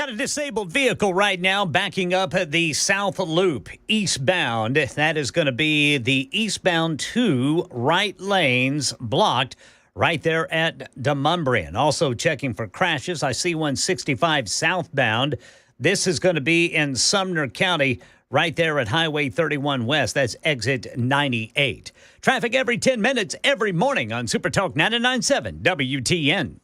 Got a disabled vehicle right now backing up at the South Loop eastbound. That is going to be the eastbound 2 right lanes blocked right there at Demumbrian. Also checking for crashes. I see 165 southbound. This is going to be in Sumner County right there at Highway 31 West. That's exit 98. Traffic every 10 minutes every morning on Super Talk 99.7 WTN.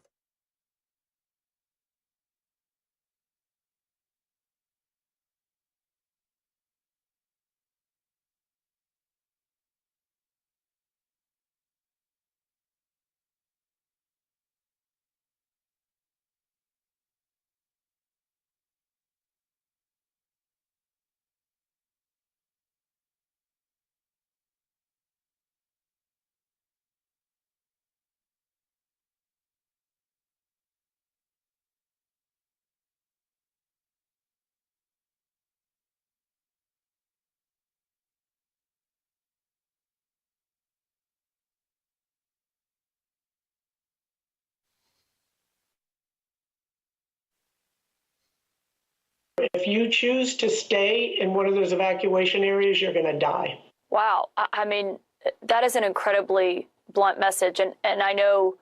If you choose to stay in one of those evacuation areas, you're going to die. Wow. I mean, that is an incredibly blunt message. And I know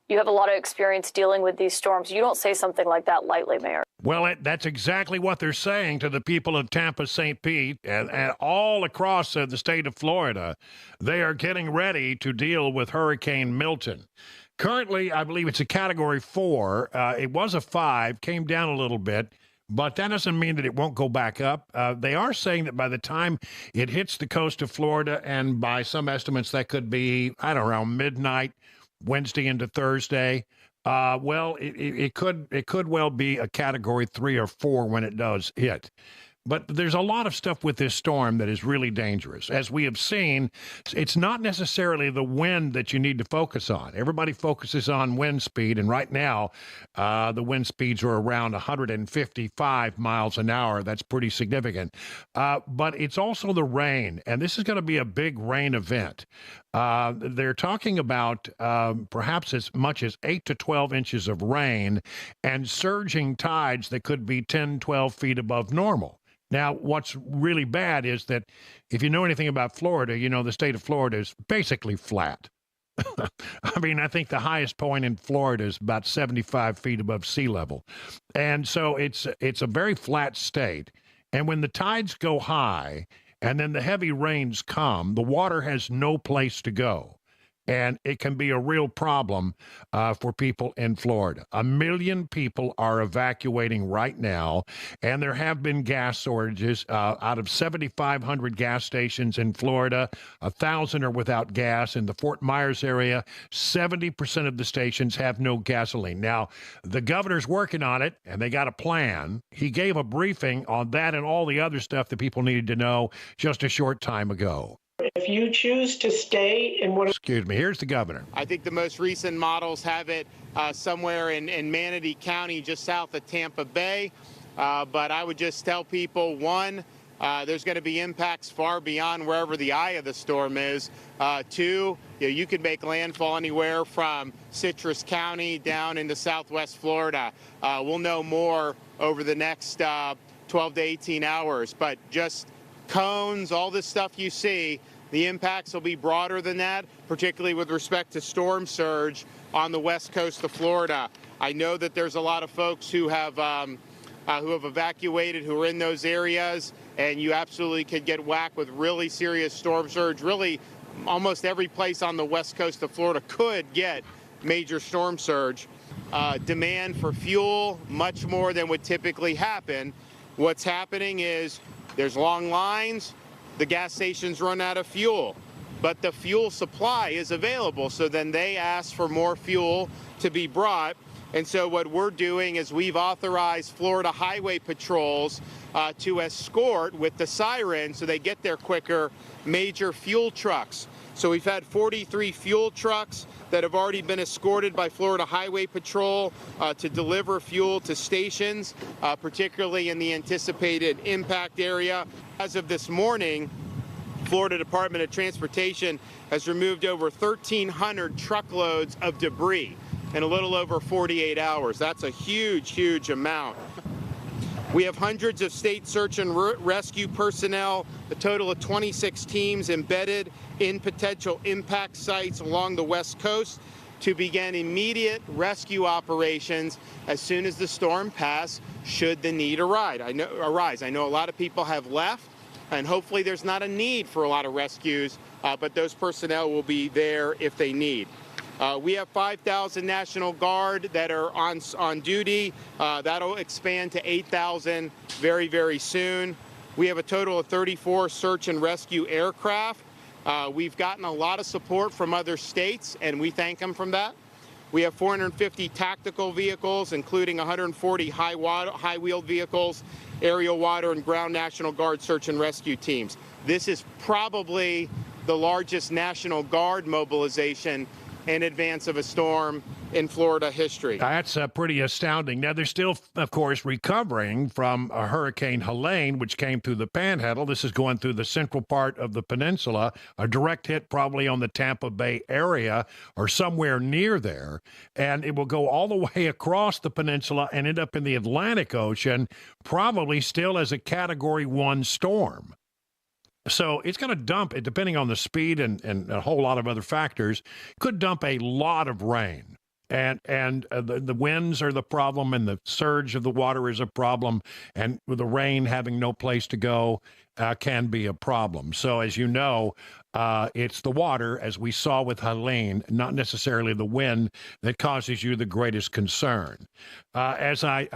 you have a lot of experience dealing with these storms. You don't say something like that lightly, Mayor. Well, that's exactly what they're saying to the people of Tampa, St. Pete, and all across the state of Florida. They are getting ready to deal with Hurricane Milton. Currently, I believe it's a Category 4. It was a 5, came down a little bit. But that doesn't mean that it won't go back up. They are saying that by the time it hits the coast of Florida, and by some estimates that could be, I don't know, around midnight, Wednesday into Thursday, it could well be a Category 3 or 4 when it does hit. But there's a lot of stuff with this storm that is really dangerous. As we have seen, it's not necessarily the wind that you need to focus on. Everybody focuses on wind speed, and right now, the wind speeds are around 155 miles an hour. That's pretty significant. But it's also the rain, and this is going to be a big rain event. They're talking about perhaps as much as 8 to 12 inches of rain and surging tides that could be 10, 12 feet above normal. Now, what's really bad is that if you know anything about Florida, you know the state of Florida is basically flat. I mean, I think the highest point in Florida is about 75 feet above sea level. And so it's a very flat state. And when the tides go high and then the heavy rains come, the water has no place to go. And it can be a real problem for people in Florida. 1 million people are evacuating right now, and there have been gas shortages. Out of 7,500 gas stations in Florida, 1,000 are without gas. In the Fort Myers area, 70% of the stations have no gasoline. Now, the governor's working on it, and they got a plan. He gave a briefing on that and all the other stuff that people needed to know just a short time ago. If you choose to stay in one... Excuse me, here's the governor. I think the most recent models have it somewhere in Manatee County, just south of Tampa Bay. But I would just tell people, one, there's going to be impacts far beyond wherever the eye of the storm is. Two, you could make landfall anywhere from Citrus County down into southwest Florida. We'll know more over the next 12 to 18 hours. But just cones, all this stuff you see, the impacts will be broader than that, particularly with respect to storm surge on the west coast of Florida. I know that there's a lot of folks who have evacuated, who are in those areas, and you absolutely could get whacked with really serious storm surge. Really, almost every place on the west coast of Florida could get major storm surge. Demand for fuel, much more than would typically happen. What's happening is there's long lines, the gas stations run out of fuel, but the fuel supply is available. So then they ask for more fuel to be brought. And so what we're doing is we've authorized Florida highway patrols to escort with the siren so they get there quicker, major fuel trucks. So we've had 43 fuel trucks that have already been escorted by Florida Highway Patrol to deliver fuel to stations, particularly in the anticipated impact area. As of this morning, Florida Department of Transportation has removed over 1,300 truckloads of debris in a little over 48 hours. That's a huge, huge amount. We have hundreds of state search and rescue personnel, a total of 26 teams embedded in potential impact sites along the West Coast to begin immediate rescue operations as soon as the storm passes, should the need arise. I know a lot of people have left, and hopefully there's not a need for a lot of rescues, but those personnel will be there if they need. We have 5,000 National Guard that are on duty. That'll expand to 8,000 very, very soon. We have a total of 34 search and rescue aircraft. We've gotten a lot of support from other states, and we thank them for that. We have 450 tactical vehicles, including 140 high-wheeled vehicles, aerial, water, and ground National Guard search and rescue teams. This is probably the largest National Guard mobilization in advance of a storm in Florida history. That's pretty astounding. Now, they're still, of course, recovering from a Hurricane Helene, which came through the Panhandle. This is going through the central part of the peninsula, a direct hit probably on the Tampa Bay area or somewhere near there. And it will go all the way across the peninsula and end up in the Atlantic Ocean, probably still as a Category 1 storm. So it's going to dump, depending on the speed and a whole lot of other factors, could dump a lot of rain. And the winds are the problem, and the surge of the water is a problem, and with the rain having no place to go can be a problem. So as you know, it's the water, as we saw with Helene, not necessarily the wind, that causes you the greatest concern. As I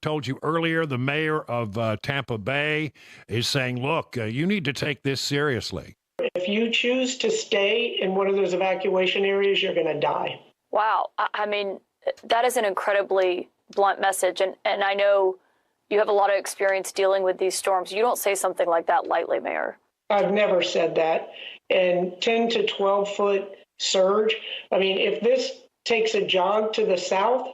told you earlier, the mayor of Tampa Bay is saying, look, you need to take this seriously. If you choose to stay in one of those evacuation areas, you're going to die. Wow. I mean, that is an incredibly blunt message. And I know you have a lot of experience dealing with these storms. You don't say something like that lightly, Mayor. I've never said that. And 10 to 12 foot surge. I mean, if this takes a jog to the south,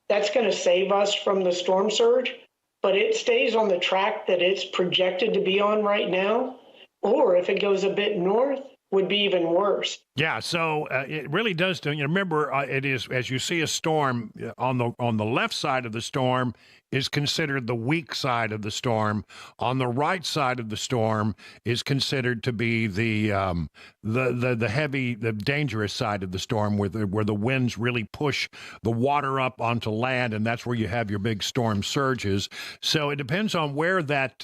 that's going to save us from the storm surge. But it stays on the track that it's projected to be on right now. Or if it goes a bit north, would be even worse. Yeah, so it really does. Remember, it is, as you see a storm on the left side of the storm is considered the weak side of the storm. On the right side of the storm is considered to be the heavy, the dangerous side of the storm, where the winds really push the water up onto land, and that's where you have your big storm surges. So it depends on where that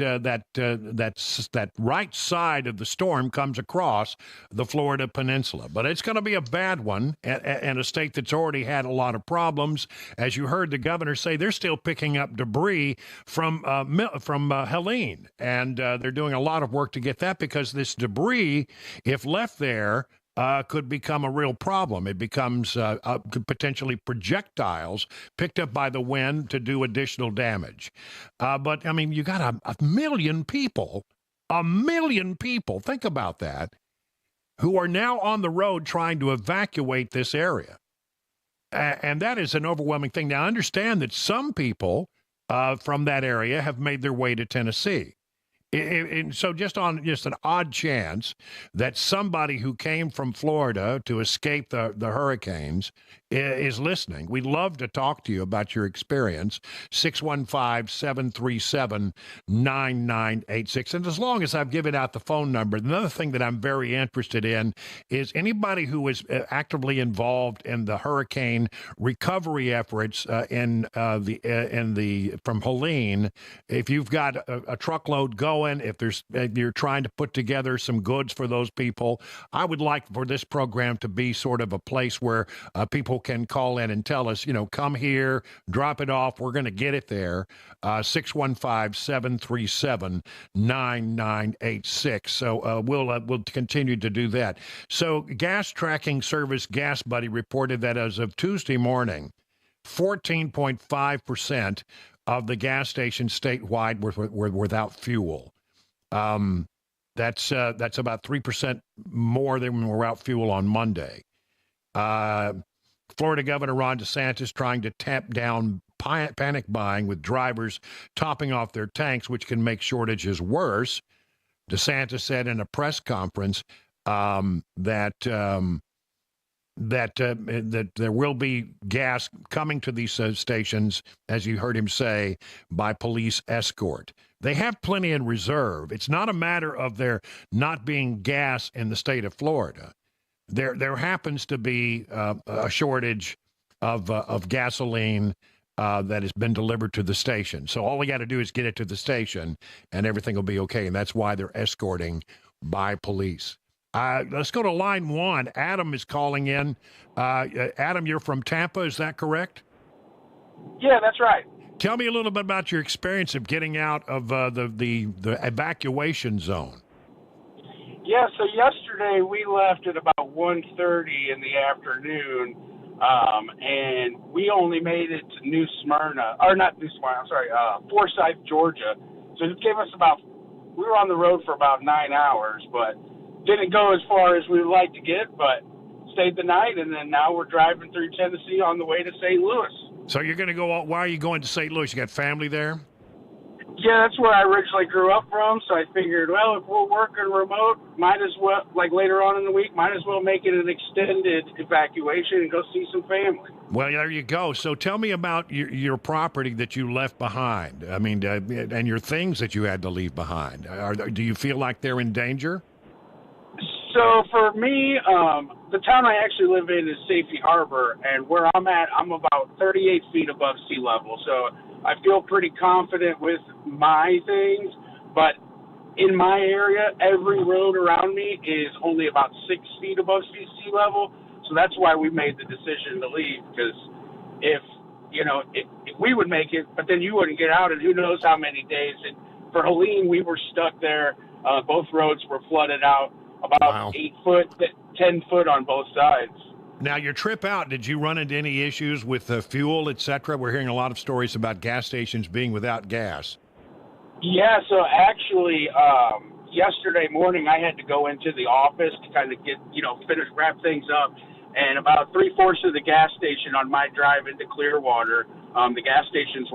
right side of the storm comes across the Florida Peninsula. But it's going to be a bad one, and a state that's already had a lot of problems. As you heard the governor say, they're still picking up debris from Helene, and they're doing a lot of work to get that, because this debris, if left there, could become a real problem. It becomes potentially projectiles picked up by the wind to do additional damage. But, I mean, you got a million people, think about that, who are now on the road trying to evacuate this area. And that is an overwhelming thing. Now, understand that some people from that area have made their way to Tennessee. So just on an odd chance that somebody who came from Florida to escape the hurricanes is listening, we'd love to talk to you about your experience. 615-737-9986. And as long as I've given out the phone number, another thing that I'm very interested in is anybody who is actively involved in the hurricane recovery efforts from Helene. If you've got a truckload going, if you're trying to put together some goods for those people, I would like for this program to be sort of a place where people can call in and tell us, come here, drop it off, we're going to get it there. 615-737-9986. So we'll continue to do that. So gas tracking service Gas Buddy reported that as of Tuesday morning, 14.5% of the gas stations statewide were without fuel. That's about 3% more than were without fuel on Monday. Florida Governor Ron DeSantis trying to tamp down panic buying with drivers topping off their tanks, which can make shortages worse. DeSantis said in a press conference that that there will be gas coming to these stations, as you heard him say, by police escort. They have plenty in reserve. It's not a matter of there not being gas in the state of Florida. There happens to be a shortage of gasoline that has been delivered to the station. So all we got to do is get it to the station, and everything will be okay. And that's why they're escorting by police. Let's go to line one. Adam is calling in. Adam, you're from Tampa, is that correct? Yeah, that's right. Tell me a little bit about your experience of getting out of the evacuation zone. Yeah, so yesterday we left at about 1:30 in the afternoon, and we only made it to New Smyrna, or not New Smyrna, I'm sorry, Forsyth, Georgia. So it gave us we were on the road for about 9 hours, but didn't go as far as we would like to get, but stayed the night, and then now we're driving through Tennessee on the way to St. Louis. So you're going to go, why are you going to St. Louis? You got family there? Yeah, that's where I originally grew up from, so I figured, well, if we're working remote, might as well, like later on in the week, might as well make it an extended evacuation and go see some family. Well, there you go. So tell me about your property that you left behind. I mean, and your things that you had to leave behind. Do you feel like they're in danger? So for me, the town I actually live in is Safety Harbor, and where I'm at, I'm about 38 feet above sea level. So I feel pretty confident with my things, but in my area, every road around me is only about 6 feet above sea level. So that's why we made the decision to leave, because if we would make it, but then you wouldn't get out, and who knows how many days. And for Helene, we were stuck there. Both roads were flooded out. About 8 foot, 10 foot on both sides. Now, your trip out, did you run into any issues with fuel, et cetera? We're hearing a lot of stories about gas stations being without gas. Yeah, so actually, yesterday morning I had to go into the office to kind of get, wrap things up. And about 3/4 of the gas station on my drive into Clearwater, the gas stations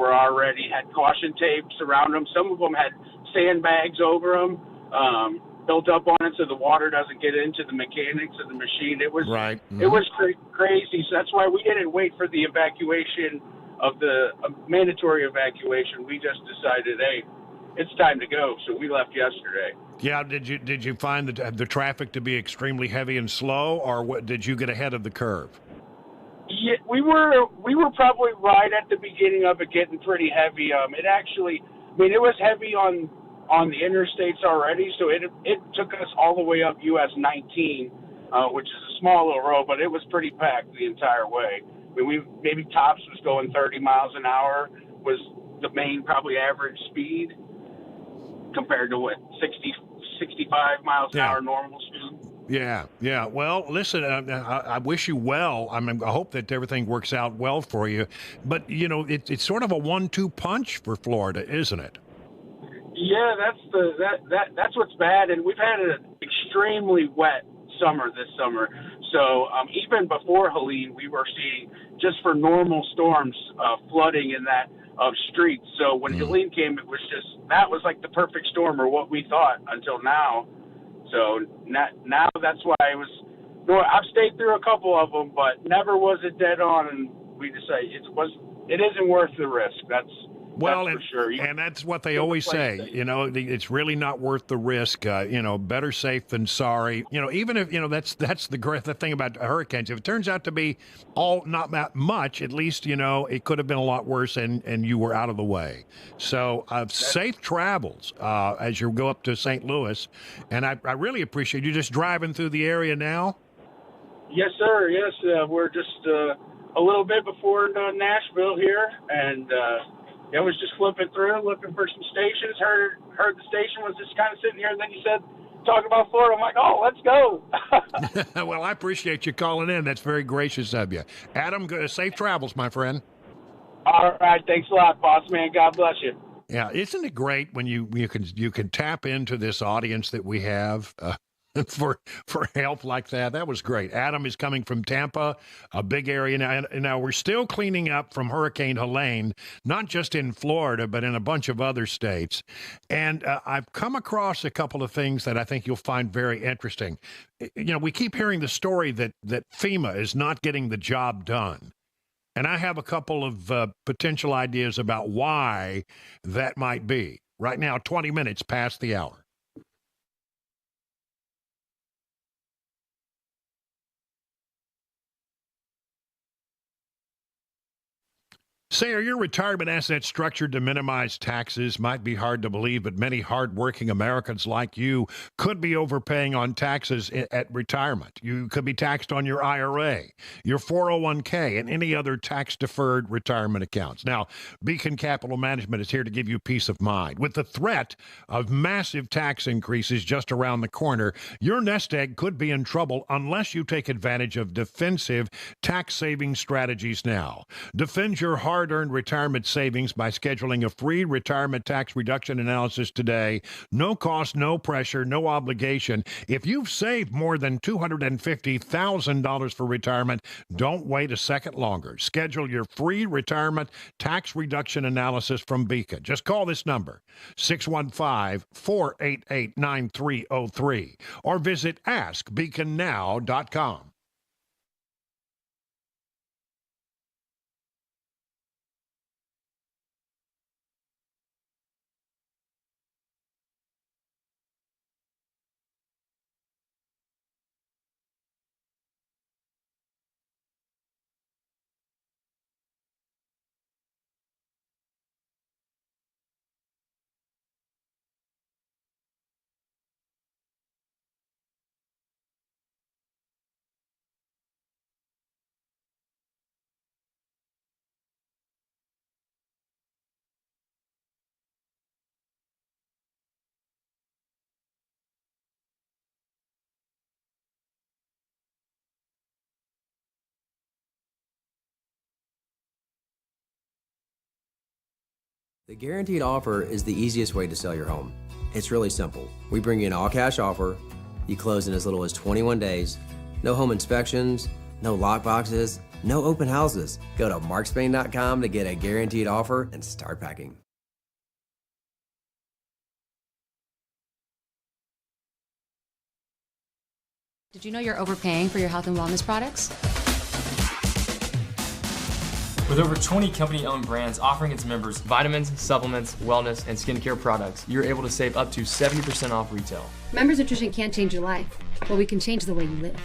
had caution tapes around them. Some of them had sandbags over them. Built up on it so the water doesn't get into the mechanics of the machine. It was right. It was crazy. So that's why we didn't wait for the evacuation of the mandatory evacuation. We just decided, hey, it's time to go. So we left yesterday. Yeah. Did you find the traffic to be extremely heavy and slow, or what? Did you get ahead of the curve? Yeah, we were probably right at the beginning of it getting pretty heavy. It was heavy on the interstates already, so it took us all the way up US 19, which is a small little road, but it was pretty packed the entire way. I mean, maybe tops was going 30 miles an hour was the main probably average speed compared to 65 miles an hour normal speed. Yeah. Well, listen, I wish you well. I hope that everything works out well for you. But, it's sort of a 1-2 punch for Florida, isn't it? Yeah, that's what's bad, and we've had an extremely wet summer this summer. So even before Helene, we were seeing, just for normal storms, flooding in that streets. So when Helene came, that was like the perfect storm, or what we thought until now. So now that's why I've stayed through a couple of them, but never was it dead on, and we decided it isn't worth the risk. That's for sure. And that's what they always say. It's really not worth the risk. Better safe than sorry. Even if that's the thing about hurricanes. If it turns out to be not that much, at least it could have been a lot worse, and you were out of the way. So safe travels as you go up to St. Louis. And I really appreciate you just driving through the area now. Yes, sir. Yes, we're just a little bit before Nashville here, and. I was just flipping through, looking for some stations. Heard the station was just kind of sitting here, and then you said, talking about Florida. I'm like, oh, let's go. Well, I appreciate you calling in. That's very gracious of you. Adam, safe travels, my friend. All right. Thanks a lot, boss man. God bless you. Yeah. Isn't it great when you can tap into this audience that we have? for help like that. That was great. Adam is coming from Tampa, a big area now. And now we're still cleaning up from Hurricane Helene, not just in Florida, but in a bunch of other states. And I've come across a couple of things that I think you'll find very interesting. You know, we keep hearing the story that FEMA is not getting the job done. And I have a couple of potential ideas about why that might be. Right now, 20 minutes past the hour. Say, are your retirement assets structured to minimize taxes? Might be hard to believe, but many hardworking Americans like you could be overpaying on taxes at retirement. You could be taxed on your IRA, your 401k, and any other tax-deferred retirement accounts. Now, Beacon Capital Management is here to give you peace of mind. With the threat of massive tax increases just around the corner, your nest egg could be in trouble unless you take advantage of defensive tax-saving strategies now. Defend your hard-earned retirement savings by scheduling a free retirement tax reduction analysis today. No cost, no pressure, no obligation. If you've saved more than $250,000 for retirement, don't wait a second longer. Schedule your free retirement tax reduction analysis from Beacon. Just call this number, 615-488-9303, or visit askbeaconnow.com. The guaranteed offer is the easiest way to sell your home. It's really simple. We bring you an all-cash offer. You close in as little as 21 days. No home inspections, no lock boxes, no open houses. Go to markspain.com to get a guaranteed offer and start packing. Did you know you're overpaying for your health and wellness products? With over 20 company-owned brands offering its members vitamins, supplements, wellness, and skincare products, you're able to save up to 70% off retail. Members Nutrition can't change your life, but we can change the way you live.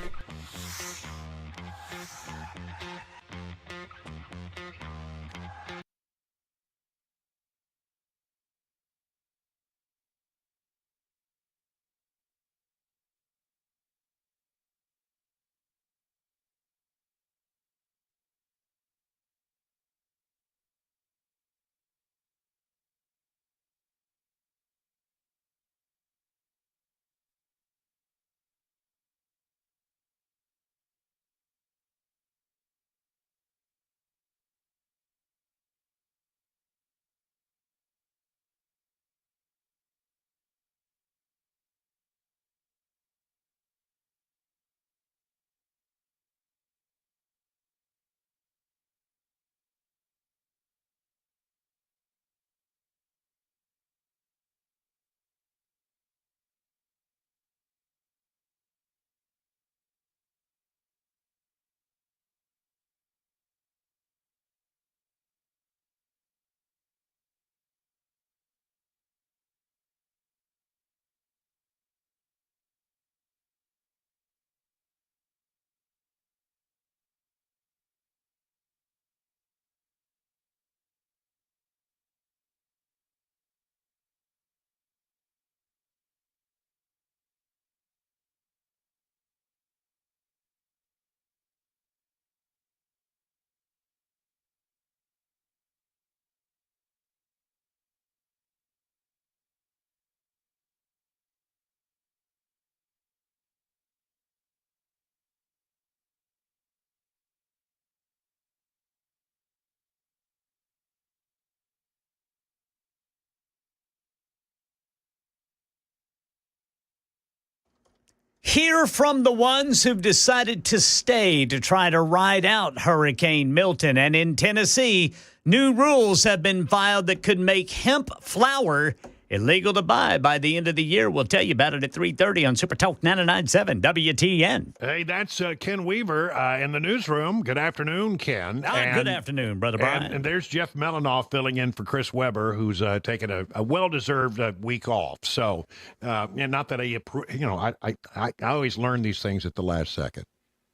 Hear from the ones who've decided to stay to try to ride out Hurricane Milton. And in Tennessee, new rules have been filed that could make hemp flour illegal to buy by the end of the year. We'll tell you about it at 3:30 on Super Talk 99.7 WTN. Hey, that's Ken Weaver in the newsroom. Good afternoon, Ken. Good afternoon, Brother Brian. And there's Jeff Melanoff filling in for Chris Weber, who's taking a well-deserved week off. So, and not that I always learn these things at the last second.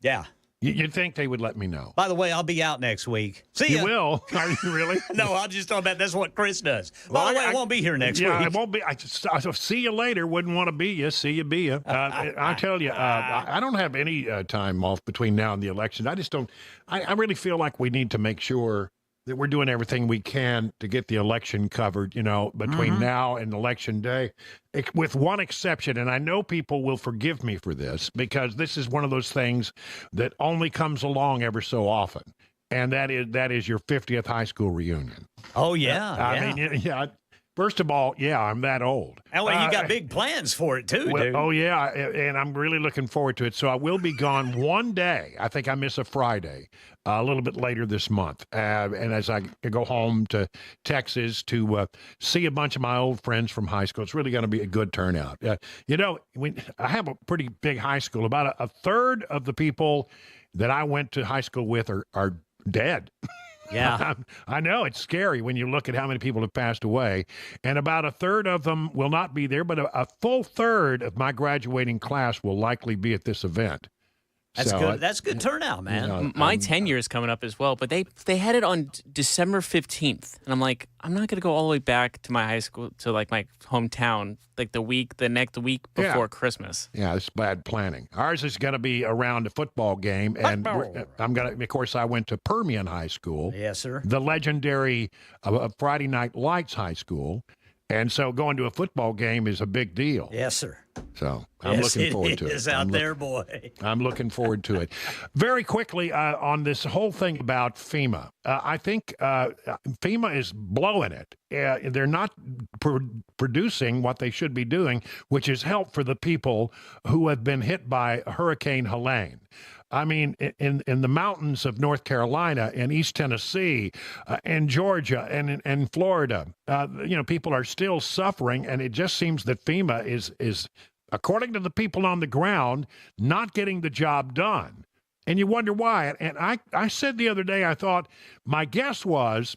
Yeah. You'd think they would let me know. By the way, I'll be out next week. See ya. You will? Are you really? No, I'll just talk about that's what Chris does. By the way, I won't be here next week. I won't be. I'll see you later. Wouldn't want to be you. See you, be you. I tell you, I don't have any time off between now and the election. I just don't. I really feel like we need to make sure that we're doing everything we can to get the election covered, between now and election day, with one exception. And I know people will forgive me for this because this is one of those things that only comes along ever so often. And that is your 50th high school reunion. Oh, yeah. I mean, first of all, I'm that old. And well, you got big plans for it, too, dude. Oh, yeah, and I'm really looking forward to it. So I will be gone one day. I think I miss a Friday, a little bit later this month. And as I go home to Texas to see a bunch of my old friends from high school, it's really going to be a good turnout. I have a pretty big high school. About a third of the people that I went to high school with are dead. Yeah. I know it's scary when you look at how many people have passed away, and about a third of them will not be there, but a full third of my graduating class will likely be at this event. That's good. That's good turnout, man. My 10 is coming up as well, but they had it on December 15th, and I'm like, I'm not going to go all the way back to my high school to like my hometown, like the next week before Christmas. Yeah, it's bad planning. Ours is going to be around a football game, and I'm going to. Of course, I went to Permian High School. Yes, sir. The legendary Friday Night Lights High School, and so going to a football game is a big deal. Yes, sir. So I'm looking forward to it. It's out there, boy. I'm looking forward to it. Very quickly on this whole thing about FEMA, I think FEMA is blowing it. They're not producing what they should be doing, which is help for the people who have been hit by Hurricane Helene. I mean, in the mountains of North Carolina and East Tennessee and Georgia and Florida, people are still suffering, and it just seems that FEMA is, according to the people on the ground, not getting the job done. And you wonder why. And I said the other day, I thought, my guess was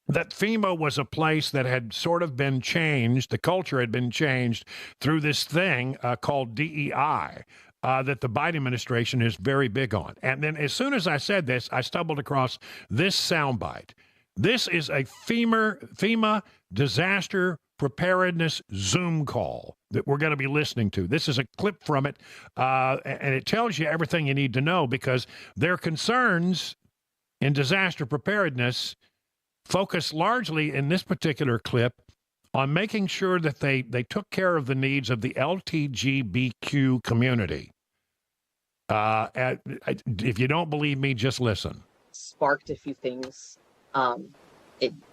that FEMA was a place that had sort of been changed, the culture had been changed through this thing called DEI. That the Biden administration is very big on. And then as soon as I said this, I stumbled across this soundbite. This is a FEMA disaster preparedness Zoom call that we're going to be listening to. This is a clip from it, and it tells you everything you need to know because their concerns in disaster preparedness focus largely in this particular clip on making sure that they took care of the needs of the LGBTQ community. If you don't believe me, just listen. Sparked a few things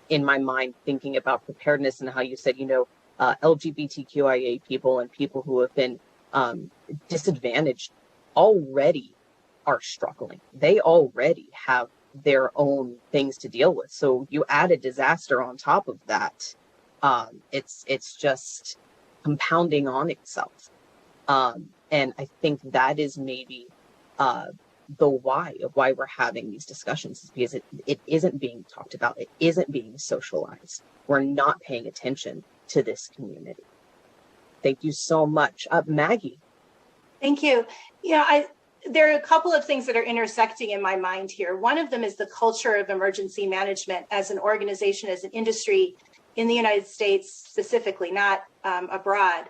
in my mind, thinking about preparedness and how you said, LGBTQIA people and people who have been disadvantaged already are struggling. They already have their own things to deal with. So you add a disaster on top of that. It's just compounding on itself. And I think that is maybe the why of why we're having these discussions is because it isn't being talked about. It isn't being socialized. We're not paying attention to this community. Thank you so much. Maggie. Thank you. There are a couple of things that are intersecting in my mind here. One of them is the culture of emergency management as an organization, as an industry in the United States specifically, not abroad.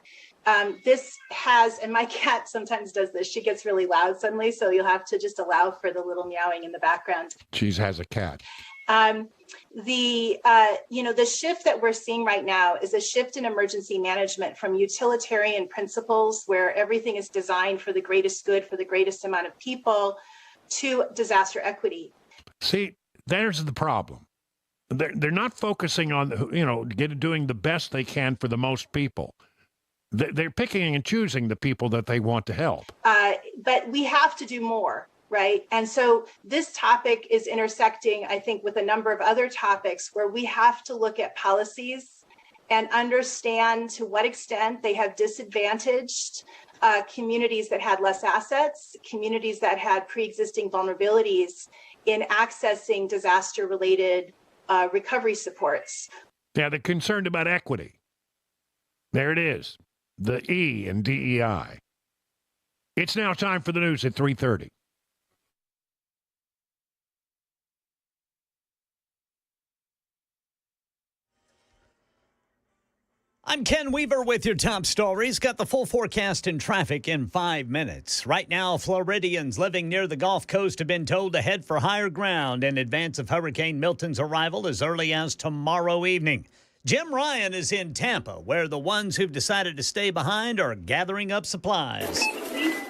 This has, and my cat sometimes does this, she gets really loud suddenly, so you'll have to just allow for the little meowing in the background. She has a cat. The shift that we're seeing right now is a shift in emergency management from utilitarian principles where everything is designed for the greatest good for the greatest amount of people to disaster equity. See, there's the problem. They're not focusing on, doing the best they can for the most people. They're picking and choosing the people that they want to help. But we have to do more, right? And so this topic is intersecting, I think, with a number of other topics where we have to look at policies and understand to what extent they have disadvantaged communities that had less assets, communities that had pre-existing vulnerabilities in accessing disaster-related recovery supports. Yeah, they're concerned about equity. There it is, the E in DEI. It's now time for the news at 3:30. I'm Ken Weaver with your top stories. Got the full forecast and traffic in 5 minutes. Right now, Floridians living near the Gulf Coast have been told to head for higher ground in advance of Hurricane Milton's arrival as early as tomorrow evening. Jim Ryan is in Tampa, where the ones who've decided to stay behind are gathering up supplies.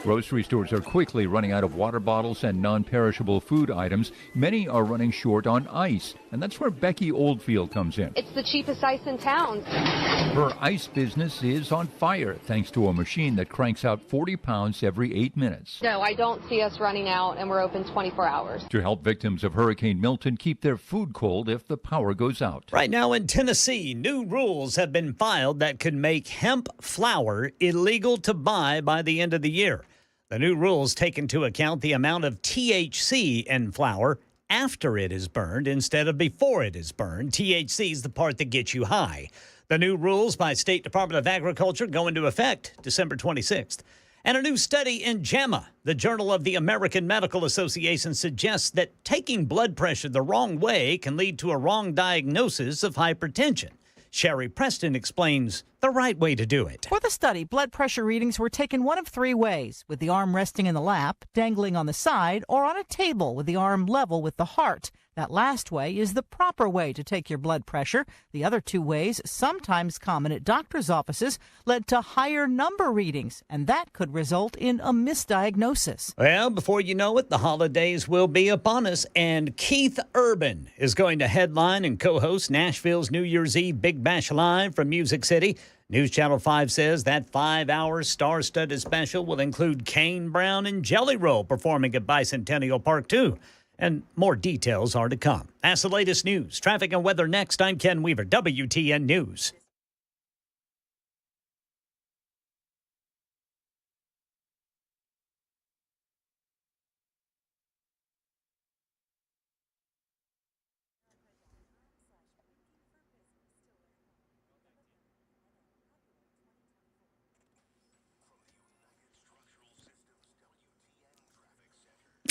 Grocery stores are quickly running out of water bottles and non-perishable food items. Many are running short on ice, and that's where Becky Oldfield comes in. It's the cheapest ice in town. Her ice business is on fire thanks to a machine that cranks out 40 pounds every 8 minutes. No, I don't see us running out, and we're open 24 hours. To help victims of Hurricane Milton keep their food cold if the power goes out. Right now in Tennessee, new rules have been filed that could make hemp flour illegal to buy by the end of the year. The new rules take into account the amount of THC in flour after it is burned instead of before it is burned. THC is the part that gets you high. The new rules by State Department of Agriculture go into effect December 26th. And a new study in JAMA, the Journal of the American Medical Association, suggests that taking blood pressure the wrong way can lead to a wrong diagnosis of hypertension. Sherry Preston explains the right way to do it. For the study, blood pressure readings were taken one of three ways, with the arm resting in the lap, dangling on the side, or on a table with the arm level with the heart. That last way is the proper way to take your blood pressure. The other two ways, sometimes common at doctors' offices, led to higher number readings, and that could result in a misdiagnosis. Well, before you know it, the holidays will be upon us, and Keith Urban is going to headline and co-host Nashville's New Year's Eve Big Bash Live from Music City. News Channel 5 says that 5-hour star-studded special will include Kane Brown and Jelly Roll performing at Bicentennial Park, too. And more details are to come. That's the latest news. Traffic and weather next. I'm Ken Weaver, WTN News.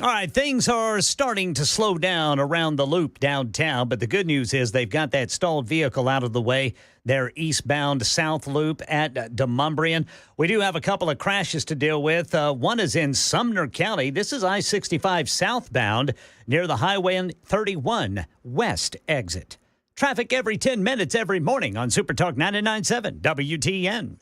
All right, things are starting to slow down around the loop downtown, but the good news is they've got that stalled vehicle out of the way. Their eastbound south loop at Demonbreun. We do have a couple of crashes to deal with. One is in Sumner County. This is I-65 southbound near the Highway 31 west exit. Traffic every 10 minutes every morning on Super Talk 99.7 WTN.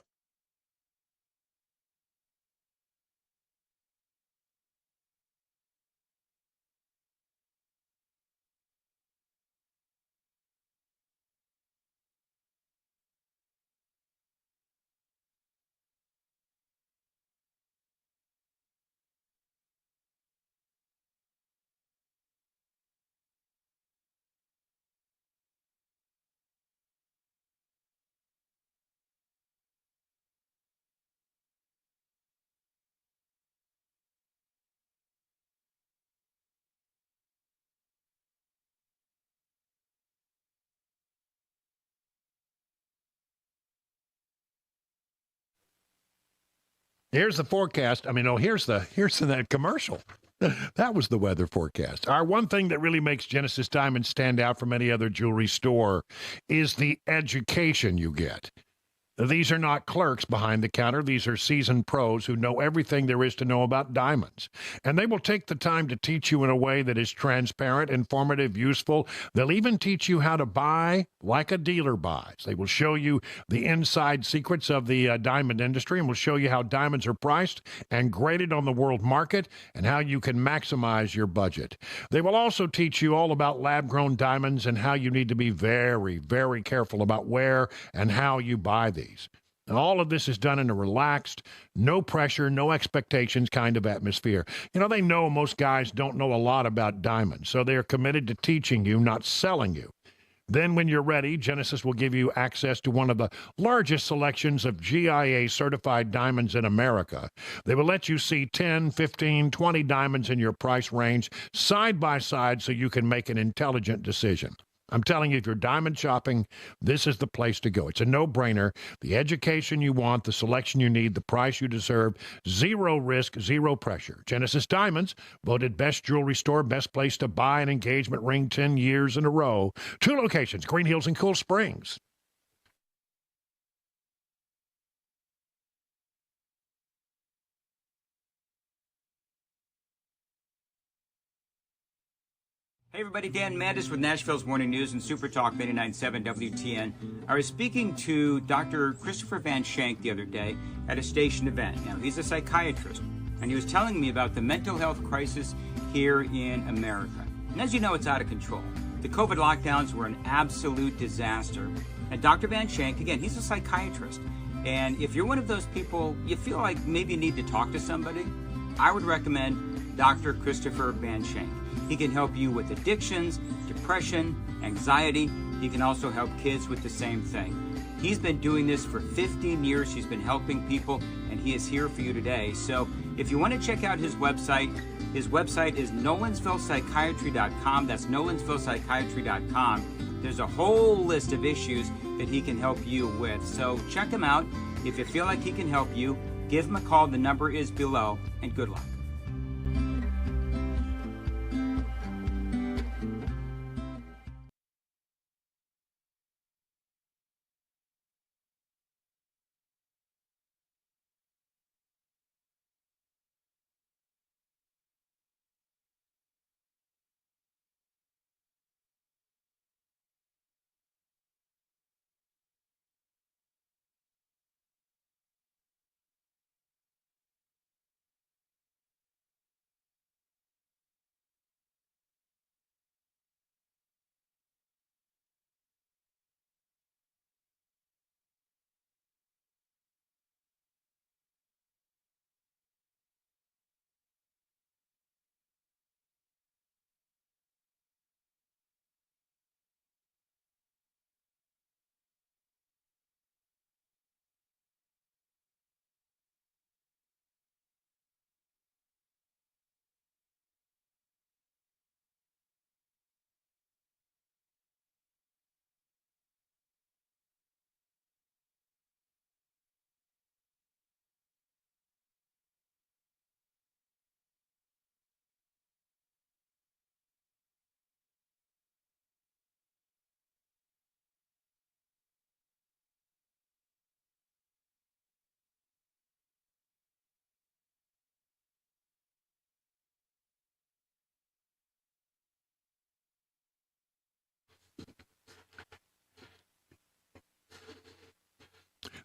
Here's the forecast. Here's that commercial. That was the weather forecast. Our one thing that really makes Genesis Diamonds stand out from any other jewelry store is the education you get. These are not clerks behind the counter. These are seasoned pros who know everything there is to know about diamonds. And they will take the time to teach you in a way that is transparent, informative, useful. They'll even teach you how to buy like a dealer buys. They will show you the inside secrets of the diamond industry and will show you how diamonds are priced and graded on the world market and how you can maximize your budget. They will also teach you all about lab-grown diamonds and how you need to be very, very careful about where and how you buy these. And all of this is done in a relaxed, no pressure, no expectations kind of atmosphere. You know, they know most guys don't know a lot about diamonds, so they're committed to teaching you, not selling you. Then when you're ready, Genesis will give you access to one of the largest selections of GIA-certified diamonds in America. They will let you see 10, 15, 20 diamonds in your price range side by side so you can make an intelligent decision. I'm telling you, if you're diamond shopping, this is the place to go. It's a no-brainer. The education you want, the selection you need, the price you deserve, zero risk, zero pressure. Genesis Diamonds, voted best jewelry store, best place to buy an engagement ring 10 years in a row. 2 locations, Green Hills and Cool Springs. Hey everybody, Dan Mandis with Nashville's Morning News and Super Talk 89.7 WTN. I was speaking to Dr. Christopher Van Shank the other day at a station event. Now, he's a psychiatrist, and he was telling me about the mental health crisis here in America. And as you know, it's out of control. The COVID lockdowns were an absolute disaster. And Dr. Van Shank, again, he's a psychiatrist. And if you're one of those people, you feel like maybe you need to talk to somebody, I would recommend Dr. Christopher Van Shank. He can help you with addictions, depression, anxiety. He can also help kids with the same thing. He's been doing this for 15 years. He's been helping people, and he is here for you today. So if you want to check out his website is nolensvillepsychiatry.com. That's nolensvillepsychiatry.com. There's a whole list of issues that he can help you with. So check him out. If you feel like he can help you, give him a call. The number is below, and good luck.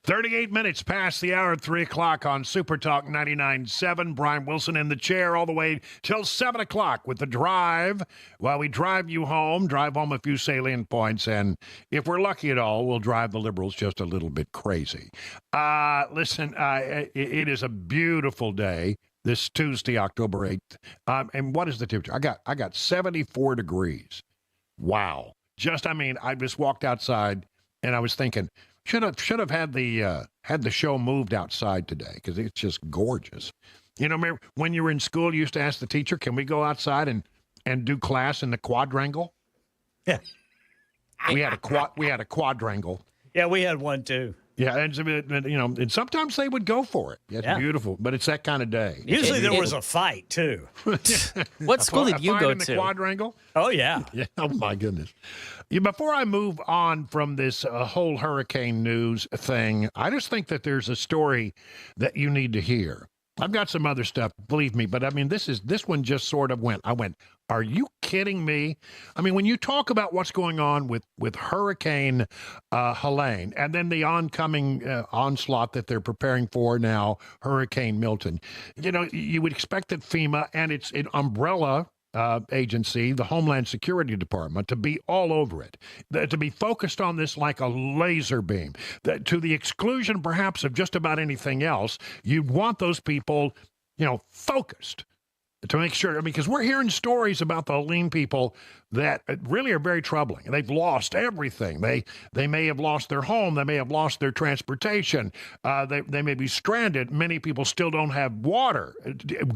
"38 minutes past the hour at 3 o'clock on Super Talk 99.7. Brian Wilson in the chair all the way till 7 o'clock with the drive. While we drive you home, drive home a few salient points, and if we're lucky at all, we'll drive the liberals just a little bit crazy. Listen, it is a beautiful day, this Tuesday, October 8th. And what is the temperature? I got 74 degrees. Wow. I just walked outside, and I was thinking, Should have had the show moved outside today because it's just gorgeous. You know, remember when you were in school, you used to ask the teacher, "Can we go outside and do class in the quadrangle?" Yeah, we had a quadrangle. Yeah, we had one too. Yeah, and and sometimes they would go for it. It's beautiful, but it's that kind of day. Usually there was a fight too. What school did you go to? The quadrangle? Oh yeah. Yeah. Oh my goodness. Before I move on from this whole hurricane news thing, I just think that there's a story that you need to hear. I've got some other stuff, believe me, but I mean, this one just sort of went. I went, are you kidding me? I mean, when you talk about what's going on with Hurricane Helene and then the oncoming onslaught that they're preparing for now, Hurricane Milton, you would expect that FEMA and its umbrella agency, the Homeland Security Department, to be all over it, to be focused on this like a laser beam, to the exclusion perhaps of just about anything else. You'd want those people, focused to make sure, because we're hearing stories about the Helene people that really are very troubling. They've lost everything. They may have lost their home. They may have lost their transportation. They may be stranded. Many people still don't have water,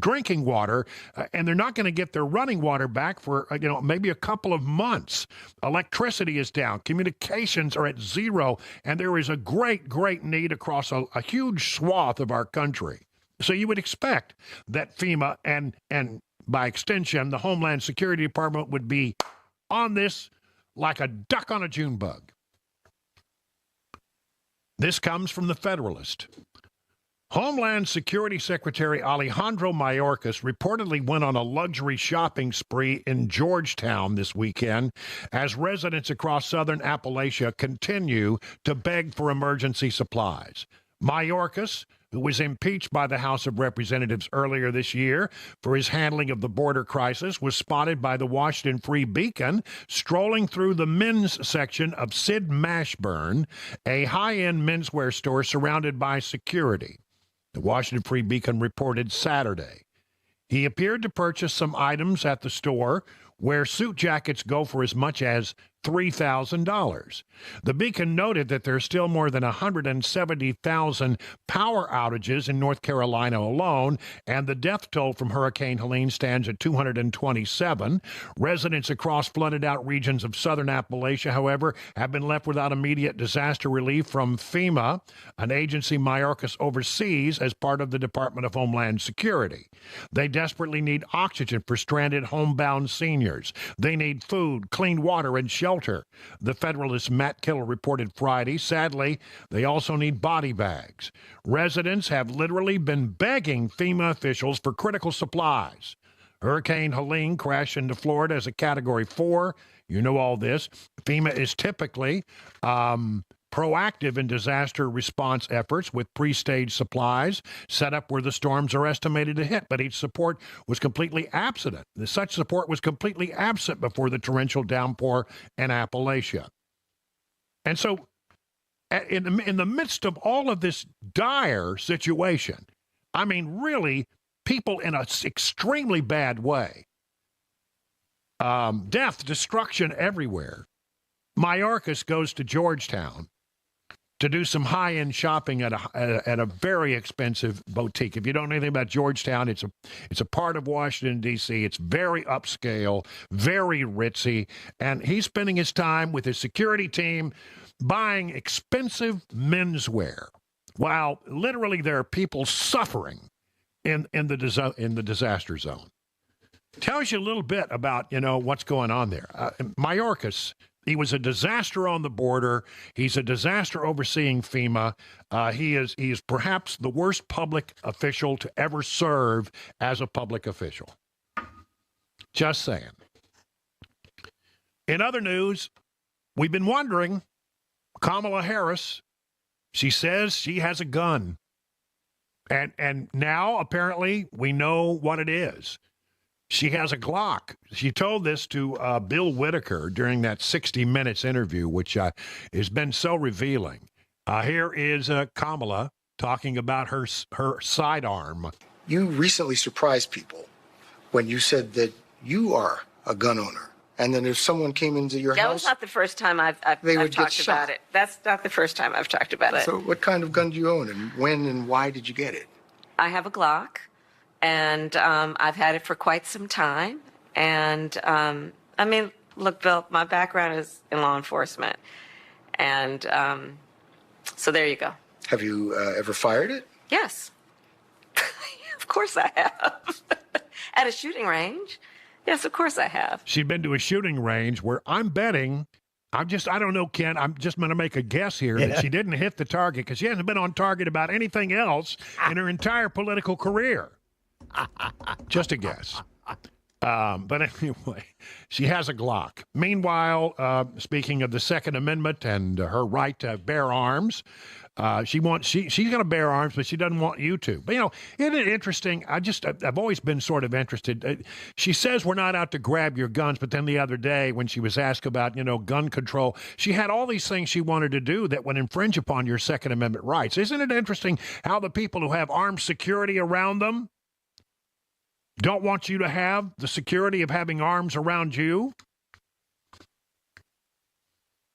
drinking water, and they're not going to get their running water back for, maybe a couple of months. Electricity is down. Communications are at zero, and there is a great, great need across a huge swath of our country. So you would expect that FEMA and by extension, the Homeland Security Department would be on this like a duck on a June bug. This comes from the Federalist. Homeland Security Secretary Alejandro Mayorkas reportedly went on a luxury shopping spree in Georgetown this weekend as residents across southern Appalachia continue to beg for emergency supplies. Mayorkas, who was impeached by the House of Representatives earlier this year for his handling of the border crisis, was spotted by the Washington Free Beacon strolling through the men's section of Sid Mashburn, a high-end menswear store surrounded by security. The Washington Free Beacon reported Saturday. He appeared to purchase some items at the store where suit jackets go for as much as $3,000. The Beacon noted that there are still more than 170,000 power outages in North Carolina alone, and the death toll from Hurricane Helene stands at 227. Residents across flooded-out regions of southern Appalachia, however, have been left without immediate disaster relief from FEMA, an agency Mayorkas oversees as part of the Department of Homeland Security. They desperately need oxygen for stranded homebound seniors. They need food, clean water, and shelter. The Federalist Matt Kittle reported Friday. Sadly, they also need body bags. Residents have literally been begging FEMA officials for critical supplies. Hurricane Helene crashed into Florida as a Category 4. You know all this. FEMA is typically proactive in disaster response efforts with pre-staged supplies set up where the storms are estimated to hit, but each support was completely absent. Such support was completely absent before the torrential downpour in Appalachia. And so in the midst of all of this dire situation, really, people in an extremely bad way, death, destruction everywhere, Mayorkas goes to Georgetown to do some high-end shopping at a very expensive boutique. If you don't know anything about Georgetown, it's a part of Washington, D.C. It's very upscale, very ritzy, and he's spending his time with his security team buying expensive menswear, while literally there are people suffering in the disaster zone. Tells you a little bit about what's going on there. Mayorkas. He was a disaster on the border. He's a disaster overseeing FEMA. He is perhaps the worst public official to ever serve as a public official. Just saying. In other news, we've been wondering, Kamala Harris, she says she has a gun. And now, apparently, we know what it is. She has a Glock. She told this to Bill Whitaker during that 60 Minutes interview, which has been so revealing. Here is Kamala talking about her sidearm. You recently surprised people when you said that you are a gun owner. And then if someone came into your house... That was not the first time I've talked about it. That's not the first time I've talked about it. So what kind of gun do you own, and when and why did you get it? I have a Glock. And I've had it for quite some time. And look, Bill, my background is in law enforcement. And so there you go. Have you ever fired it? Yes. Of course I have. At a shooting range. Yes, of course I have. She'd been to a shooting range where I'm betting, I don't know, Ken, I'm just going to make a guess here that she didn't hit the target because she hasn't been on target about anything else in her entire political career. Just a guess. But anyway, she has a Glock. Meanwhile, speaking of the Second Amendment and her right to bear arms, she's going to bear arms, but she doesn't want you to. But, isn't it interesting? I've always been sort of interested. She says we're not out to grab your guns, but then the other day when she was asked about, gun control, she had all these things she wanted to do that would infringe upon your Second Amendment rights. Isn't it interesting how the people who have armed security around them don't want you to have the security of having arms around you?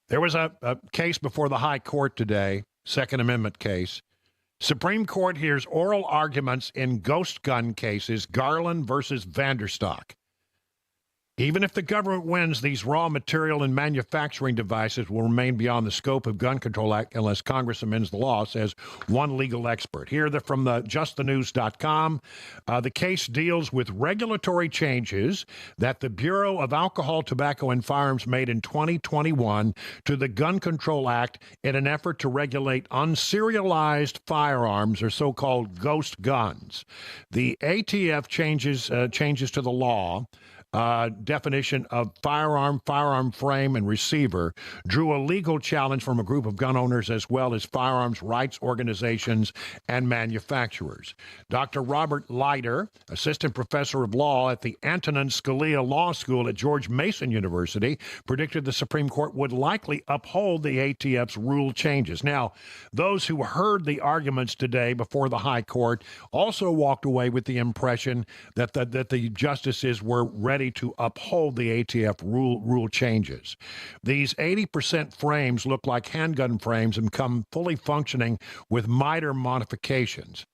There was a case before the High Court today, Second Amendment case. Supreme Court hears oral arguments in ghost gun cases, Garland versus Vanderstock. Even if the government wins, these raw material and manufacturing devices will remain beyond the scope of Gun Control Act unless Congress amends the law, says one legal expert. Here from the justthenews.com. The case deals with regulatory changes that the Bureau of Alcohol, Tobacco, and Firearms made in 2021 to the Gun Control Act in an effort to regulate unserialized firearms, or so-called ghost guns. The ATF changes to the law. Definition of firearm frame, and receiver drew a legal challenge from a group of gun owners as well as firearms rights organizations and manufacturers. Dr. Robert Leiter, assistant professor of law at the Antonin Scalia Law School at George Mason University, predicted the Supreme Court would likely uphold the ATF's rule changes. Now, those who heard the arguments today before the High Court also walked away with the impression that the justices were ready to uphold the ATF rule changes. These 80% frames look like handgun frames and come fully functioning with minor modifications.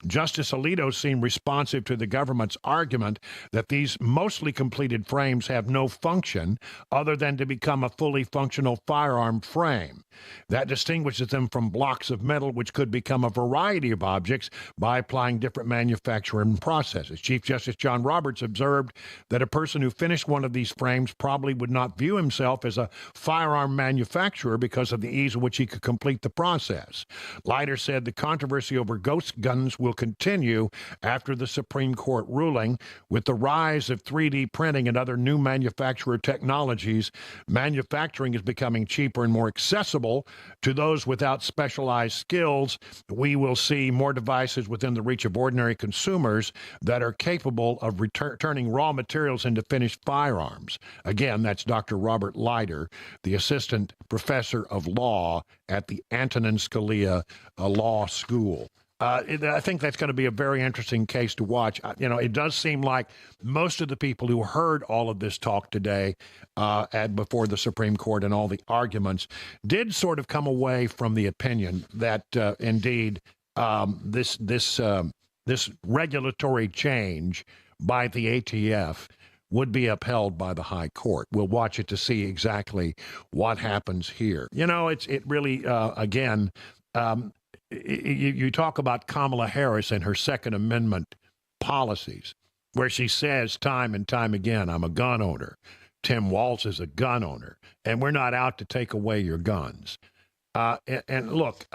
Justice Alito seemed responsive to the government's argument that these mostly completed frames have no function other than to become a fully functional firearm frame. That distinguishes them from blocks of metal, which could become a variety of objects by applying different manufacturing processes. Chief Justice John Roberts observed that a person who finished one of these frames probably would not view himself as a firearm manufacturer because of the ease with which he could complete the process. Leiter said the controversy over ghost guns will continue after the Supreme Court ruling. With the rise of 3D printing and other new manufacturer technologies, manufacturing is becoming cheaper and more accessible to those without specialized skills. We will see more devices within the reach of ordinary consumers that are capable of turning raw materials into finished firearms. Again, that's Dr. Robert Leiter, the assistant professor of law at the Antonin Scalia Law School. I think that's going to be a very interesting case to watch. It does seem like most of the people who heard all of this talk today before the Supreme Court and all the arguments did sort of come away from the opinion that indeed this regulatory change by the ATF would be upheld by the High Court. We'll watch it to see exactly what happens here. It really, again, you talk about Kamala Harris and her Second Amendment policies, where she says time and time again, I'm a gun owner. Tim Walz is a gun owner, and we're not out to take away your guns. And look,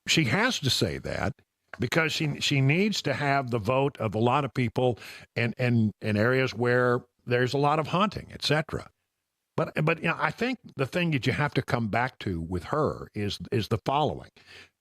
she has to say that because she needs to have the vote of a lot of people in areas where there's a lot of hunting, etc. But I think the thing that you have to come back to with her is the following.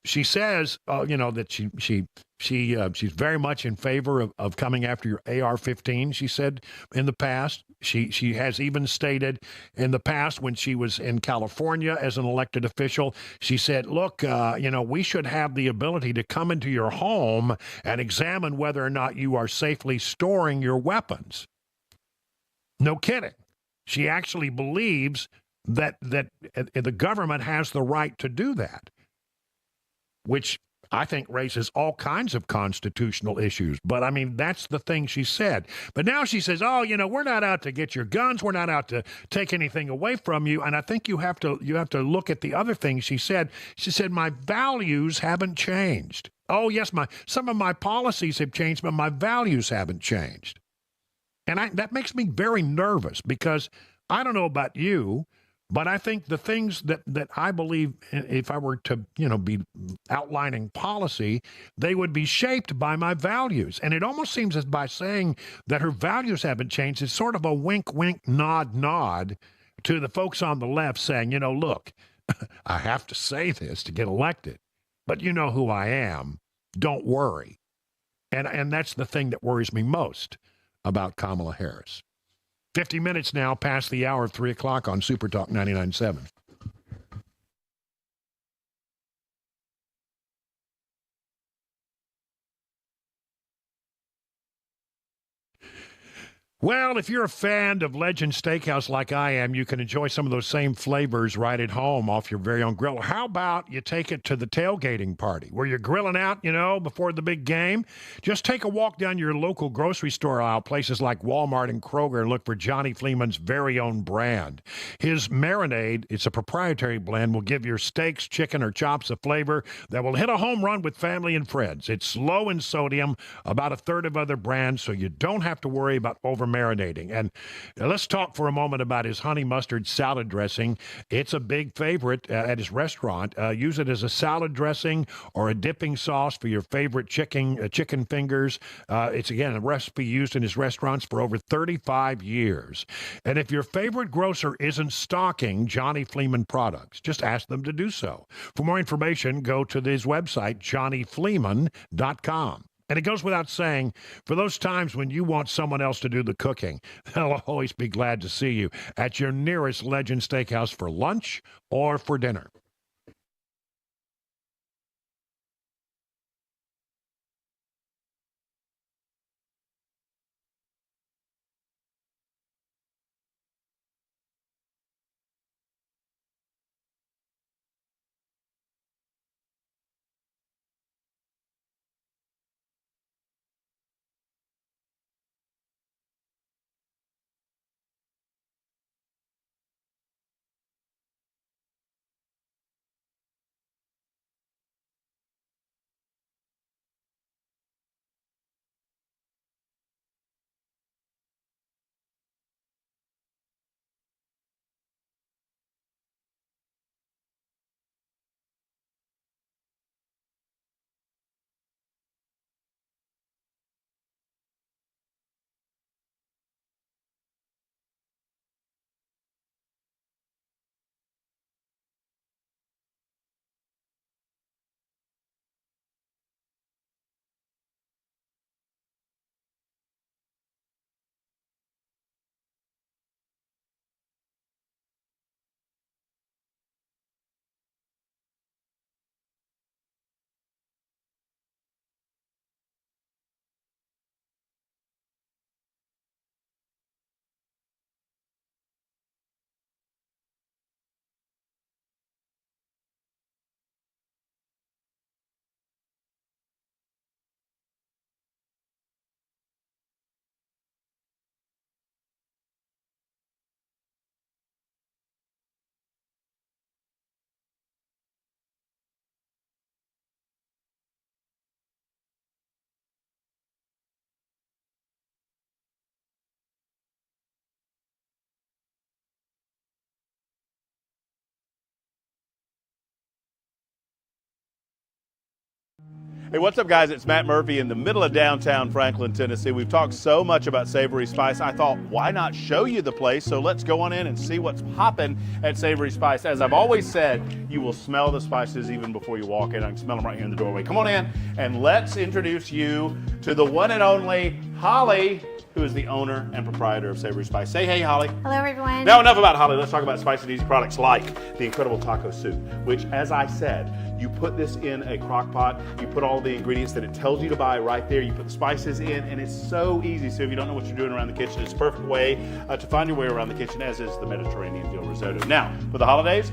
She says, that she's very much in favor of coming after your AR-15. She said in the past, she has even stated in the past when she was in California as an elected official, she said, look, we should have the ability to come into your home and examine whether or not you are safely storing your weapons. No kidding. She actually believes that the government has the right to do that, which I think raises all kinds of constitutional issues. But, I mean, that's the thing she said. But now she says, we're not out to get your guns. We're not out to take anything away from you. And I think you have to look at the other things she said. She said, my values haven't changed. Oh, yes, some of my policies have changed, but my values haven't changed. And that makes me very nervous because I don't know about you, But I think the things that I believe, if I were to, be outlining policy, they would be shaped by my values. And it almost seems as by saying that her values haven't changed, it's sort of a wink, wink, nod, nod to the folks on the left saying, look, I have to say this to get elected, but you know who I am. Don't worry. And that's the thing that worries me most about Kamala Harris. 50 minutes now past the hour of 3 o'clock on Super Talk 99.7. Well, if you're a fan of Legend Steakhouse like I am, you can enjoy some of those same flavors right at home off your very own grill. How about you take it to the tailgating party where you're grilling out, before the big game? Just take a walk down your local grocery store aisle, places like Walmart and Kroger, and look for Johnny Fleeman's very own brand. His marinade, it's a proprietary blend, will give your steaks, chicken, or chops a flavor that will hit a home run with family and friends. It's low in sodium, about a third of other brands, so you don't have to worry about over-marinating. And let's talk for a moment about his honey mustard salad dressing. It's a big favorite at his restaurant. Use it as a salad dressing or a dipping sauce for your favorite chicken fingers. It's, again, a recipe used in his restaurants for over 35 years. And if your favorite grocer isn't stocking Johnny Fleeman products, just ask them to do so. For more information, go to his website, johnnyfleeman.com. And it goes without saying, for those times when you want someone else to do the cooking, they'll always be glad to see you at your nearest Legend Steakhouse for lunch or for dinner. Hey, what's up, guys? It's Matt Murphy in the middle of downtown Franklin, Tennessee. We've talked so much about Savory Spice. I thought, why not show you the place? So let's go on in and see what's popping at Savory Spice. As I've always said, you will smell the spices even before you walk in. I can smell them right here in the doorway. Come on in and let's introduce you to the one and only Holly, who is the owner and proprietor of Savory Spice. Say hey, Holly. Hello, everyone. Now, enough about Holly. Let's talk about spicy and easy products like the incredible taco soup, which, as I said, you put this in a crock pot, you put all the ingredients that it tells you to buy right there, you put the spices in, and it's so easy. So if you don't know what you're doing around the kitchen, it's a perfect way to find your way around the kitchen, as is the Mediterranean dill risotto. Now, for the holidays,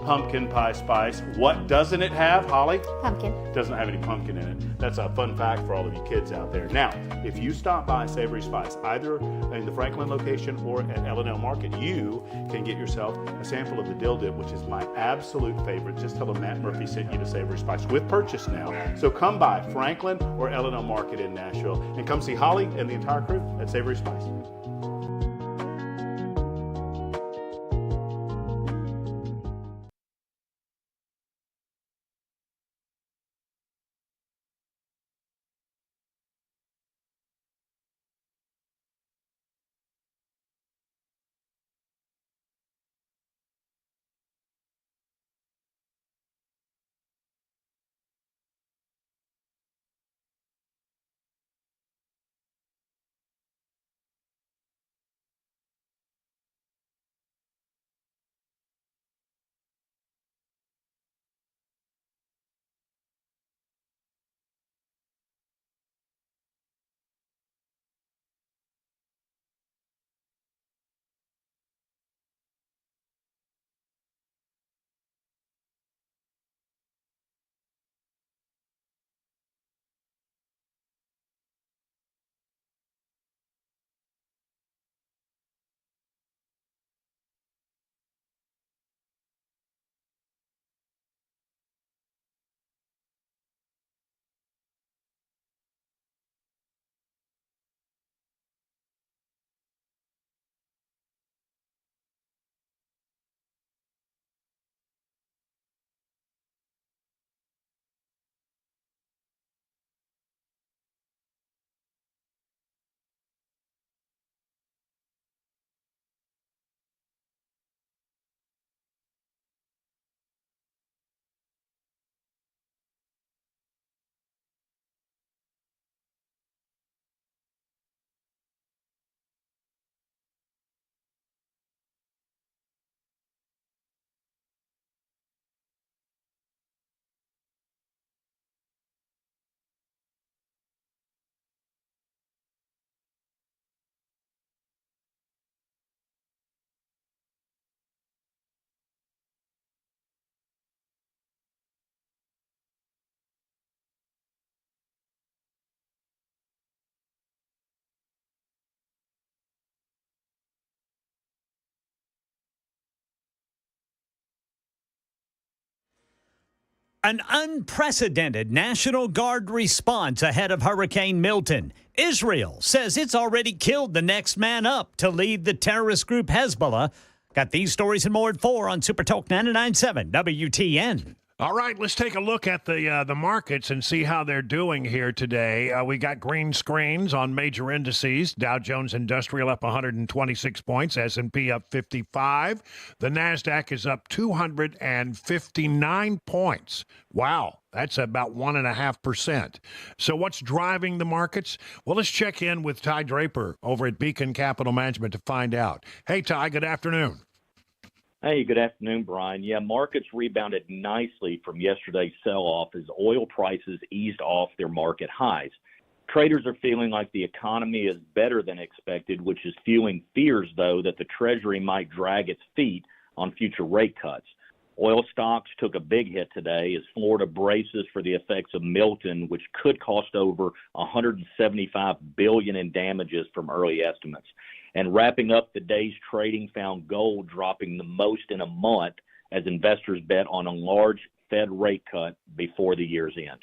pumpkin pie spice. What doesn't it have, Holly? Pumpkin. Doesn't have any pumpkin in it. That's a fun fact for all of you kids out there. Now, if you stop by Savory Spice, either in the Franklin location or at L&L Market, you can get yourself a sample of the dill dip, which is my absolute favorite. Just tell them Matt Murphy sent you to Savory Spice with purchase now. So come by Franklin or L&L Market in Nashville and come see Holly and the entire crew at Savory Spice. An unprecedented National Guard response ahead of Hurricane Milton. Israel says it's already killed the next man up to lead the terrorist group Hezbollah. Got these stories and more at 4 on Super Talk 99.7 WTN. All right, let's take a look at the markets and see how they're doing here today. We got green screens on major indices. Dow Jones Industrial up 126 points, S&P up 55. The Nasdaq is up 259 points. Wow, that's about 1.5%. So what's driving the markets? Well, let's check in with Ty Draper over at Beacon Capital Management to find out. Hey, Ty, good afternoon. Hey, good afternoon, Brian. Yeah, markets rebounded nicely from yesterday's sell-off as oil prices eased off their market highs. Traders are feeling like the economy is better than expected, which is fueling fears, though, that the Treasury might drag its feet on future rate cuts. Oil stocks took a big hit today as Florida braces for the effects of Milton, which could cost over $175 billion in damages from early estimates. And wrapping up the day's trading found gold dropping the most in a month as investors bet on a large Fed rate cut before the year's end.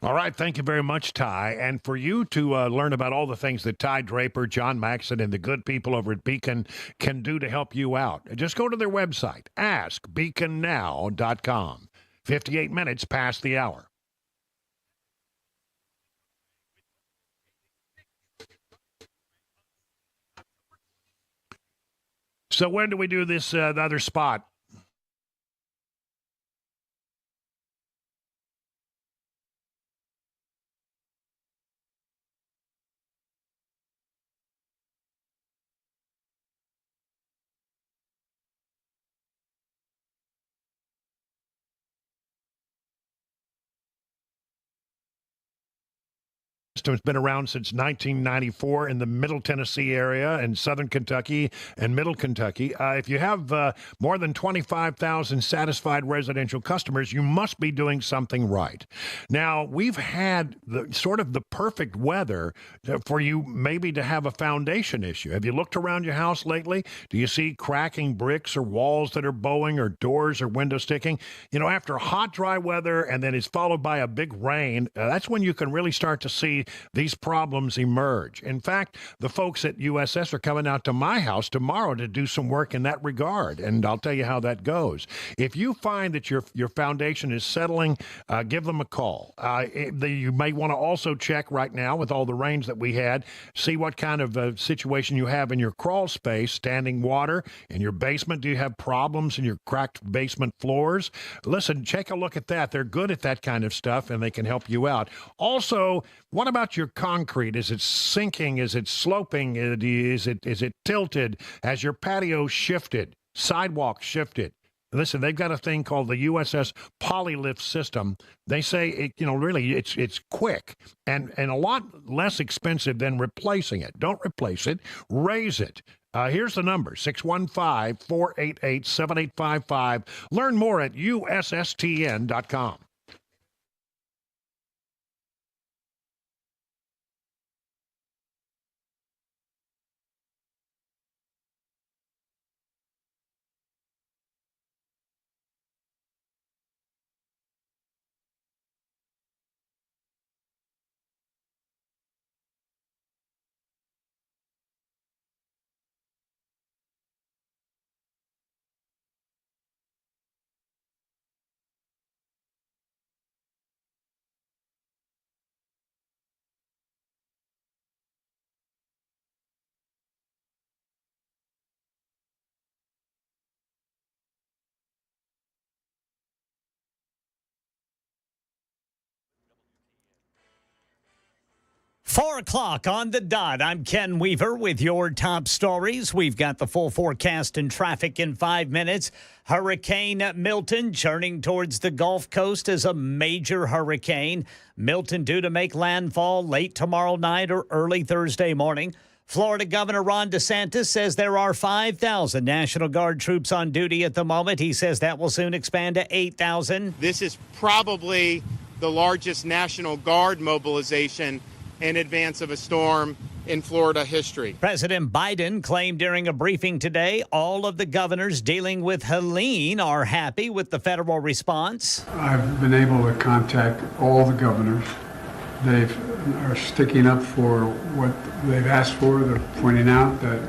All right. Thank you very much, Ty. And for you to learn about all the things that Ty Draper, John Maxon, and the good people over at Beacon can do to help you out, just go to their website, askbeaconnow.com. 58 minutes past the hour. So when do we do this, the other spot? It's been around since 1994 in the Middle Tennessee area and Southern Kentucky and Middle Kentucky. If you have more than 25,000 satisfied residential customers, you must be doing something right. Now, we've had the perfect weather for you maybe to have a foundation issue. Have you looked around your house lately? Do you see cracking bricks or walls that are bowing or doors or windows sticking? You know, after hot, dry weather and then it's followed by a big rain, that's when you can really start to see these problems emerge. In fact, the folks at USS are coming out to my house tomorrow to do some work in that regard, and I'll tell you how that goes. If you find that your foundation is settling, give them a call. You may want to also check right now with all the rains that we had, see what kind of situation you have in your crawl space, standing water in your basement. Do you have problems in your cracked basement floors? Listen, take a look at that. They're good at that kind of stuff, and they can help you out. Also, what about your concrete? Is it sinking? Is it sloping? Is it tilted? Has your patio shifted? Sidewalk shifted? Listen, they've got a thing called the USS Polylift system. They say, it's quick and a lot less expensive than replacing it. Don't replace it. Raise it. Here's the number, 615-488-7855. Learn more at USSTN.com. Four o'clock on the dot. I'm Ken Weaver with your top stories. We've got the full forecast and traffic in 5 minutes. Hurricane Milton churning towards the Gulf Coast as a major hurricane. Milton due to make landfall late tomorrow night or early Thursday morning. Florida Governor Ron DeSantis says there are 5,000 National Guard troops on duty at the moment. He says that will soon expand to 8,000. This is probably the largest National Guard mobilization in advance of a storm in Florida history. President Biden claimed during a briefing today all of the governors dealing with Helene are happy with the federal response. I've been able to contact all the governors. They are sticking up for what they've asked for. They're pointing out that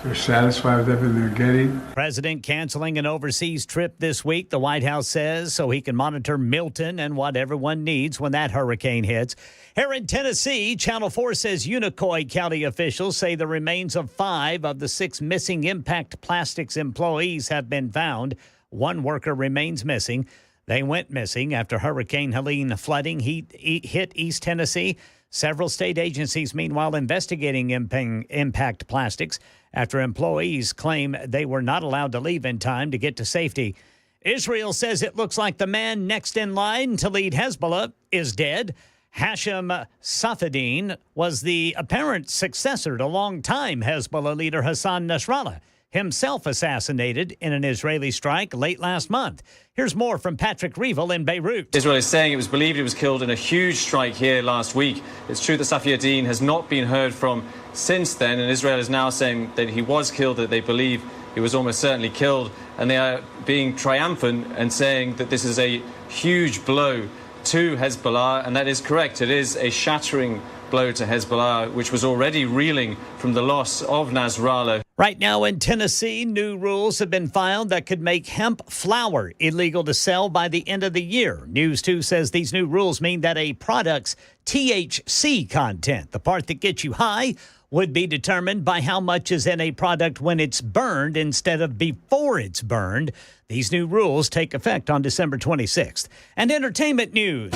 they're satisfied with everything they're getting. President canceling an overseas trip this week, the White House says, so he can monitor Milton and what everyone needs when that hurricane hits. Here in Tennessee, Channel 4 says Unicoi County officials say the remains of 5 of the 6 missing Impact Plastics employees have been found. 1 worker remains missing. They went missing after Hurricane Helene flooding hit East Tennessee. Several state agencies, meanwhile, investigating Impact Plastics after employees claim they were not allowed to leave in time to get to safety. Israel says it looks like the man next in line to lead Hezbollah is dead. Hashem Safadine was the apparent successor to longtime Hezbollah leader Hassan Nasrallah, himself assassinated in an Israeli strike late last month. Here's more from Patrick Reevell in Beirut. Israel is saying it was believed he was killed in a huge strike here last week. It's true that Safi ad-Din has not been heard from since then, and Israel is now saying that he was killed, that they believe he was almost certainly killed, and they are being triumphant and saying that this is a huge blow to Hezbollah, and that is correct. It is a shattering blow to Hezbollah, which was already reeling from the loss of Nasrallah. Right now in Tennessee, new rules have been filed that could make hemp flour illegal to sell by the end of the year. News 2 says these new rules mean that a product's THC content, the part that gets you high, would be determined by how much is in a product when it's burned instead of before it's burned. These new rules take effect on December 26th. And entertainment news.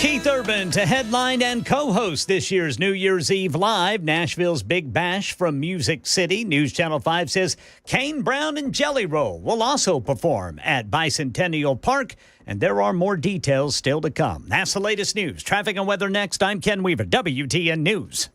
Keith Urban to headline and co-host this year's New Year's Eve Live, Nashville's Big Bash from Music City. News Channel 5 says Kane Brown and Jelly Roll will also perform at Bicentennial Park, and there are more details still to come. That's the latest news. Traffic and weather next. I'm Ken Weaver, WTN News.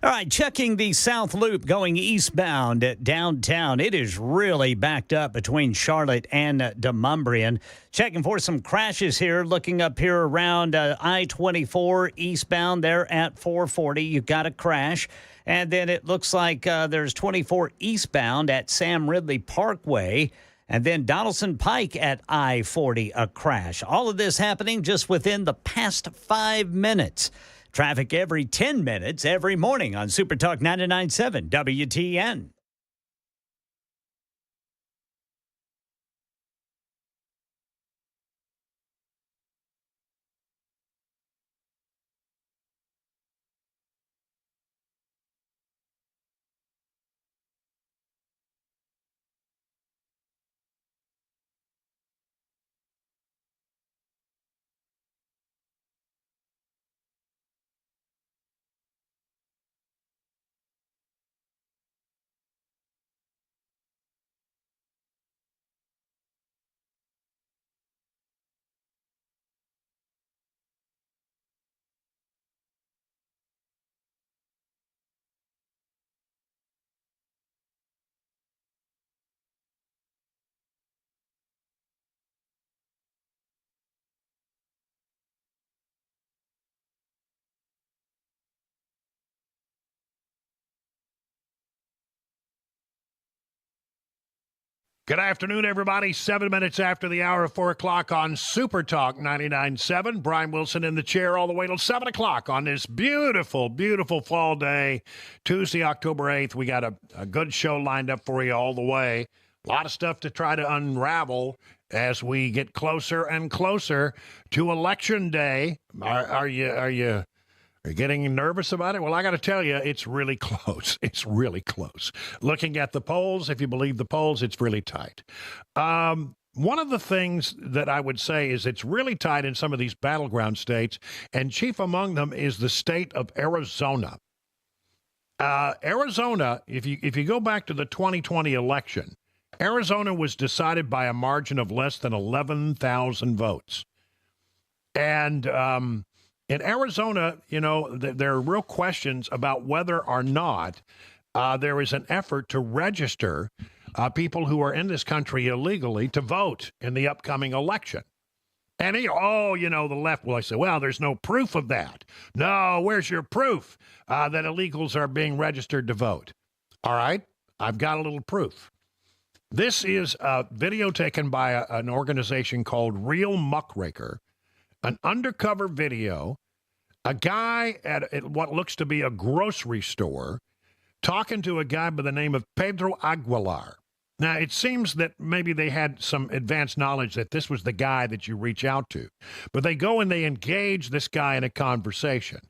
All right, checking the South Loop going eastbound at downtown. It is really backed up between Charlotte and Demonbreun. Checking for some crashes here. Looking up here around I-24 eastbound there at 440. You got a crash. And then it looks like there's 24 eastbound at Sam Ridley Parkway. And then Donaldson Pike at I-40, a crash. All of this happening just within the past 5 minutes. Traffic every 10 minutes every morning on Super Talk 99.7 WTN. Good afternoon, everybody. 7 minutes after the hour of 4 o'clock on Super Talk 99.7. Brian Wilson in the chair all the way till 7 o'clock on this beautiful, beautiful fall day, Tuesday, October 8th. We got a good show lined up for you all the way. A lot of stuff to try to unravel as we get closer and closer to Election Day. Are you getting nervous about it? Well, I got to tell you, it's really close. It's really close. Looking at the polls, if you believe the polls, it's really tight. One of the things that I would say is it's really tight in some of these battleground states, and chief among them is the state of Arizona. Arizona, if you go back to the 2020 election, Arizona was decided by a margin of less than 11,000 votes. And in Arizona, you know, there are real questions about whether or not there is an effort to register people who are in this country illegally to vote in the upcoming election. And the left will say, well, there's no proof of that. No, where's your proof that illegals are being registered to vote? All right, I've got a little proof. This is a video taken by an organization called Real Muckraker, an undercover video, a guy at what looks to be a grocery store talking to a guy by the name of Pedro Aguilar. Now, it seems that maybe they had some advanced knowledge that this was the guy that you reach out to. But they go and they engage this guy in a conversation.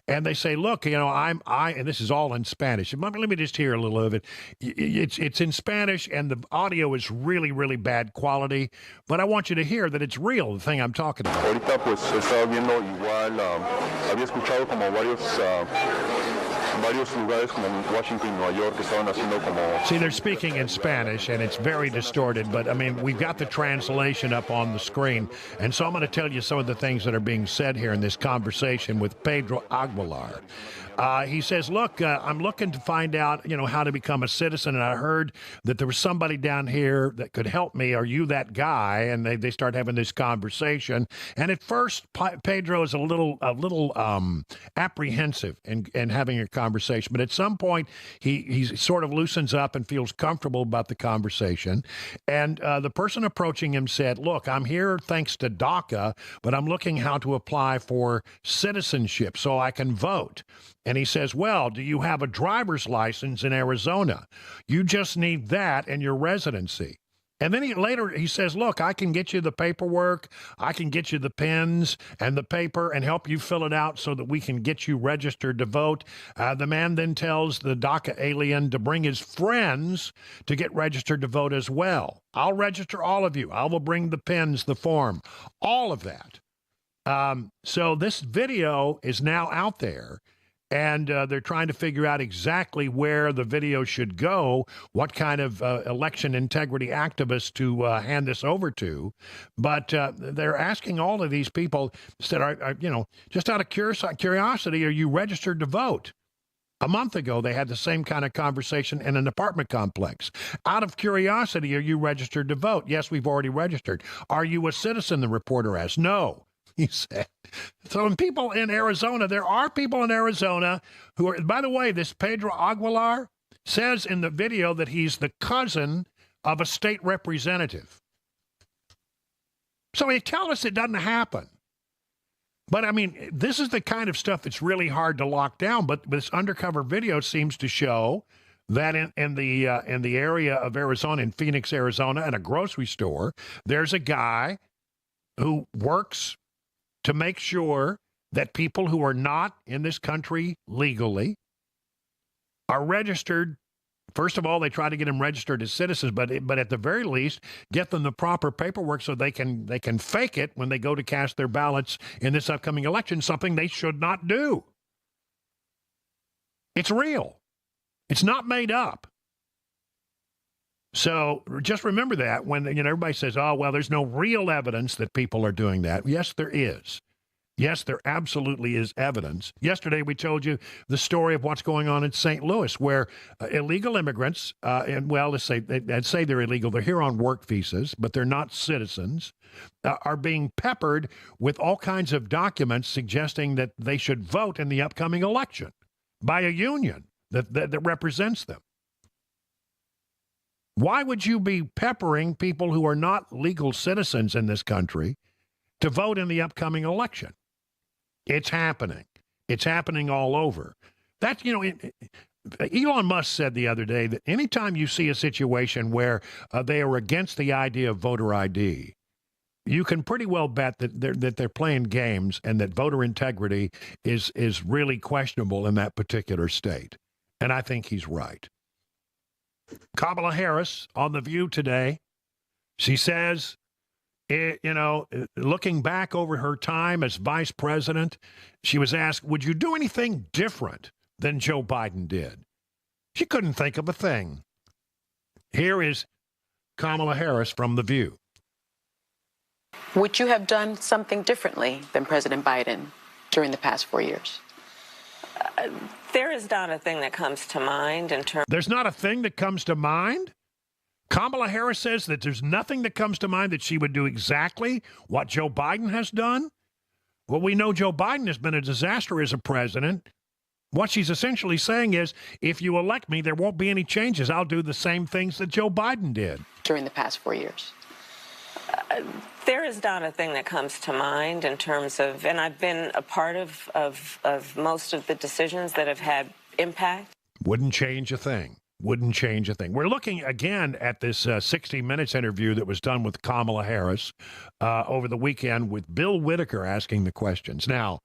And they say, look, and this is all in Spanish. Let me just hear a little of it. It's in Spanish, and the audio is really, really bad quality. But I want you to hear that it's real, the thing I'm talking about. Ahorita, pues, estaba viendo igual, había escuchado como varios lugares como Washington, Nueva York, que estaban haciendo como... See, they're speaking in Spanish, and it's very distorted, but, I mean, we've got the translation up on the screen, and so I'm going to tell you some of the things that are being said here in this conversation with Pedro Aguilar. He says, look, I'm looking to find out, how to become a citizen, and I heard that there was somebody down here that could help me. Are you that guy? And they start having this conversation. And at first, Pedro is a little apprehensive in having a conversation. But at some point, he sort of loosens up and feels comfortable about the conversation. And the person approaching him said, look, I'm here thanks to DACA, but I'm looking how to apply for citizenship so I can vote. And he says, well, do you have a driver's license in Arizona? You just need that and your residency. And then he says, look, I can get you the paperwork, I can get you the pens and the paper and help you fill it out so that we can get you registered to vote. The man then tells the DACA alien to bring his friends to get registered to vote as well. I'll register all of you. I will bring the pens, the form, all of that. So this video is now out there. And they're trying to figure out exactly where the video should go, what kind of election integrity activists to hand this over to. But they're asking all of these people, said, just out of curiosity, are you registered to vote? A month ago, they had the same kind of conversation in an apartment complex. Out of curiosity, are you registered to vote? Yes, we've already registered. Are you a citizen? The reporter asked. No. He said. So there are people in Arizona who are, by the way, this Pedro Aguilar says in the video that he's the cousin of a state representative. So he tells us it doesn't happen. But I mean, this is the kind of stuff that's really hard to lock down. But this undercover video seems to show that in the area of Arizona, in Phoenix, Arizona, at a grocery store, there's a guy who works to make sure that people who are not in this country legally are registered. First of all, they try to get them registered as citizens, but at the very least, get them the proper paperwork so they can fake it when they go to cast their ballots in this upcoming election, something they should not do. It's real. It's not made up. So just remember that when everybody says, oh, well, there's no real evidence that people are doing that. Yes, there is. Yes, there absolutely is evidence. Yesterday, we told you the story of what's going on in St. Louis, where illegal immigrants, let's say they're illegal. They're here on work visas, but they're not citizens, are being peppered with all kinds of documents suggesting that they should vote in the upcoming election by a union that represents them. Why would you be peppering people who are not legal citizens in this country to vote in the upcoming election? It's happening. It's happening all over. That's, Elon Musk said the other day that anytime you see a situation where they are against the idea of voter ID, you can pretty well bet that they're playing games and that voter integrity is really questionable in that particular state. And I think he's right. Kamala Harris on The View today, she says, looking back over her time as vice president, she was asked, would you do anything different than Joe Biden did? She couldn't think of a thing. Here is Kamala Harris from The View. Would you have done something differently than President Biden during the past 4 years? There is not a thing that comes to mind in terms. There's not a thing that comes to mind? Kamala Harris says that there's nothing that comes to mind that she would do exactly what Joe Biden has done? Well, we know Joe Biden has been a disaster as a president. What she's essentially saying is, if you elect me, there won't be any changes. I'll do the same things that Joe Biden did. During the past 4 years. There is not a thing that comes to mind in terms of, and I've been a part of most of the decisions that have had impact. Wouldn't change a thing. Wouldn't change a thing. We're looking again at this 60 Minutes interview that was done with Kamala Harris over the weekend with Bill Whitaker asking the questions. Now,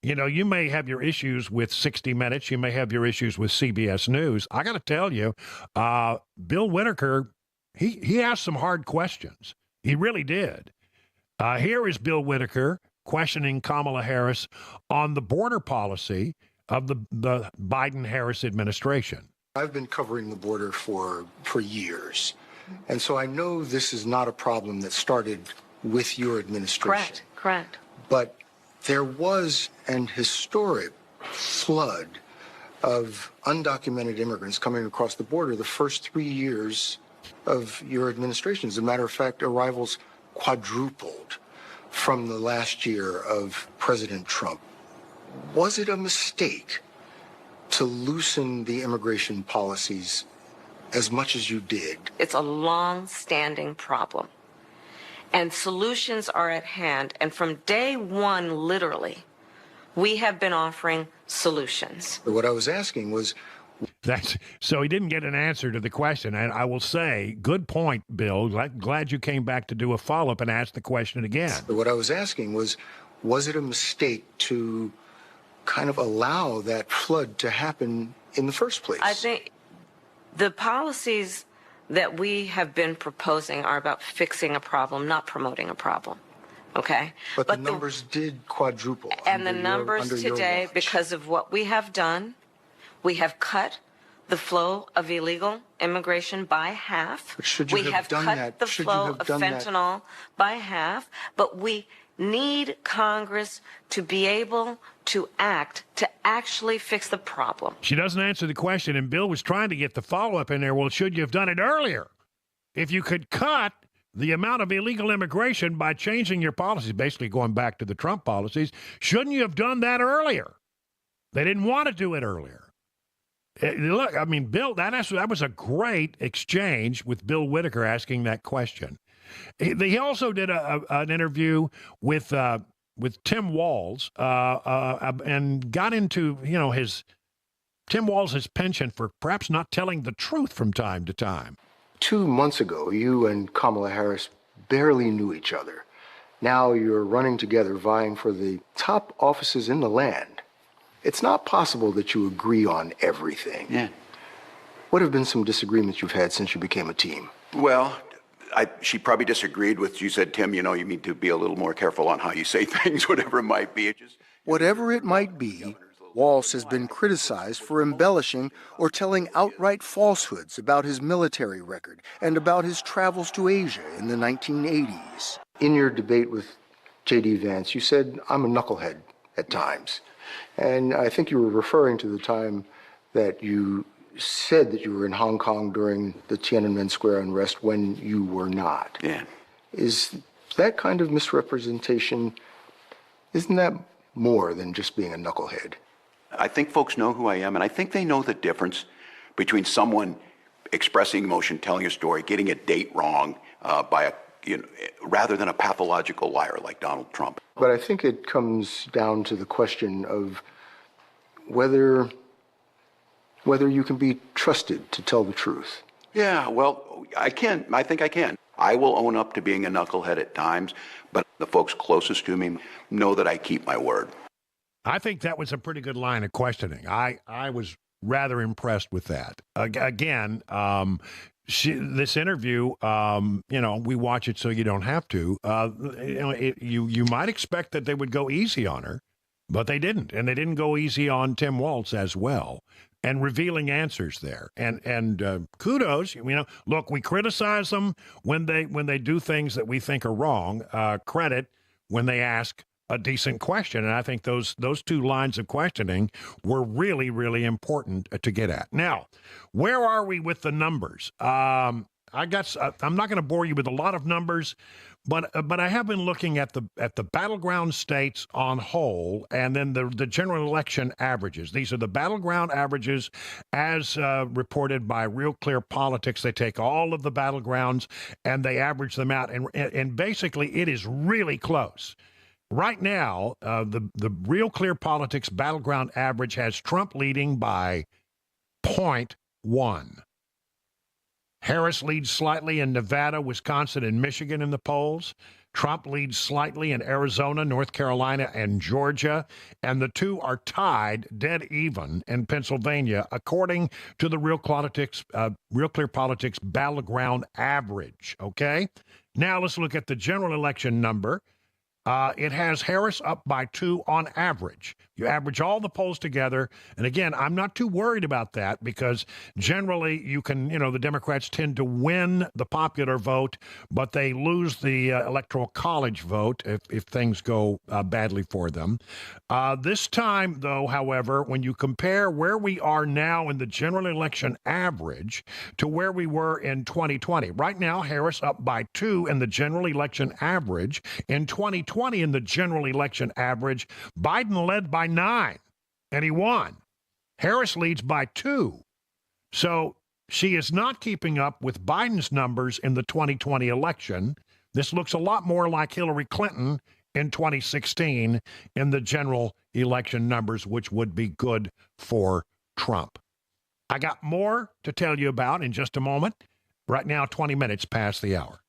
you may have your issues with 60 Minutes. You may have your issues with CBS News. I got to tell you, Bill Whitaker, he asked some hard questions. He really did. Here is Bill Whitaker questioning Kamala Harris on the border policy of the Biden-Harris administration. I've been covering the border for years, and so I know this is not a problem that started with your administration. Correct. But there was an historic flood of undocumented immigrants coming across the border the first 3 years of your administration. As a matter of fact, arrivals quadrupled from the last year of President Trump. Was it a mistake to loosen the immigration policies as much as you did? It's a long-standing problem, and solutions are at hand. And from day one, literally, we have been offering solutions. What I was asking was... So he didn't get an answer to the question. And I will say, good point, Bill. Glad you came back to do a follow-up and ask the question again. What I was asking was it a mistake to kind of allow that flood to happen in the first place? I think the policies that we have been proposing are about fixing a problem, not promoting a problem. Okay? But the numbers did quadruple. And the numbers today, because of what we have done, we have cut the flow of illegal immigration by half. We have cut the flow of fentanyl by half, but we need Congress to be able to act to actually fix the problem. She doesn't answer the question, and Bill was trying to get the follow-up in there. Well, should you have done it earlier? If you could cut the amount of illegal immigration by changing your policies, basically going back to the Trump policies, shouldn't you have done that earlier? They didn't want to do it earlier. Look, I mean, Bill, that was a great exchange with Bill Whitaker asking that question. He also did an interview with with Tim Walz and got into, Tim Walz's penchant for perhaps not telling the truth from time to time. 2 months ago, you and Kamala Harris barely knew each other. Now you're running together, vying for the top offices in the land. It's not possible that you agree on everything. Yeah. What have been some disagreements you've had since you became a team? Well, she probably disagreed with, you said, Tim, you need to be a little more careful on how you say things, whatever it might be. Whatever it might be, Walz has been criticized for embellishing or telling outright falsehoods about his military record and about his travels to Asia in the 1980s. In your debate with J.D. Vance, you said, I'm a knucklehead at times. And I think you were referring to the time that you said that you were in Hong Kong during the Tiananmen Square unrest when you were not. Yeah. Is that kind of misrepresentation, isn't that more than just being a knucklehead? I think folks know who I am, and I think they know the difference between someone expressing emotion, telling a story, getting a date wrong rather than a pathological liar like Donald Trump. But I think it comes down to the question of whether you can be trusted to tell the truth. Yeah, well, I can. I think I can. I will own up to being a knucklehead at times, but the folks closest to me know that I keep my word. I think that was a pretty good line of questioning. I was rather impressed with that. Again, this interview, we watch it so you don't have to. You might expect that they would go easy on her, but they didn't, and they didn't go easy on Tim Walz as well. And revealing answers there, and kudos. Look, we criticize them when they do things that we think are wrong. Credit when they ask a decent question, and I think those two lines of questioning were really, really important to get at. Now, where are we with the numbers? I'm not going to bore you with a lot of numbers, but I have been looking at the battleground states on whole, and then the general election averages. These are the battleground averages as reported by Real Clear Politics. They take all of the battlegrounds and they average them out, and basically it is really close. Right now, the Real Clear Politics battleground average has Trump leading by 0.1. Harris leads slightly in Nevada, Wisconsin, and Michigan in the polls. Trump leads slightly in Arizona, North Carolina, and Georgia. And the two are tied dead even in Pennsylvania, according to the Real Clear Politics battleground average. Okay? Now let's look at the general election number. It has Harris up by 2 on average. You average all the polls together. And again, I'm not too worried about that because generally you can, the Democrats tend to win the popular vote, but they lose the electoral college vote if things go badly for them. This time, though, however, when you compare where we are now in the general election average to where we were in 2020, right now, Harris up by 2 in the general election average. In 2020, in the general election average, Biden led by 9, and he won. Harris leads by 2. So she is not keeping up with Biden's numbers in the 2020 election. This looks a lot more like Hillary Clinton in 2016 in the general election numbers, which would be good for Trump. I got more to tell you about in just a moment. Right now, 20 minutes past the hour.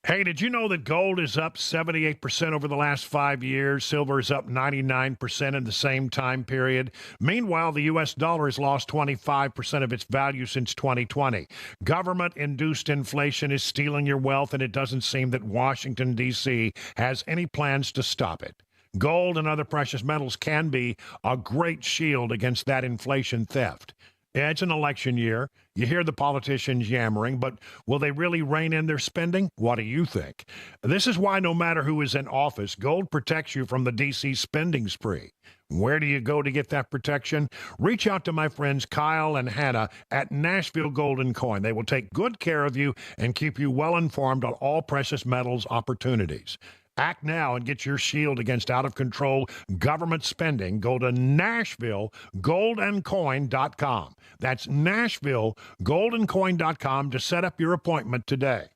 Hey, did you know that gold is up 78% over the last 5 years? Silver is up 99% in the same time period. Meanwhile, the U.S. dollar has lost 25% of its value since 2020. Government-induced inflation is stealing your wealth, and it doesn't seem that Washington, D.C. has any plans to stop it. Gold and other precious metals can be a great shield against that inflation theft. Yeah, it's an election year. You hear the politicians yammering, but will they really rein in their spending? What do you think? This is why no matter who is in office, gold protects you from the D.C. spending spree. Where do you go to get that protection? Reach out to my friends Kyle and Hannah at Nashville Gold & Coin. They will take good care of you and keep you well informed on all precious metals opportunities. Act now and get your shield against out-of-control government spending. Go to NashvilleGoldandCoin.com. That's NashvilleGoldandCoin.com to set up your appointment today.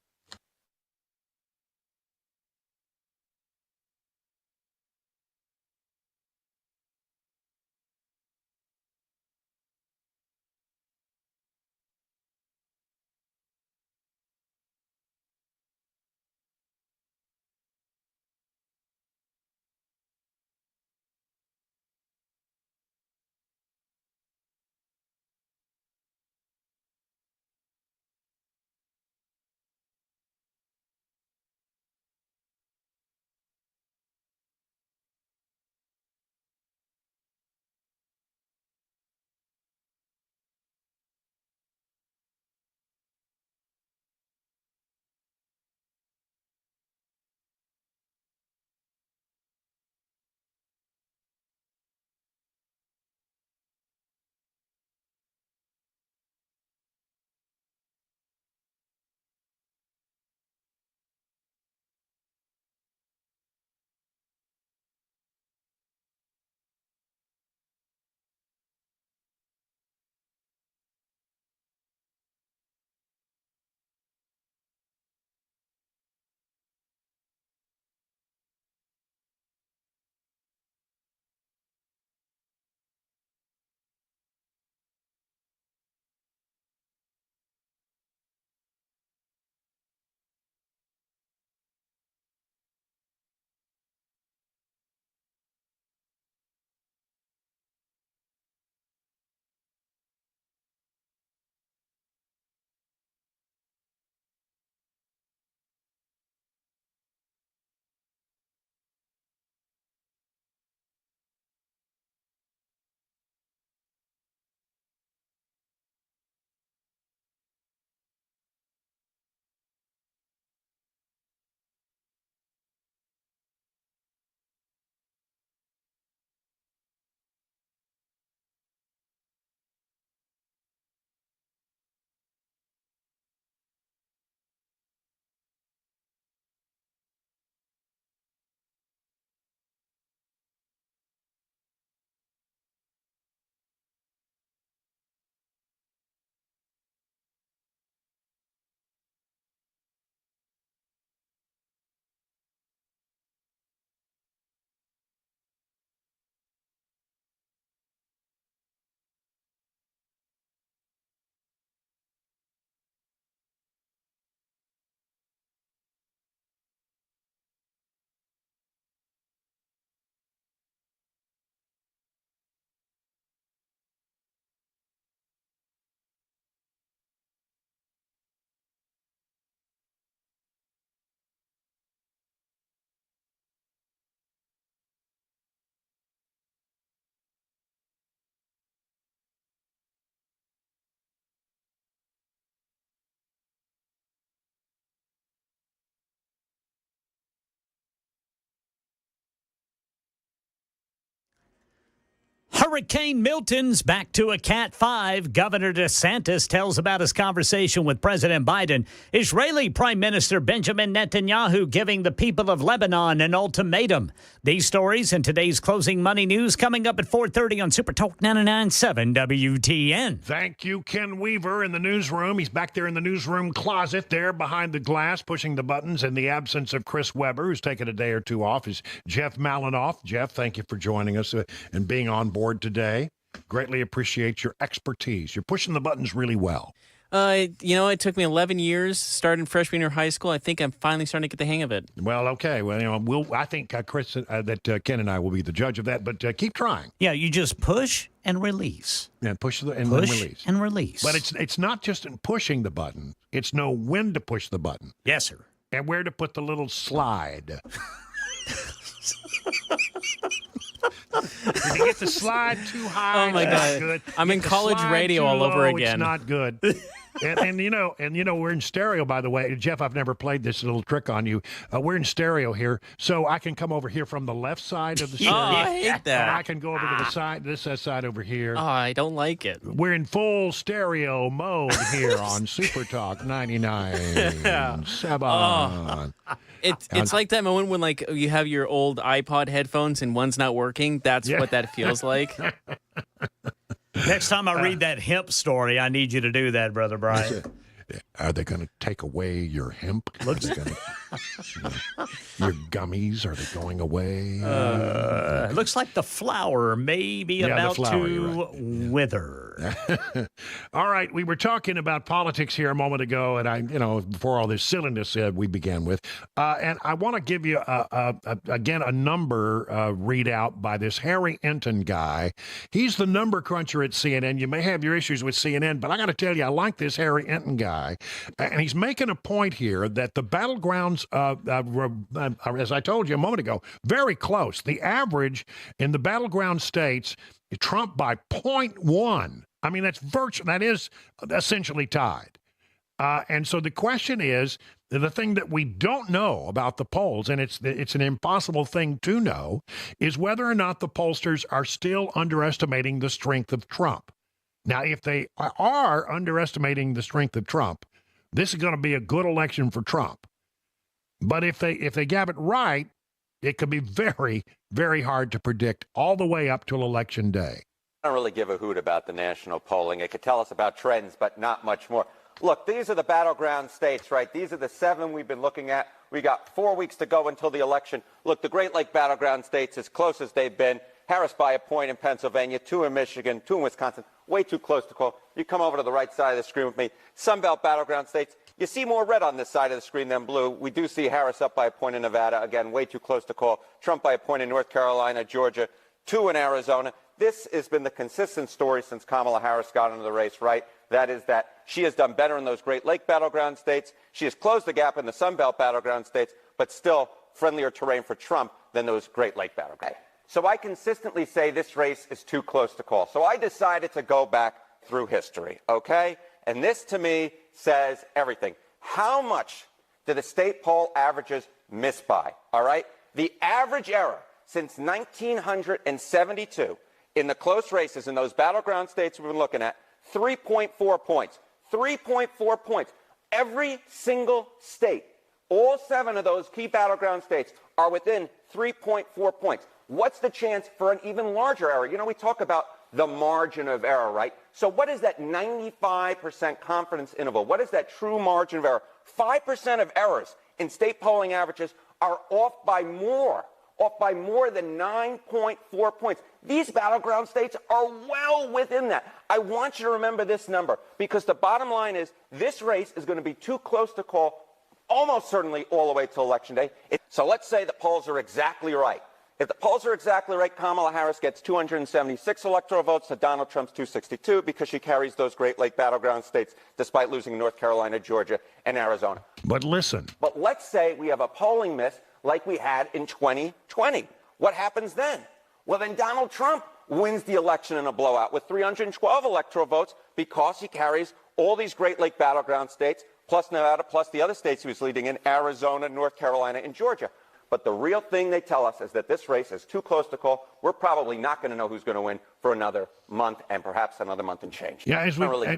Hurricane Milton's back to a Cat 5. Governor DeSantis tells about his conversation with President Biden. Israeli Prime Minister Benjamin Netanyahu giving the people of Lebanon an ultimatum. These stories and today's closing money news coming up at 4:30 on Super Talk 99.7 WTN. Thank you, Ken Weaver in the newsroom. He's back there in the newsroom closet there behind the glass, pushing the buttons in the absence of Chris Weber, who's taken a day or two off, is Jeff Malinoff. Jeff, thank you for joining us and being on board today. Greatly appreciate your expertise. You're pushing the buttons really well. It took me 11 years, starting freshman year of high school. I think I'm finally starting to get the hang of it. Well, okay. Well, I think, Chris, that Ken and I will be the judge of that, but keep trying. Yeah, you just push and release. Yeah, push and then release. And release. But it's not just in pushing the button. It's know when to push the button. Yes, sir. And where to put the little slide. If you get the slide too high, oh my God. good. I'm in college radio all over again. It's not good. and we're in stereo, by the way. Jeff, I've never played this little trick on you. We're in stereo here, so I can come over here from the left side of the stereo. I hate that. And I can go over to the side, this side over here. Oh, I don't like it. We're in full stereo mode here on Super Talk 99.7. It's like that moment when like you have your old iPod headphones and one's not working. That's what that feels like. Next time I read that hemp story, I need you to do that, Brother Brian. Are they going to take away your hemp? Your gummies, are they going away? It looks like the flower may be about to wither. All right, we were talking about politics here a moment ago, and before all this silliness we began with, and I want to give you again a number readout by this Harry Enton guy. He's the number cruncher at CNN. You may have your issues with CNN, but I got to tell you, I like this Harry Enton guy, and he's making a point here that the battlegrounds, as I told you a moment ago, very close. The average in the battleground states, Trump by 0.1. I mean, that is essentially tied. And so the question is, the thing that we don't know about the polls, and it's an impossible thing to know, is whether or not the pollsters are still underestimating the strength of Trump. Now, if they are underestimating the strength of Trump, this is going to be a good election for Trump. But if they get it right, it could be very, very hard to predict all the way up till Election Day. I don't really give a hoot about the national polling. It could tell us about trends, but not much more. Look, these are the battleground states, right? These are the 7 we've been looking at. We got 4 weeks to go until the election. Look, the Great Lake battleground states, as close as they've been. Harris by a point in Pennsylvania, 2 in Michigan, 2 in Wisconsin. Way too close to call. You come over to the right side of the screen with me. Sunbelt battleground states. You see more red on this side of the screen than blue. We do see Harris up by a point in Nevada. Again, way too close to call. Trump by a point in North Carolina, Georgia, 2 in Arizona. This has been the consistent story since Kamala Harris got into the race, right? That is that she has done better in those Great Lake battleground states. She has closed the gap in the Sunbelt battleground states, but still friendlier terrain for Trump than those Great Lake battlegrounds. So I consistently say this race is too close to call. So I decided to go back through history, okay? And this, to me, says everything. How much do the state poll averages miss by, all right? The average error since 1972 in the close races in those battleground states we've been looking at, 3.4 points. 3.4 points. Every single state, all 7 of those key battleground states are within 3.4 points. What's the chance for an even larger error? You know, we talk about the margin of error, right? So what is that 95% confidence interval? What is that true margin of error? 5% of errors in state polling averages are off by more than 9.4 points. These battleground states are well within that. I want you to remember this number because the bottom line is this race is going to be too close to call almost certainly all the way to Election Day. So let's say the polls are exactly right. If the polls are exactly right, Kamala Harris gets 276 electoral votes to Donald Trump's 262 because she carries those Great Lake battleground states despite losing North Carolina, Georgia, and Arizona. But listen. But let's say we have a polling miss like we had in 2020. What happens then? Well, then Donald Trump wins the election in a blowout with 312 electoral votes because he carries all these Great Lake battleground states, plus Nevada, plus the other states he was leading in, Arizona, North Carolina, and Georgia. But the real thing they tell us is that this race is too close to call. We're probably not going to know who's going to win for another month and perhaps another month and change. Yeah,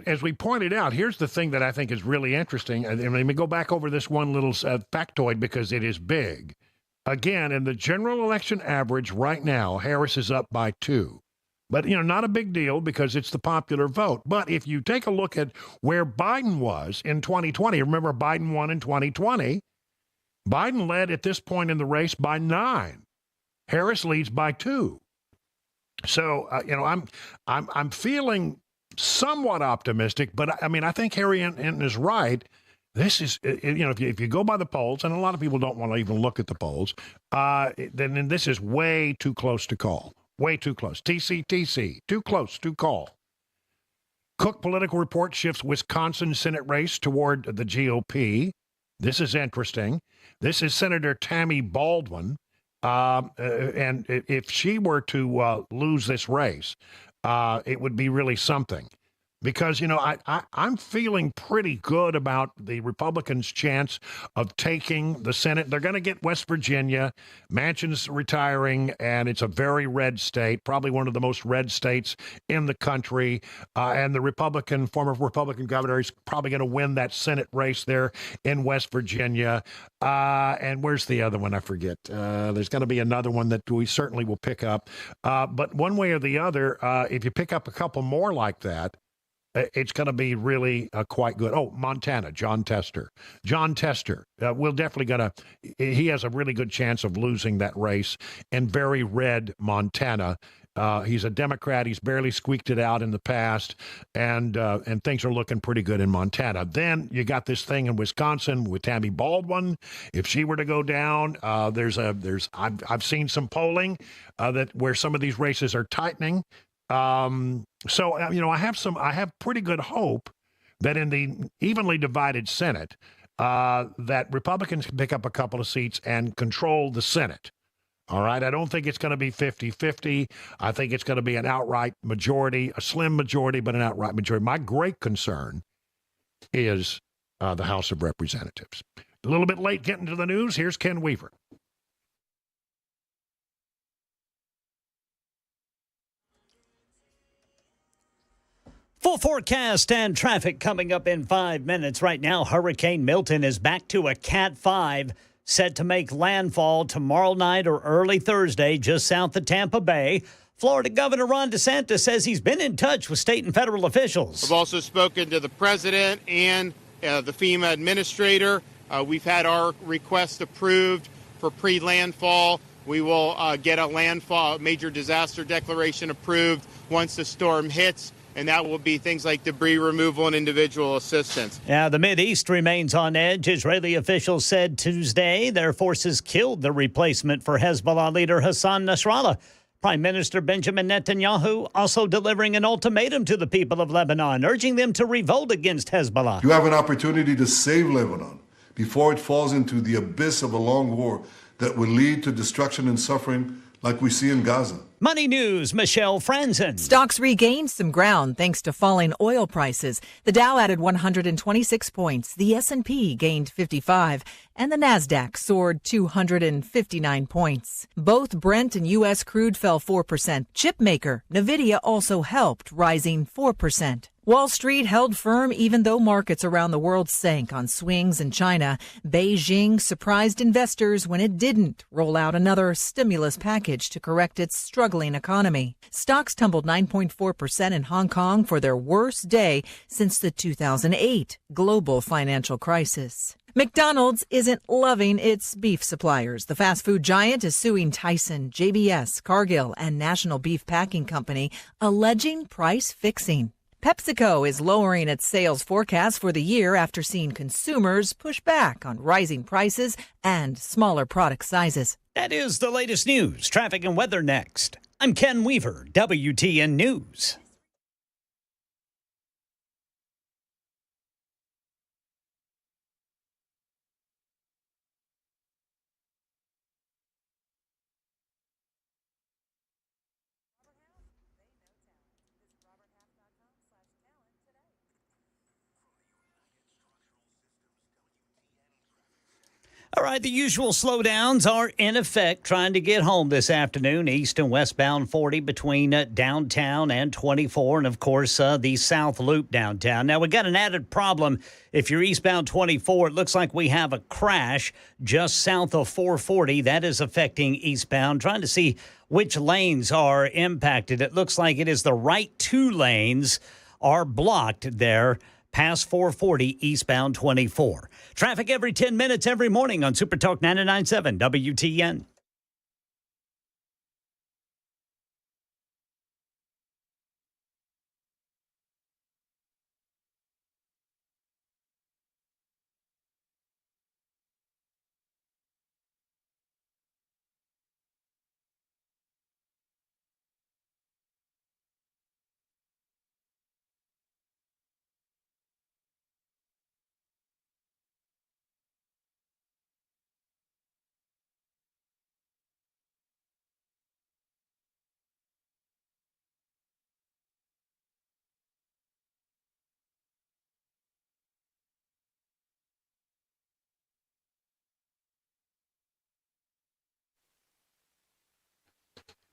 as we pointed out, here's the thing that I think is really interesting. And let me go back over this one little factoid because it is big. Again, in the general election average right now, Harris is up by 2. But, not a big deal because it's the popular vote. But if you take a look at where Biden was in 2020, remember Biden won in 2020. Biden led at this point in the race by 9. Harris leads by 2. So, I'm feeling somewhat optimistic, but I think Harry Enton is right. This is, if you go by the polls, and a lot of people don't want to even look at the polls, then this is way too close to call. Way too close. TC, too close to call. Cook Political Report shifts Wisconsin Senate race toward the GOP. This is interesting. This is Senator Tammy Baldwin. And if she were to lose this race, it would be really something. because, you know, I'm feeling pretty good about the Republicans' chance of taking the Senate. They're going to get West Virginia. Manchin's retiring, and it's a very red state, probably one of the most red states in the country. And the former Republican governor is probably going to win that Senate race there in West Virginia. And where's the other one? I forget. There's going to be another one that we certainly will pick up. But one way or the other, if you pick up a couple more like that, it's going to be really quite good. Oh, Montana, John Tester. John Tester, we're definitely going to, he has a really good chance of losing that race in very red Montana. He's a Democrat. He's barely squeaked it out in the past, and things are looking pretty good in Montana. Then you got this thing in Wisconsin with Tammy Baldwin. If she were to go down, I've seen some polling that where some of these races are tightening. So you know, I have pretty good hope that in the evenly divided Senate, that Republicans can pick up a couple of seats and control the Senate. All right. I don't think it's going to be 50-50. I think it's going to be an outright majority, a slim majority, but an outright majority. My great concern is the House of Representatives. A little bit late getting to the news. Here's Ken Weaver. Full forecast and traffic coming up in 5 minutes. Right now, Hurricane Milton is back to a Cat 5, set to make landfall tomorrow night or early Thursday just south of Tampa Bay. Florida Governor Ron DeSantis says he's been in touch with state and federal officials. I've also spoken to the president and the FEMA administrator. We've had our request approved for pre-landfall. We will get a landfall, major disaster declaration approved once the storm hits. And that will be things like debris removal and individual assistance. Yeah, the Mideast remains on edge. Israeli officials said Tuesday their forces killed the replacement for Hezbollah leader Hassan Nasrallah. Prime Minister Benjamin Netanyahu also delivering an ultimatum to the people of Lebanon, urging them to revolt against Hezbollah. You have an opportunity to save Lebanon before it falls into the abyss of a long war that will lead to destruction and suffering like we see in Gaza. Money News, Michelle Franzen. Stocks regained some ground thanks to falling oil prices. The Dow added 126 points, the S&P gained 55, and the Nasdaq soared 259 points. Both Brent and U.S. crude fell 4%. Chipmaker Nvidia also helped, rising 4%. Wall Street held firm even though markets around the world sank on swings in China. Beijing surprised investors when it didn't roll out another stimulus package to correct its struggling economy. Stocks tumbled 9.4% in Hong Kong for their worst day since the 2008 global financial crisis. McDonald's isn't loving its beef suppliers. The fast food giant is suing Tyson, JBS, Cargill, and National Beef Packing Company, alleging price fixing. PepsiCo is lowering its sales forecast for the year after seeing consumers push back on rising prices and smaller product sizes. That is the latest news, traffic, and weather next. I'm Ken Weaver, WTN News. All right, the usual slowdowns are in effect trying to get home this afternoon. East and westbound 40 between downtown and 24, and, of course, the South Loop downtown. Now, we got an added problem. If you're eastbound 24, it looks like we have a crash just south of 440. That is affecting eastbound. Trying to see which lanes are impacted. It looks like it is the right two lanes are blocked there past 440 eastbound 24. Traffic every 10 minutes every morning on Super Talk 99.7 WTN.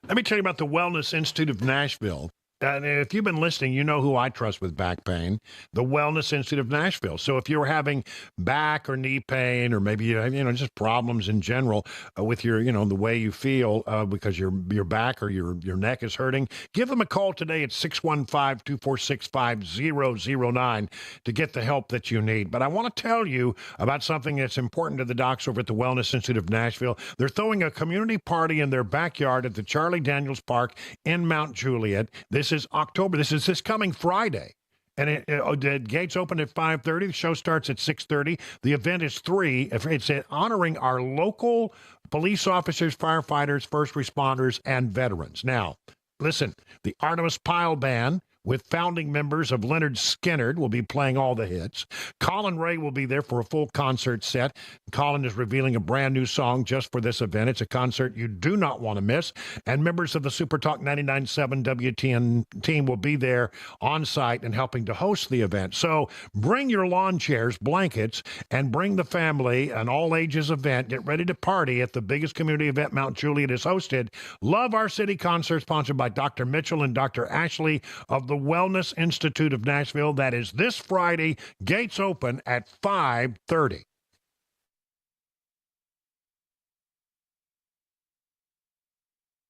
Let me tell you about the Wellness Institute of Nashville. If you've been listening, you know who I trust with back pain, the Wellness Institute of Nashville. So if you're having back or knee pain, or maybe just problems in general with your the way you feel because your back or your neck is hurting, give them a call today at 615-246-5009 to get the help that you need. But I want to tell you about something that's important to the docs over at the Wellness Institute of Nashville. They're throwing a community party in their backyard at the Charlie Daniels Park in Mount Juliet. This is October. This is this coming Friday. And the gates open at 5:30. The show starts at 6:30. The event is 3. It's honoring our local police officers, firefighters, first responders, and veterans. Now, listen, the Artemis Pyle Band, with founding members of Leonard Skinner, will be playing all the hits. Colin Ray will be there for a full concert set. Colin is revealing a brand new song just for this event. It's a concert you do not want to miss. And members of the Super Talk 99.7 WTN team will be there on site and helping to host the event. So bring your lawn chairs, blankets, and bring the family. An all-ages event. Get ready to party at the biggest community event Mount Juliet has hosted. Love Our City concert, sponsored by Dr. Mitchell and Dr. Ashley of the Wellness Institute of Nashville. That is this Friday. Gates open at 5:30.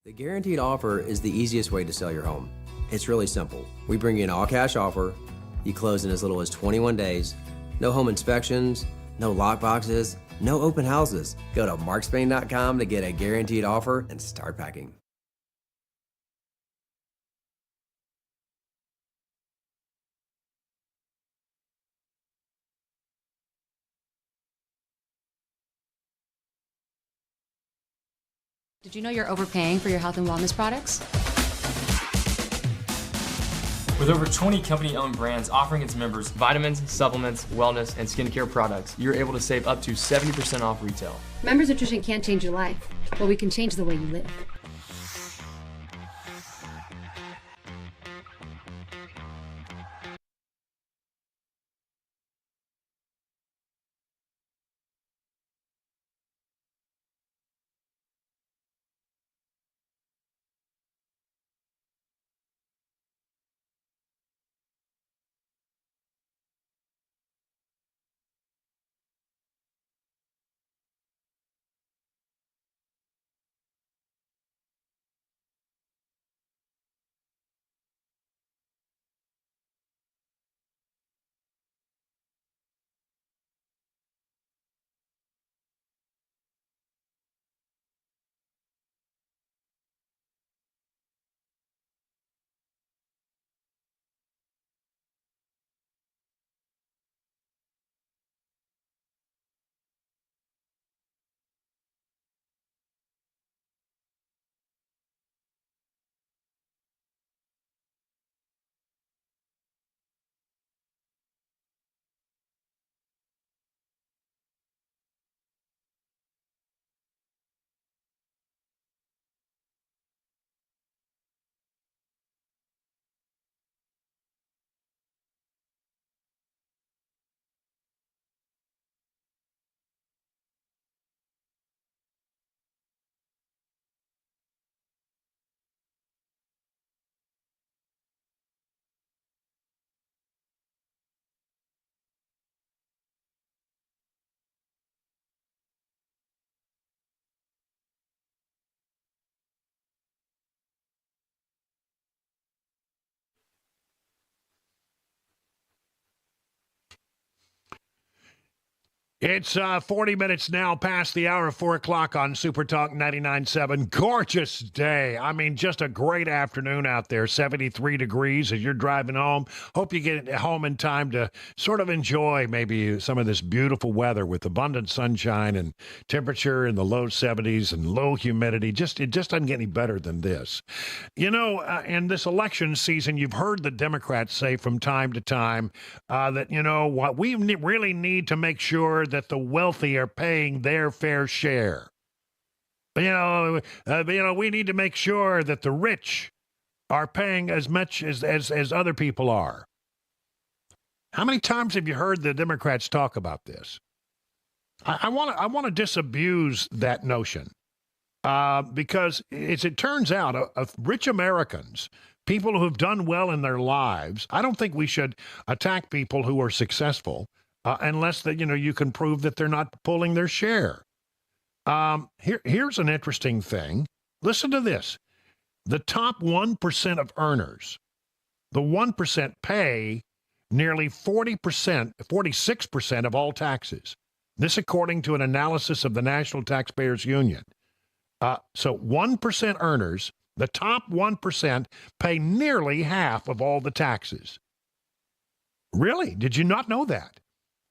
The guaranteed offer is the easiest way to sell your home. It's really simple. We bring you an all-cash offer. You close in as little as 21 days. No home inspections, no lock boxes, no open houses. Go to markspain.com to get a guaranteed offer and start packing. Did you know you're overpaying for your health and wellness products? With over 20 company-owned brands offering its members vitamins, supplements, wellness, and skincare products, you're able to save up to 70% off retail. Members Nutrition can't change your life, but we can change the way you live. It's 40 minutes now past the hour of 4 o'clock on Super Talk 99.7. Gorgeous day. I mean, just a great afternoon out there. 73 degrees as you're driving home. Hope you get home in time to sort of enjoy maybe some of this beautiful weather with abundant sunshine and temperature in the low 70s and low humidity. It just doesn't get any better than this. You know, in this election season, you've heard the Democrats say from time to time that, you know, what we really need to make sure that the wealthy are paying their fair share. We need to make sure that the rich are paying as much as other people are. How many times have you heard the Democrats talk about this? I want to disabuse that notion. because it turns out rich Americans, people who have done well in their lives, I don't think we should attack people who are successful unless that you can prove that they're not pulling their share. Here's an interesting thing. Listen to this. The top 1% of earners, the 1% pay nearly 46% of all taxes. This according to an analysis of the National Taxpayers Union. So 1% earners, the top 1%, pay nearly half of all the taxes. Really? Did you not know that?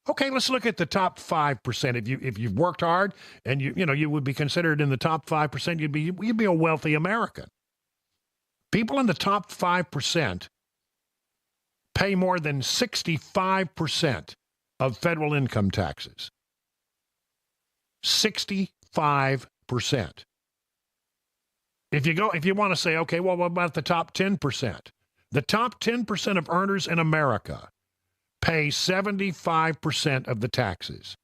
Okay, let's look at the top 5%. If you've worked hard and you would be considered in the top 5%, you'd be a wealthy American. People in the top 5% pay more than 65% of federal income taxes. 65%. If you want to say, okay, well, what about the top 10%? The top 10% of earners in America pay 75% of the taxes.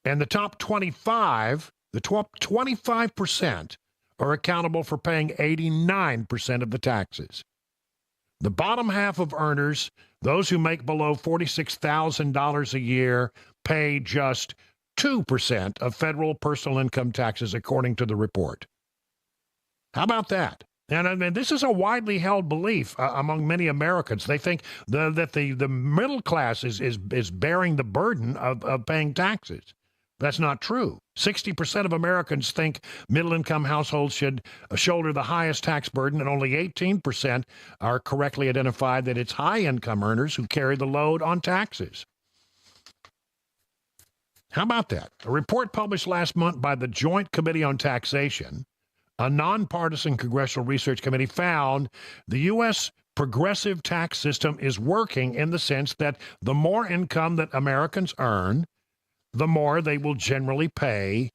And the top 25% are accountable for paying 89% of the taxes. The bottom half of earners, those who make below $46,000 a year, pay just 2% of federal personal income taxes, according to the report. How about that? And I mean, this is a widely held belief among many Americans. They think that the middle class is bearing the burden of paying taxes. That's not true. 60% of Americans think middle-income households should shoulder the highest tax burden, and only 18% are correctly identified that it's high-income earners who carry the load on taxes. How about that? A report published last month by the Joint Committee on Taxation, a nonpartisan congressional research committee, found the U.S. progressive tax system is working in the sense that the more income that Americans earn, the more they will generally pay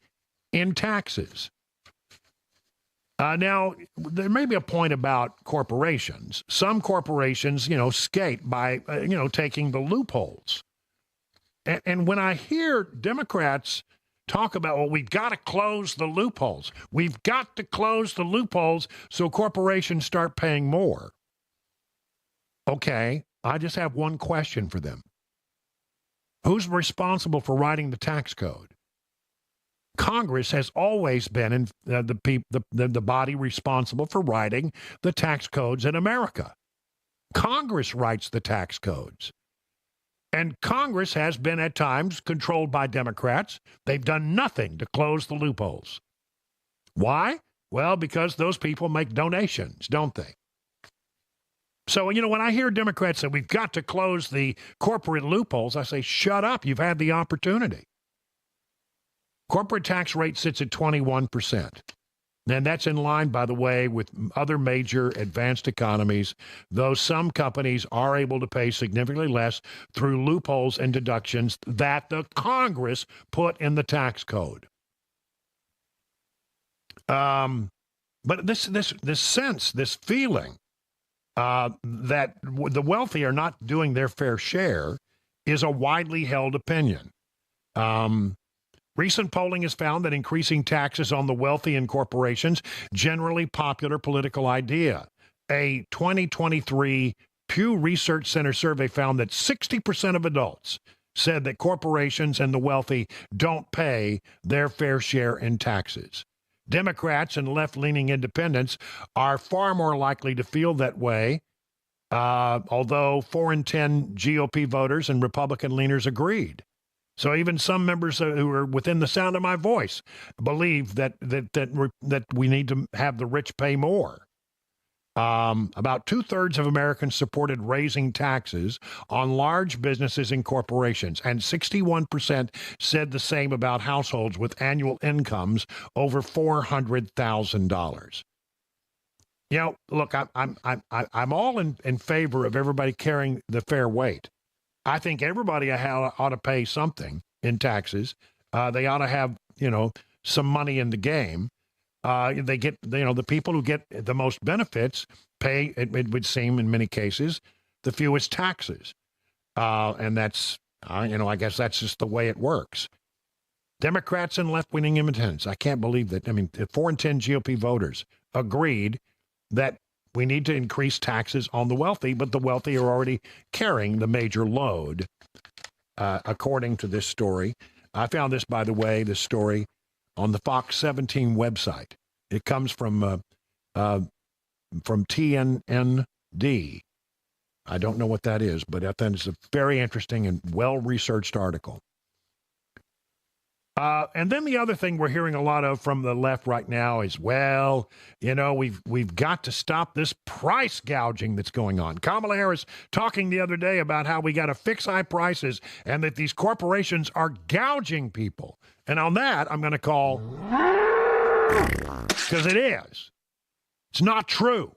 in taxes. Now, there may be a point about corporations. Some corporations, skate by, taking the loopholes. And when I hear Democrats talk about, well, we've got to close the loopholes. We've got to close the loopholes so corporations start paying more. Okay, I just have one question for them. Who's responsible for writing the tax code? Congress has always been the body responsible for writing the tax codes in America. Congress writes the tax codes. And Congress has been at times controlled by Democrats. They've done nothing to close the loopholes. Why? Well, because those people make donations, don't they? So, when I hear Democrats say we've got to close the corporate loopholes, I say, shut up. You've had the opportunity. Corporate tax rate sits at 21%. And that's in line, by the way, with other major advanced economies, though some companies are able to pay significantly less through loopholes and deductions that the Congress put in the tax code. But this sense, this feeling, that the wealthy are not doing their fair share is a widely held opinion. Recent polling has found that increasing taxes on the wealthy and corporations generally popular political idea. A 2023 Pew Research Center survey found that 60% of adults said that corporations and the wealthy don't pay their fair share in taxes. Democrats and left-leaning independents are far more likely to feel that way, although 4 in 10 GOP voters and Republican leaners agreed. So even some members who are within the sound of my voice believe that we need to have the rich pay more. About 2/3 of Americans supported raising taxes on large businesses and corporations, and 61% said the same about households with annual incomes over $400,000. Look, I'm all in favor of everybody carrying the fair weight. I think everybody ought to pay something in taxes. They ought to have, some money in the game. They get, the people who get the most benefits pay, it would seem in many cases, the fewest taxes. And that's, I guess that's just the way it works. Democrats and left-wing independents. I can't believe that. I mean, 4 in 10 GOP voters agreed that we need to increase taxes on the wealthy, but the wealthy are already carrying the major load, according to this story. I found this, by the way, this story on the Fox 17 website. It comes from TNND. I don't know what that is, but I think it's a very interesting and well-researched article. And then the other thing we're hearing a lot of from the left right now is, well, you know, we've got to stop this price gouging that's going on. Kamala Harris talking the other day about how we got to fix high prices and that these corporations are gouging people. And on that, I'm going to call, because it is. It's not true.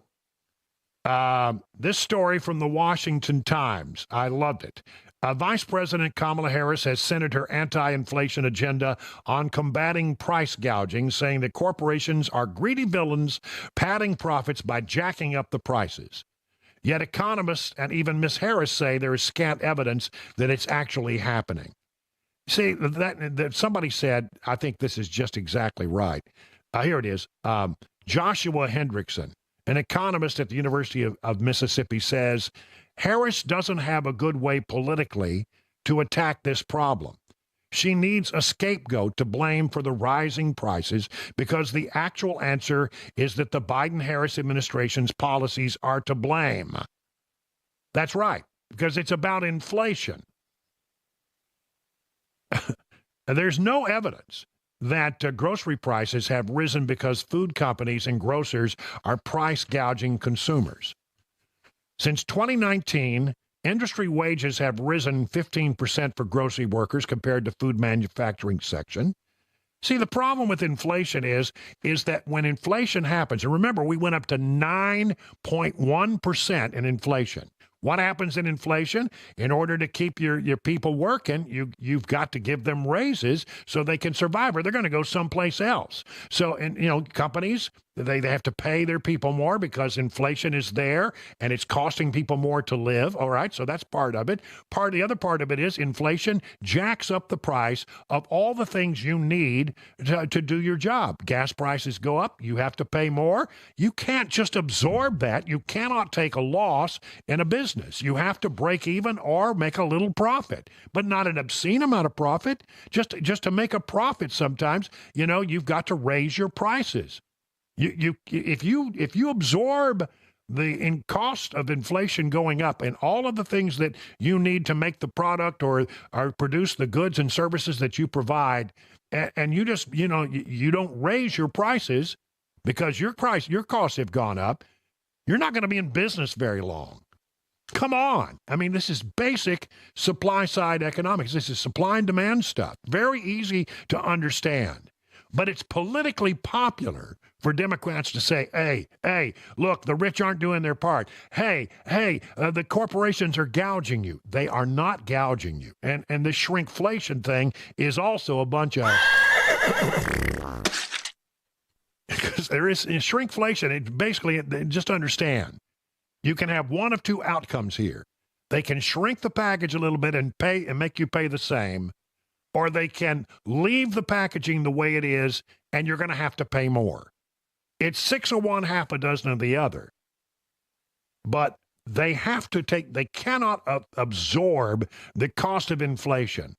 This story from the Washington Times, I loved it. Vice President Kamala Harris has centered her anti-inflation agenda on combating price gouging, saying that corporations are greedy villains padding profits by jacking up the prices. Yet economists and even Ms. Harris say there is scant evidence that it's actually happening. See, that somebody said, I think this is just exactly right. Here it is. Joshua Hendrickson, an economist at the University of Mississippi, says, Harris doesn't have a good way politically to attack this problem. She needs a scapegoat to blame for the rising prices because the actual answer is that the Biden-Harris administration's policies are to blame. That's right, because it's about inflation. There's no evidence that grocery prices have risen because food companies and grocers are price gouging consumers. Since 2019, industry wages have risen 15% for grocery workers compared to food manufacturing section. See, the problem with inflation is that when inflation happens, and remember, we went up to 9.1% in inflation. What happens in inflation? In order to keep your people working, you've got to give them raises so they can survive, or they're going to go someplace else. So, and you know, companies, they have to pay their people more because inflation is there and it's costing people more to live. All right, so that's part of it. The other part of it is inflation jacks up the price of all the things you need to do your job. Gas prices go up, you have to pay more. You can't just absorb that. You cannot take a loss in a business. You have to break even or make a little profit, but not an obscene amount of profit. Just to make a profit sometimes, you know, you've got to raise your prices. If you absorb the cost of inflation going up and all of the things that you need to make the product or produce the goods and services that you provide, and you just, you know, you don't raise your prices because your costs have gone up, you're not going to be in business very long. Come on. I mean, this is basic supply side economics. This is supply and demand stuff. Very easy to understand. But it's politically popular for Democrats to say, hey, look, the rich aren't doing their part. Hey, the corporations are gouging you. They are not gouging you. And the shrinkflation thing is also a bunch of... Because there is shrinkflation. It basically, just understand, you can have one of two outcomes here. They can shrink the package a little bit and make you pay the same, or they can leave the packaging the way it is, and you're going to have to pay more. It's 6 of one, half a dozen of the other. But they cannot absorb the cost of inflation.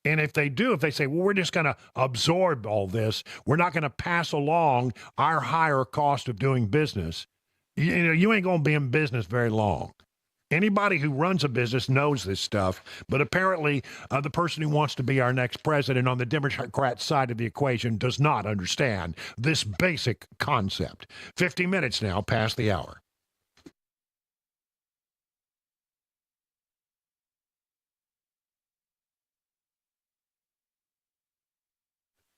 And if they do, if they say, well, we're just going to absorb all this, we're not going to pass along our higher cost of doing business, you ain't going to be in business very long. Anybody who runs a business knows this stuff, but apparently the person who wants to be our next president on the Democrat side of the equation does not understand this basic concept. 50 minutes now past the hour.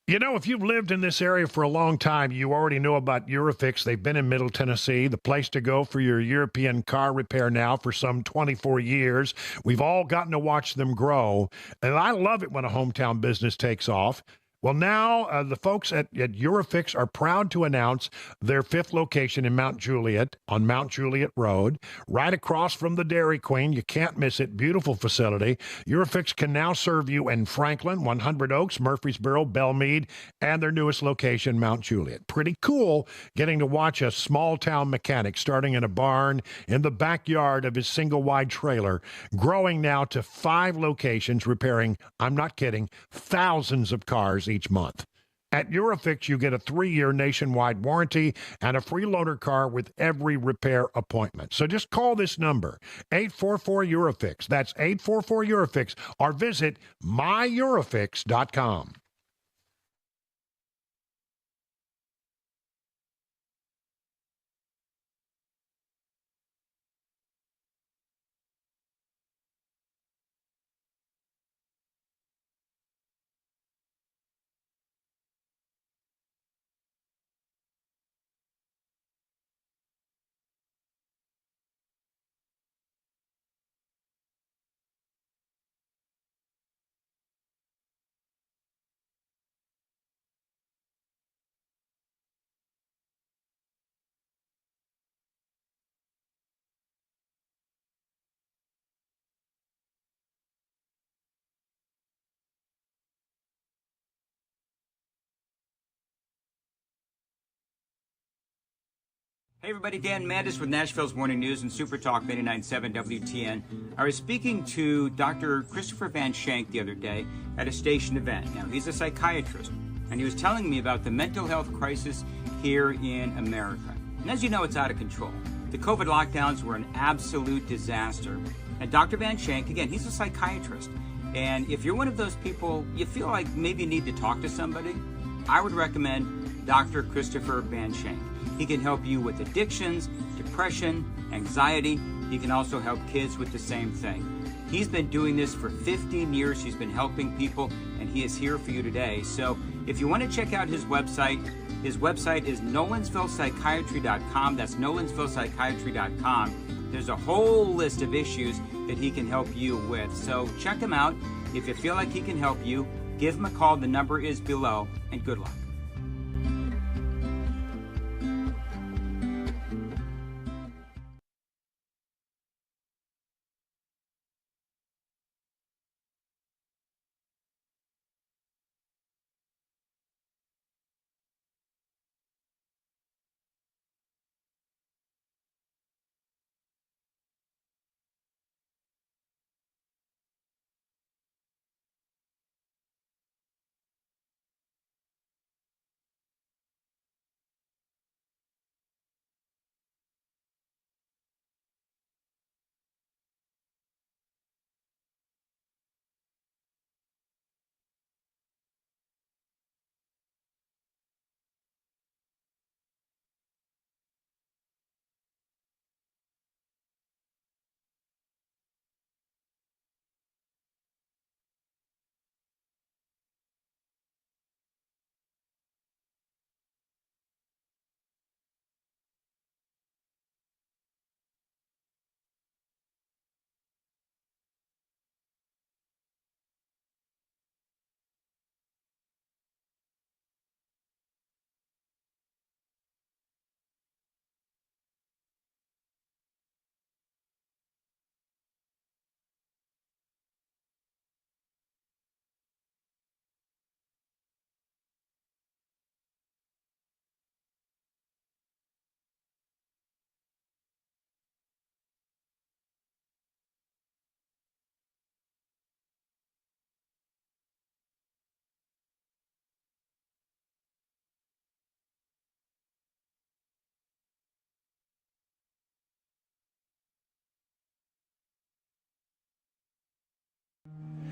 You know, if you've lived in this area for a long time, you already know about Eurofix. They've been in Middle Tennessee, the place to go for your European car repair now for some 24 years. We've all gotten to watch them grow. And I love it when a hometown business takes off. Well, now the folks at Eurofix are proud to announce their 5th location in Mount Juliet on Mount Juliet Road, right across from the Dairy Queen. You can't miss it. Beautiful facility. Eurofix can now serve you in Franklin, 100 Oaks, Murfreesboro, Belmead, and their newest location, Mount Juliet. Pretty cool getting to watch a small-town mechanic starting in a barn in the backyard of his single-wide trailer, growing now to 5 locations, repairing, I'm not kidding, thousands of cars each month. At Eurofix, you get a 3-year nationwide warranty and a free loaner car with every repair appointment. So just call this number, 844-EUROFIX. That's 844-EUROFIX, or visit myEurofix.com. Hey everybody, Dan Mandis with Nashville's Morning News and Super Talk 89.7 WTN. I was speaking to Dr. Christopher Van Shank the other day at a station event. Now, he's a psychiatrist, and he was telling me about the mental health crisis here in America. And as you know, it's out of control. The COVID lockdowns were an absolute disaster. And Dr. Van Shank, again, he's a psychiatrist. And if you're one of those people, you feel like maybe you need to talk to somebody, I would recommend Dr. Christopher Van Shank. He can help you with addictions, depression, anxiety. He can also help kids with the same thing. He's been doing this for 15 years. He's been helping people, and he is here for you today. So if you want to check out his website is nolensvillepsychiatry.com. That's nolensvillepsychiatry.com. There's a whole list of issues that he can help you with. So check him out. If you feel like he can help you, give him a call. The number is below, and good luck.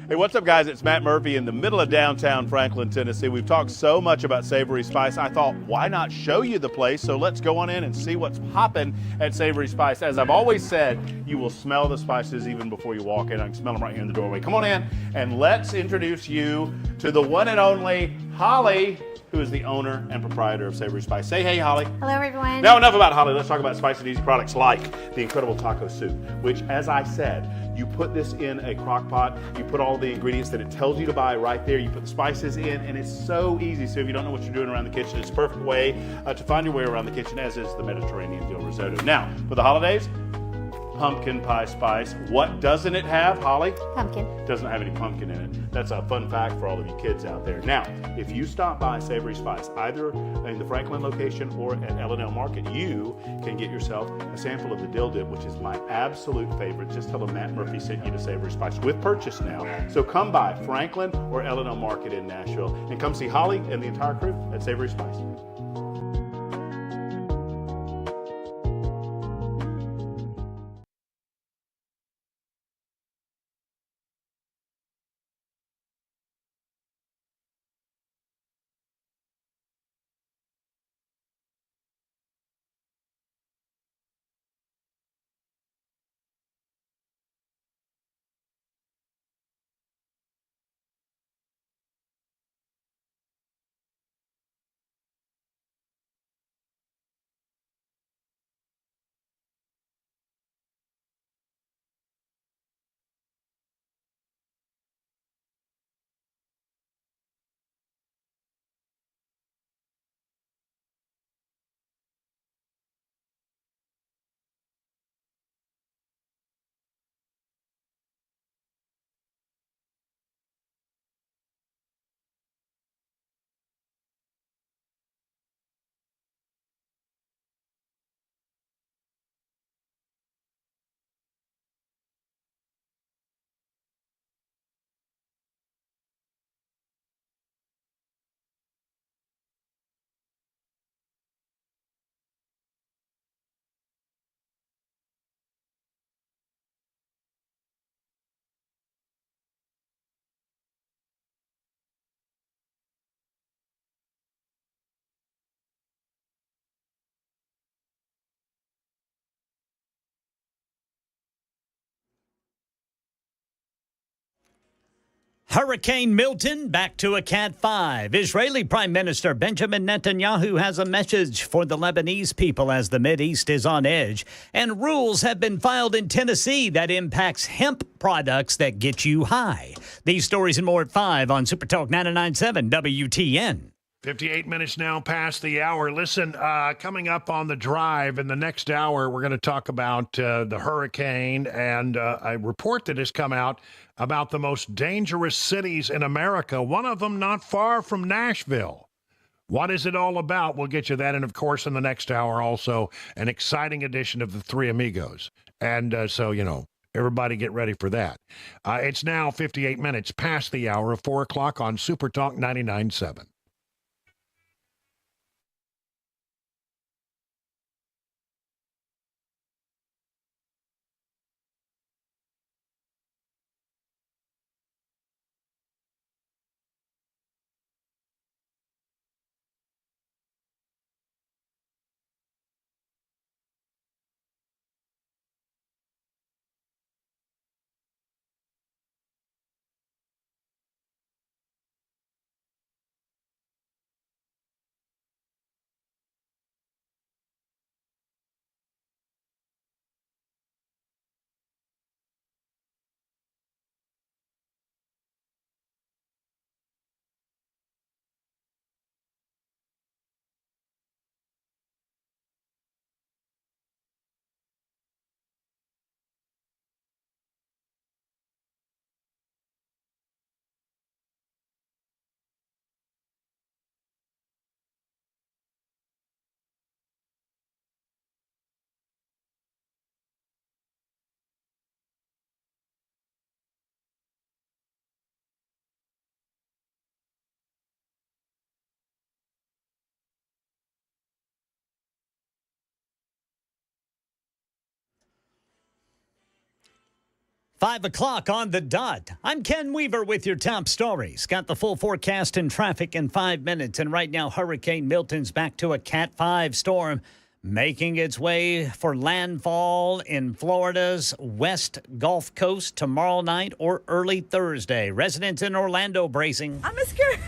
Hey, what's up, guys? It's Matt Murphy in the middle of downtown Franklin, Tennessee. We've talked so much about Savory Spice. I thought, why not show you the place? So let's go on in and see what's popping at Savory Spice. As I've always said, you will smell the spices even before you walk in. I can smell them right here in the doorway. Come on in and let's introduce you to the one and only Holly, who is the owner and proprietor of Savory Spice. Say hey, Holly. Hello, everyone. Now, enough about Holly. Let's talk about spicy and easy products like the incredible taco soup, which, as I said, you put this in a crock pot, you put all the ingredients that it tells you to buy right there, you put the spices in, and it's so easy. So if you don't know what you're doing around the kitchen, it's a perfect way to find your way around the kitchen, as is the Mediterranean dill risotto. Now, for the holidays, pumpkin pie spice. What doesn't it have, Holly? Pumpkin. Doesn't have any pumpkin in it. That's a fun fact for all of you kids out there. Now, if you stop by Savory Spice, either in the Franklin location or at L&L Market, you can get yourself a sample of the dill dip, which is my absolute favorite. Just tell them Matt Murphy sent you to Savory Spice with purchase now. So come by Franklin or L&L Market in Nashville and come see Holly and the entire crew at Savory Spice. Hurricane Milton back to a Cat 5. Israeli Prime Minister Benjamin Netanyahu has a message for the Lebanese people as the Mideast is on edge. And rules have been filed in Tennessee that impacts hemp products that get you high. These stories and more at 5 on Super Talk 99.7 WTN. 58 minutes now past the hour. Listen, coming up on the drive in the next hour, we're going to talk about the hurricane and a report that has come out about the most dangerous cities in America, one of them not far from Nashville. What is it all about? We'll get you that. And, of course, in the next hour, also an exciting edition of the Three Amigos. And so, you know, everybody get ready for that. It's now 58 minutes past the hour of 4 o'clock on Super Talk 99.7. Five o'clock on the dot. I'm Ken Weaver with your top stories. Got the full forecast and traffic in 5 minutes. And right now, Hurricane Milton's back to a Cat 5 storm, making its way for landfall in Florida's West Gulf Coast tomorrow night or early Thursday. Residents in Orlando bracing. I'm scared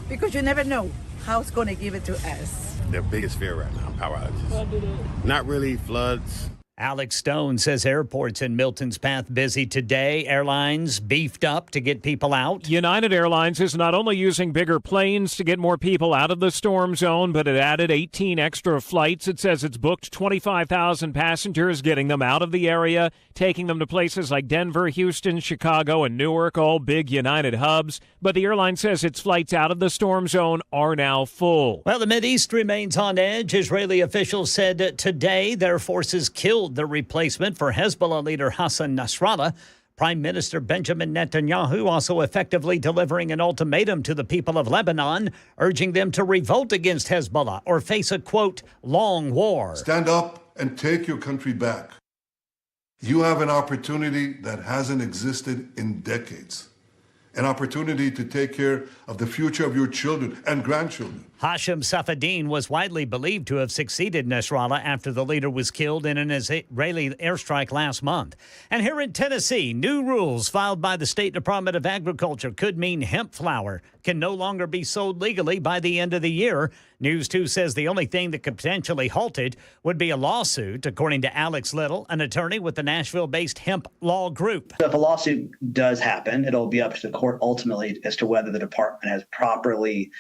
because you never know. how it's going to give it to us. Their biggest fear right now, power outages. Not really floods. Alex Stone says airports in Milton's Path busy today. Airlines beefed up to get people out. United Airlines is not only using bigger planes to get more people out of the storm zone, but it added 18 extra flights. It says it's booked 25,000 passengers, getting them out of the area, taking them to places like Denver, Houston, Chicago, and Newark, all big United hubs. But the airline says its flights out of the storm zone are now full. Well, the Mideast remains on edge. Israeli officials said today their forces killed the replacement for Hezbollah leader Hassan Nasrallah. Prime Minister Benjamin Netanyahu also effectively delivering an ultimatum to the people of Lebanon, urging them to revolt against Hezbollah or face a, quote, long war. Stand up and take your country back. You have an opportunity that hasn't existed in decades. An opportunity to take care of the future of your children and grandchildren. Hashem Safadine was widely believed to have succeeded Nasrallah after the leader was killed in an Israeli airstrike last month. And here in Tennessee, new rules filed by the State Department of Agriculture could mean hemp flour can no longer be sold legally by the end of the year. News 2 says the only thing that could potentially halt it would be a lawsuit, according to Alex Little, an attorney with the Nashville-based Hemp Law Group. If a lawsuit does happen, it'll be up to the court ultimately as to whether the department has properly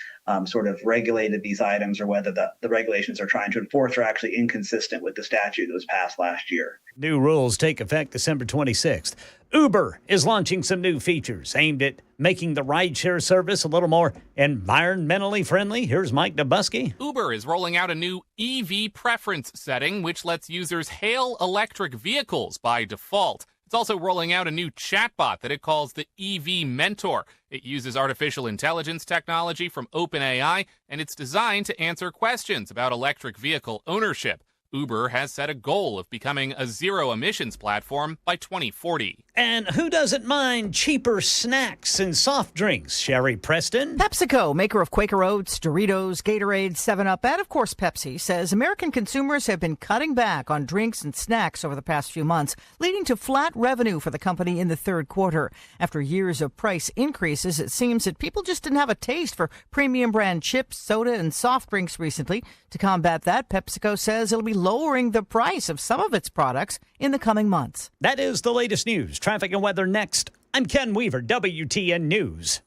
sort of regulated these items or whether the regulations they're trying to enforce are actually inconsistent with the statute that was passed last year. New rules take effect December 26th. Uber is launching some new features aimed at making the rideshare service a little more environmentally friendly. Here's Mike Dubusky. Uber is rolling out a new EV preference setting, which lets users hail electric vehicles by default. It's also rolling out a new chatbot that it calls the EV Mentor. It uses artificial intelligence technology from OpenAI, and it's designed to answer questions about electric vehicle ownership. Uber has set a goal of becoming a zero-emissions platform by 2040. And who doesn't mind cheaper snacks and soft drinks? Sherry Preston. PepsiCo, maker of Quaker Oats, Doritos, Gatorade, 7-Up, and of course Pepsi, says American consumers have been cutting back on drinks and snacks over the past few months, leading to flat revenue for the company in the third quarter. After years of price increases, it seems that people just didn't have a taste for premium brand chips, soda, and soft drinks recently. To combat that, PepsiCo says it'll be lowering the price of some of its products in the coming months. That is the latest news. Traffic and weather next. I'm Ken Weaver, WTN News.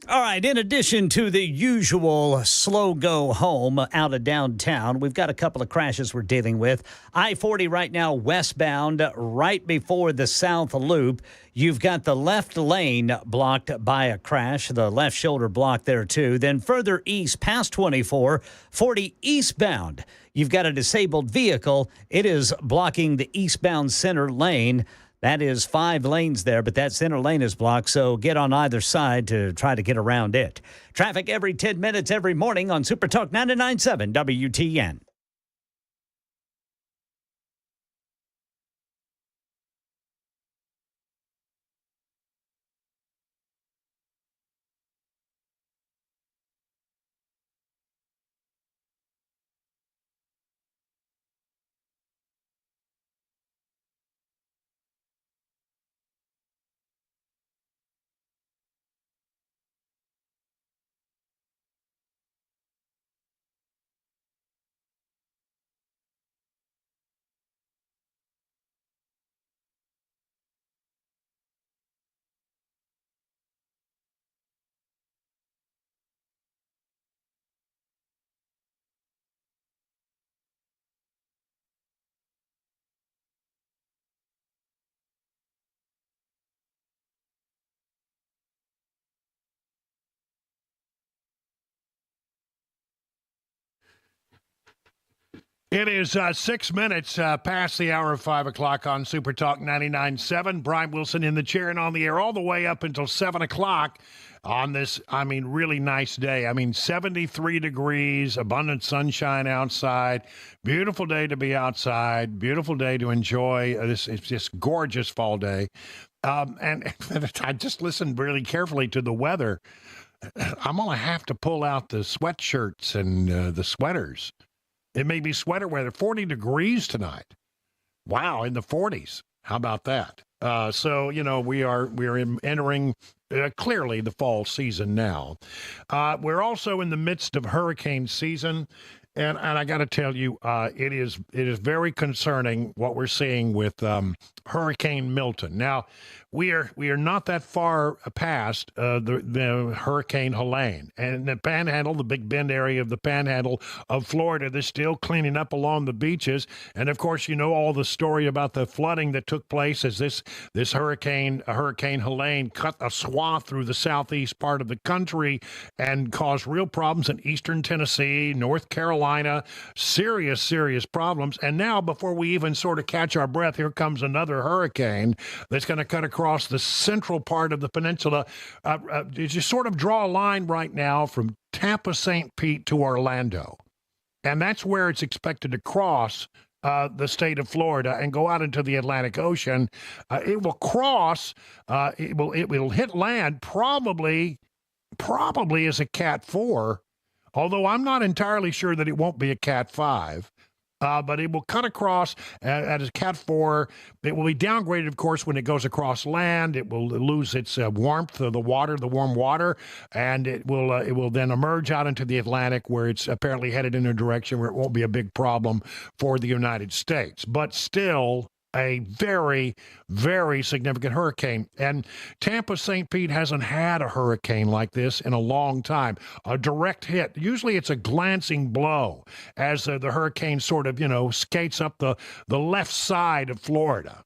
All right, in addition to the usual slow go home out of downtown, we've got a couple of crashes we're dealing with. I-40 right now westbound right before the South Loop. You've got the left lane blocked by a crash, the left shoulder blocked there too. Then further east past 24, 40 eastbound. You've got a disabled vehicle. It is blocking the eastbound center lane. That is 5 lanes there, but that center lane is blocked, so get on either side to try to get around it. Traffic every 10 minutes every morning on Super Talk 99.7 WTN. It is 6 minutes past the hour of 5 o'clock on Super Talk 99.7. Brian Wilson in the chair and on the air all the way up until 7 o'clock on this, really nice day. 73 degrees, abundant sunshine outside. Beautiful day to be outside. Beautiful day to enjoy this. It's just gorgeous fall day. And I just listened really carefully to the weather. I'm going to have to pull out the sweatshirts and the sweaters. It may be sweater weather, 40 degrees tonight. Wow, in the 40s. How about that? So, we're entering clearly the fall season now. We're also in the midst of hurricane season. And I got to tell you, it is very concerning what we're seeing with Hurricane Milton. Now, we are not that far past the Hurricane Helene, and the Panhandle, the Big Bend area of the Panhandle of Florida, they're still cleaning up along the beaches. And of course, all the story about the flooding that took place as this Hurricane Helene cut a swath through the southeast part of the country and caused real problems in eastern Tennessee, North Carolina, serious problems. And now, before we even sort of catch our breath, here comes another hurricane that's going to cut across the central part of the peninsula. You just sort of draw a line right now from Tampa, St. Pete to Orlando. And that's where it's expected to cross the state of Florida and go out into the Atlantic Ocean. It will cross, it will hit land probably as a Cat 4, although I'm not entirely sure that it won't be a Cat 5. But it will cut across at a Cat 4. It will be downgraded, of course, when it goes across land. It will lose its warmth of the warm water, and it will then emerge out into the Atlantic, where it's apparently headed in a direction where it won't be a big problem for the United States. But still, a very, very significant hurricane. And Tampa, St. Pete hasn't had a hurricane like this in a long time. A direct hit. Usually it's a glancing blow as the hurricane sort of, skates up the left side of Florida.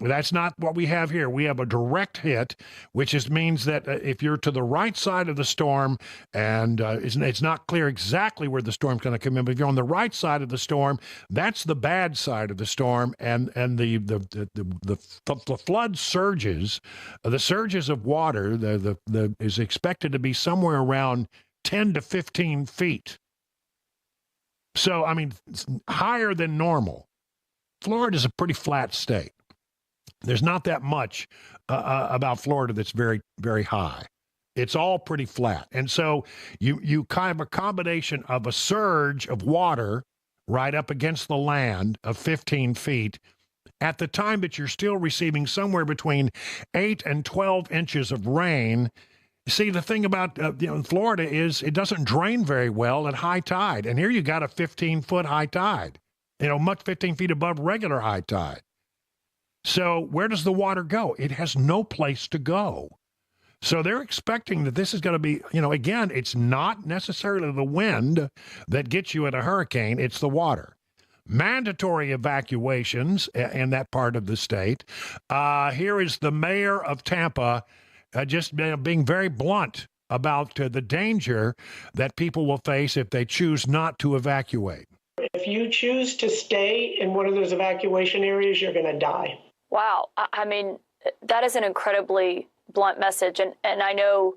That's not what we have here. We have a direct hit, which means that if you're to the right side of the storm, and it's not clear exactly where the storm's going to come in, but if you're on the right side of the storm, that's the bad side of the storm, and the flood surges, the surges of water, is expected to be somewhere around 10 to 15 feet. So, it's higher than normal. Florida's a pretty flat state. There's not that much about Florida that's very, very high. It's all pretty flat. And so you kind of a combination of a surge of water right up against the land of 15 feet at the time that you're still receiving somewhere between 8 and 12 inches of rain. See, the thing about Florida is it doesn't drain very well at high tide. And here you got a 15-foot high tide, 15 feet above regular high tide. So where does the water go? It has no place to go. So they're expecting that this is going to be, again, it's not necessarily the wind that gets you in a hurricane, it's the water. Mandatory evacuations in that part of the state. Here is the mayor of Tampa just being very blunt about the danger that people will face if they choose not to evacuate. If you choose to stay in one of those evacuation areas, you're going to die. Wow. I mean, that is an incredibly blunt message. And I know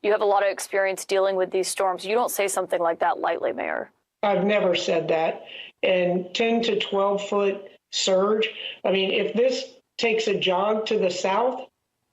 you have a lot of experience dealing with these storms. You don't say something like that lightly, Mayor. I've never said that. And 10 to 12 foot surge. I mean, if this takes a jog to the south,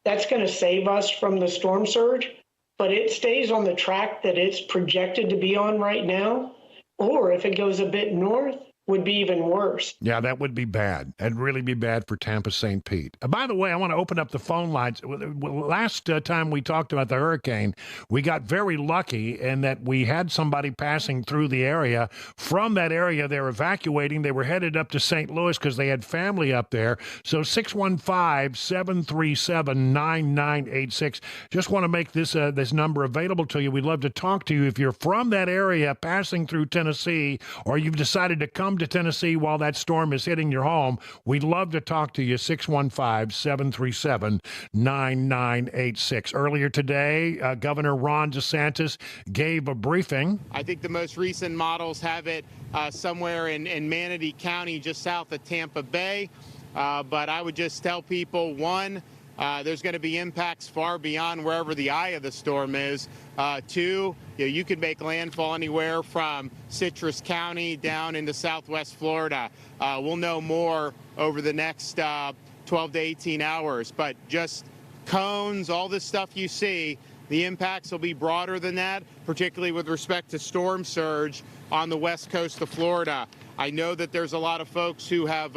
that's going to save us from the storm surge. But it stays on the track that it's projected to be on right now. Or if it goes a bit north, would be even worse. Yeah, that would be bad. That'd really be bad for Tampa St. Pete. By the way, I want to open up the phone lines. Last time we talked about the hurricane, we got very lucky in that we had somebody passing through the area. From that area, they're evacuating. They were headed up to St. Louis because they had family up there. So 615-737-9986. Just want to make this number available to you. We'd love to talk to you. If you're from that area passing through Tennessee, or you've decided to come to Tennessee while that storm is hitting your home, we'd love to talk to you. 615-737-9986. Earlier today, Governor Ron DeSantis gave a briefing. I think the most recent models have it somewhere in Manatee County, just south of Tampa Bay. But I would just tell people, one, there's going to be impacts far beyond wherever the eye of the storm is. Two, you could make landfall anywhere from Citrus County down into southwest Florida. We'll know more over the next 12 to 18 hours. But just cones, all this stuff you see, the impacts will be broader than that, particularly with respect to storm surge on the west coast of Florida. I know that there's a lot of folks who have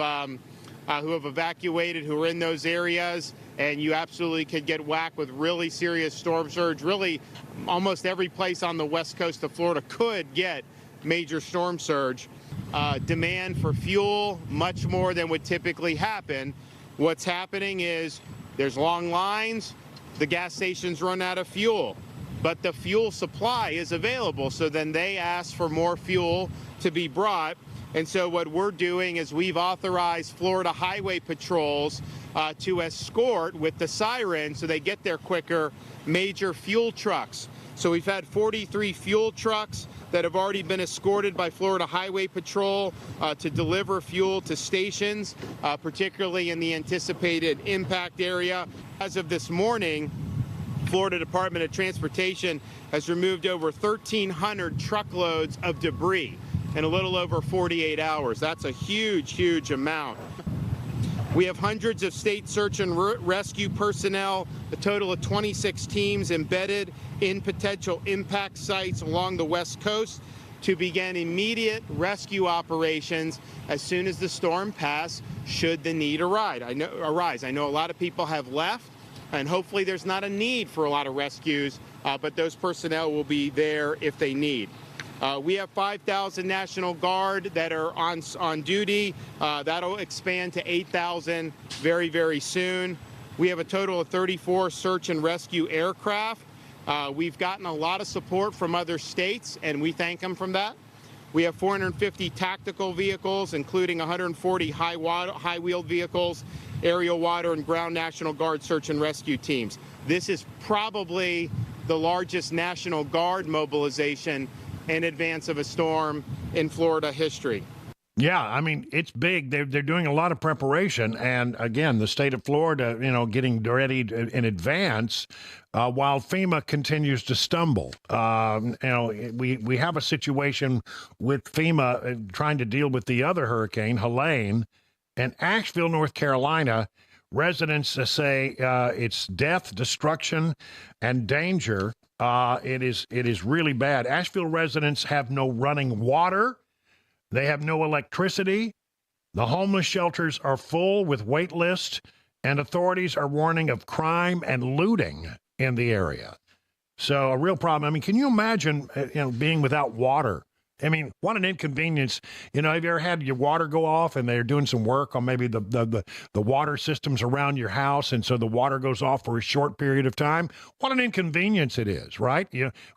evacuated, who are in those areas, and you absolutely could get whacked with really serious storm surge. Really, almost every place on the west coast of Florida could get major storm surge. Demand for fuel, much more than would typically happen. What's happening is there's long lines, the gas stations run out of fuel, but the fuel supply is available, so then they ask for more fuel to be brought. And so what we're doing is we've authorized Florida highway patrols to escort with the siren, so they get there quicker, major fuel trucks. So we've had 43 fuel trucks that have already been escorted by Florida Highway Patrol to deliver fuel to stations, particularly in the anticipated impact area. As of this morning, Florida Department of Transportation has removed over 1,300 truckloads of debris in a little over 48 hours. That's a huge, huge amount. We have hundreds of state search and rescue personnel, a total of 26 teams embedded in potential impact sites along the West Coast to begin immediate rescue operations as soon as the storm passes, should the need arise. I know a lot of people have left, and hopefully there's not a need for a lot of rescues, but those personnel will be there if they need. We have 5,000 National Guard that are on duty. That'll expand to 8,000 very, very soon. We have a total of 34 search and rescue aircraft. We've gotten a lot of support from other states, and we thank them for that. We have 450 tactical vehicles, including 140 high-wheeled vehicles, aerial, water, and ground National Guard search and rescue teams. This is probably the largest National Guard mobilization in advance of a storm in Florida history. Yeah, I mean, it's big. They're doing a lot of preparation. And again, the state of Florida, getting ready in advance while FEMA continues to stumble. We have a situation with FEMA trying to deal with the other hurricane, Helene, and Asheville, North Carolina. Residents say it's death, destruction, and danger. It is really bad. Asheville residents have no running water. They have no electricity. The homeless shelters are full with wait lists, and authorities are warning of crime and looting in the area. So a real problem. I mean, can you imagine, being without water I mean, what an inconvenience. You know, have you ever had your water go off and they're doing some work on maybe the water systems around your house, and so the water goes off for a short period of time? What an inconvenience it is, right?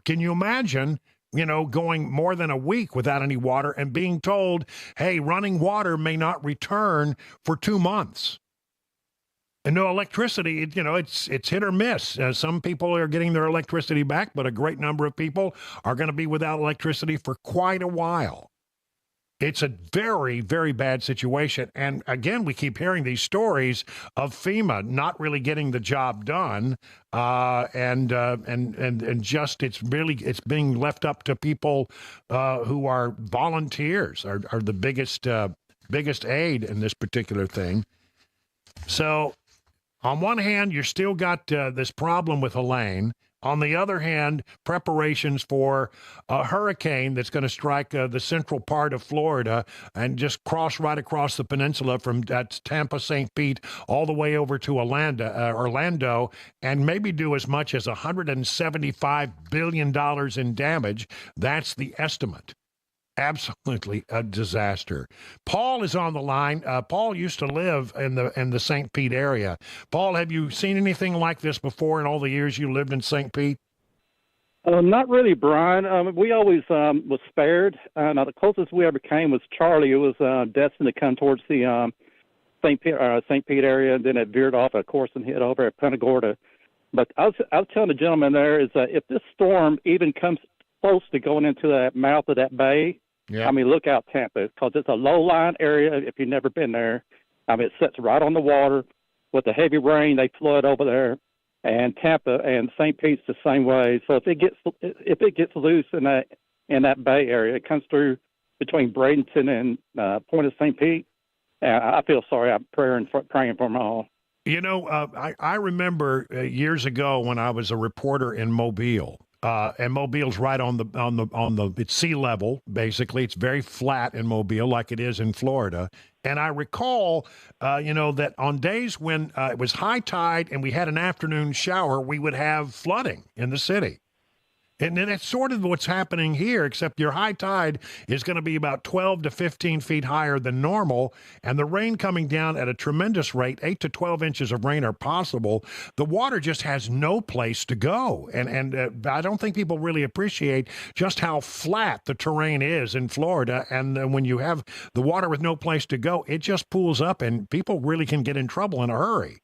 Can you imagine, going more than a week without any water and being told, hey, running water may not return for 2 months? And no electricity, it's hit or miss. Some people are getting their electricity back, but a great number of people are going to be without electricity for quite a while. It's a very, very bad situation. And again, we keep hearing these stories of FEMA not really getting the job done, and just it's being left up to people who are volunteers are the biggest aid in this particular thing. So, on one hand, you still got this problem with Helene. On the other hand, preparations for a hurricane that's going to strike the central part of Florida and just cross right across the peninsula from Tampa, St. Pete, all the way over to Orlando, and maybe do as much as $175 billion in damage. That's the estimate. Absolutely a disaster. Paul is on the line. Paul used to live in the St. Pete area. Paul, have you seen anything like this before in all the years you lived in St. Pete? Not really, Brian. We always was spared. Now, the closest we ever came was Charlie. It was destined to come towards the St. Pete area, and then it veered off, of course, and hit over at Punta Gorda. But I was telling the gentleman there is that if this storm even comes close to going into that mouth of that bay, yeah. I mean, look out Tampa, because it's a low-lying area if you've never been there. I mean, it sits right on the water. With the heavy rain, they flood over there. And Tampa and St. Pete's the same way. So if it gets loose in that bay area, it comes through between Bradenton and Point of St. Pete. I feel sorry. I'm praying for them all. I remember years ago when I was a reporter in Mobile. And Mobile's right on the it's sea level, basically. It's very flat in Mobile, like it is in Florida. And I recall, that on days when it was high tide and we had an afternoon shower, we would have flooding in the city. And then that's sort of what's happening here, except your high tide is going to be about 12 to 15 feet higher than normal, and the rain coming down at a tremendous rate. 8 to 12 inches of rain are possible. The water just has no place to go, and I don't think people really appreciate just how flat the terrain is in Florida, and when you have the water with no place to go, it just pools up, and people really can get in trouble in a hurry.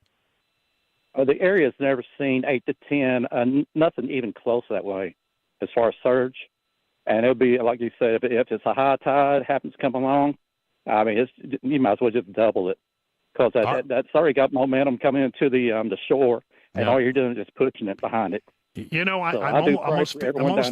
The area's never seen 8 to 10, nothing even close that way as far as surge. And it'll be, like you said, if it's a high tide happens to come along, I mean, you might as well just double it, because that's already got momentum coming into the shore, and all you're doing is just pushing it behind it. I'm almost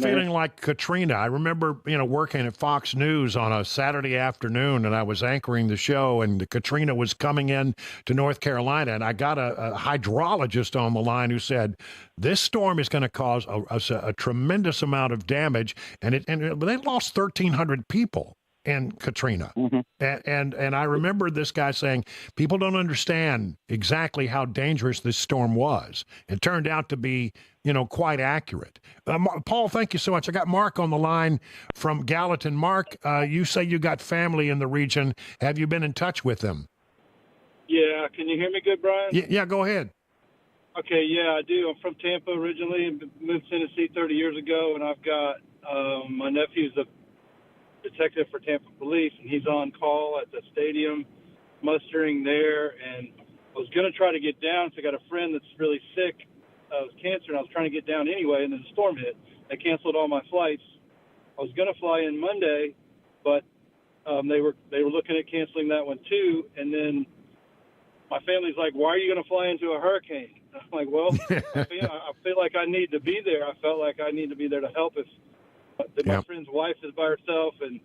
feeling like Katrina. I remember, working at Fox News on a Saturday afternoon, and I was anchoring the show, and Katrina was coming in to North Carolina, and I got a hydrologist on the line who said, this storm is going to cause a tremendous amount of damage, and they lost 1,300 people in Katrina. Mm-hmm. And I remember this guy saying, people don't understand exactly how dangerous this storm was. It turned out to be, quite accurate. Paul, thank you so much. I got Mark on the line from Gallatin. Mark, you say you got family in the region. Have you been in touch with them? Yeah. Can you hear me good, Brian? Yeah, go ahead. Okay, yeah, I do. I'm from Tampa originally and moved to Tennessee 30 years ago, and I've got my nephew's a detective for Tampa Police, and he's on call at the stadium mustering there, and I was going to try to get down because I got a friend that's really sick of cancer, and I was trying to get down anyway, and then the storm hit. They canceled all my flights. I was going to fly in Monday, but they were looking at canceling that one too, and then my family's like, why are you going to fly into a hurricane? I'm like, well, I feel like I need to be there. I felt like I need to be there to help if my friend's wife is by herself, and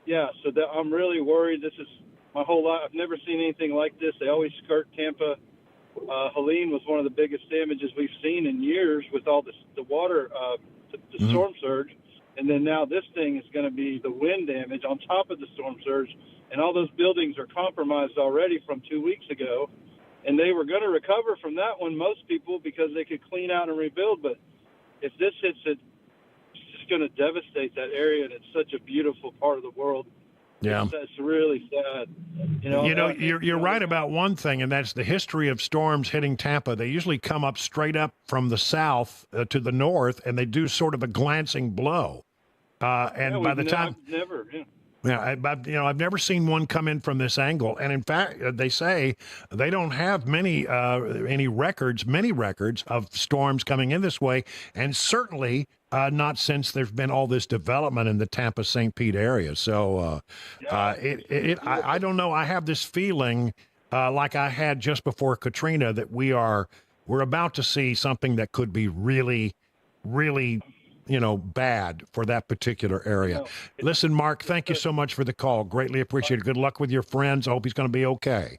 so I'm really worried. This is my whole life. I've never seen anything like this. They always skirt Tampa. Helene was one of the biggest damages we've seen in years with all the water, the storm surge, and then now this thing is going to be the wind damage on top of the storm surge, and all those buildings are compromised already from 2 weeks ago, and they were going to recover from that one, most people, because they could clean out and rebuild, but if this hits it, going to devastate that area, and it's such a beautiful part of the world. Yeah. It's really sad. You're right about one thing, and that's the history of storms hitting Tampa. They usually come up straight up from the south to the north, and they do sort of a glancing blow. And by the time, I've never, I've never seen one come in from this angle. And in fact, they say they don't have many records of storms coming in this way, and certainly not since there's been all this development in the Tampa St. Pete area. So I don't know. I have this feeling like I had just before Katrina that we're about to see something that could be really, really bad for that particular area. Listen, Mark, thank you so much for the call. Greatly appreciated. Good luck with your friends. I hope he's going to be okay.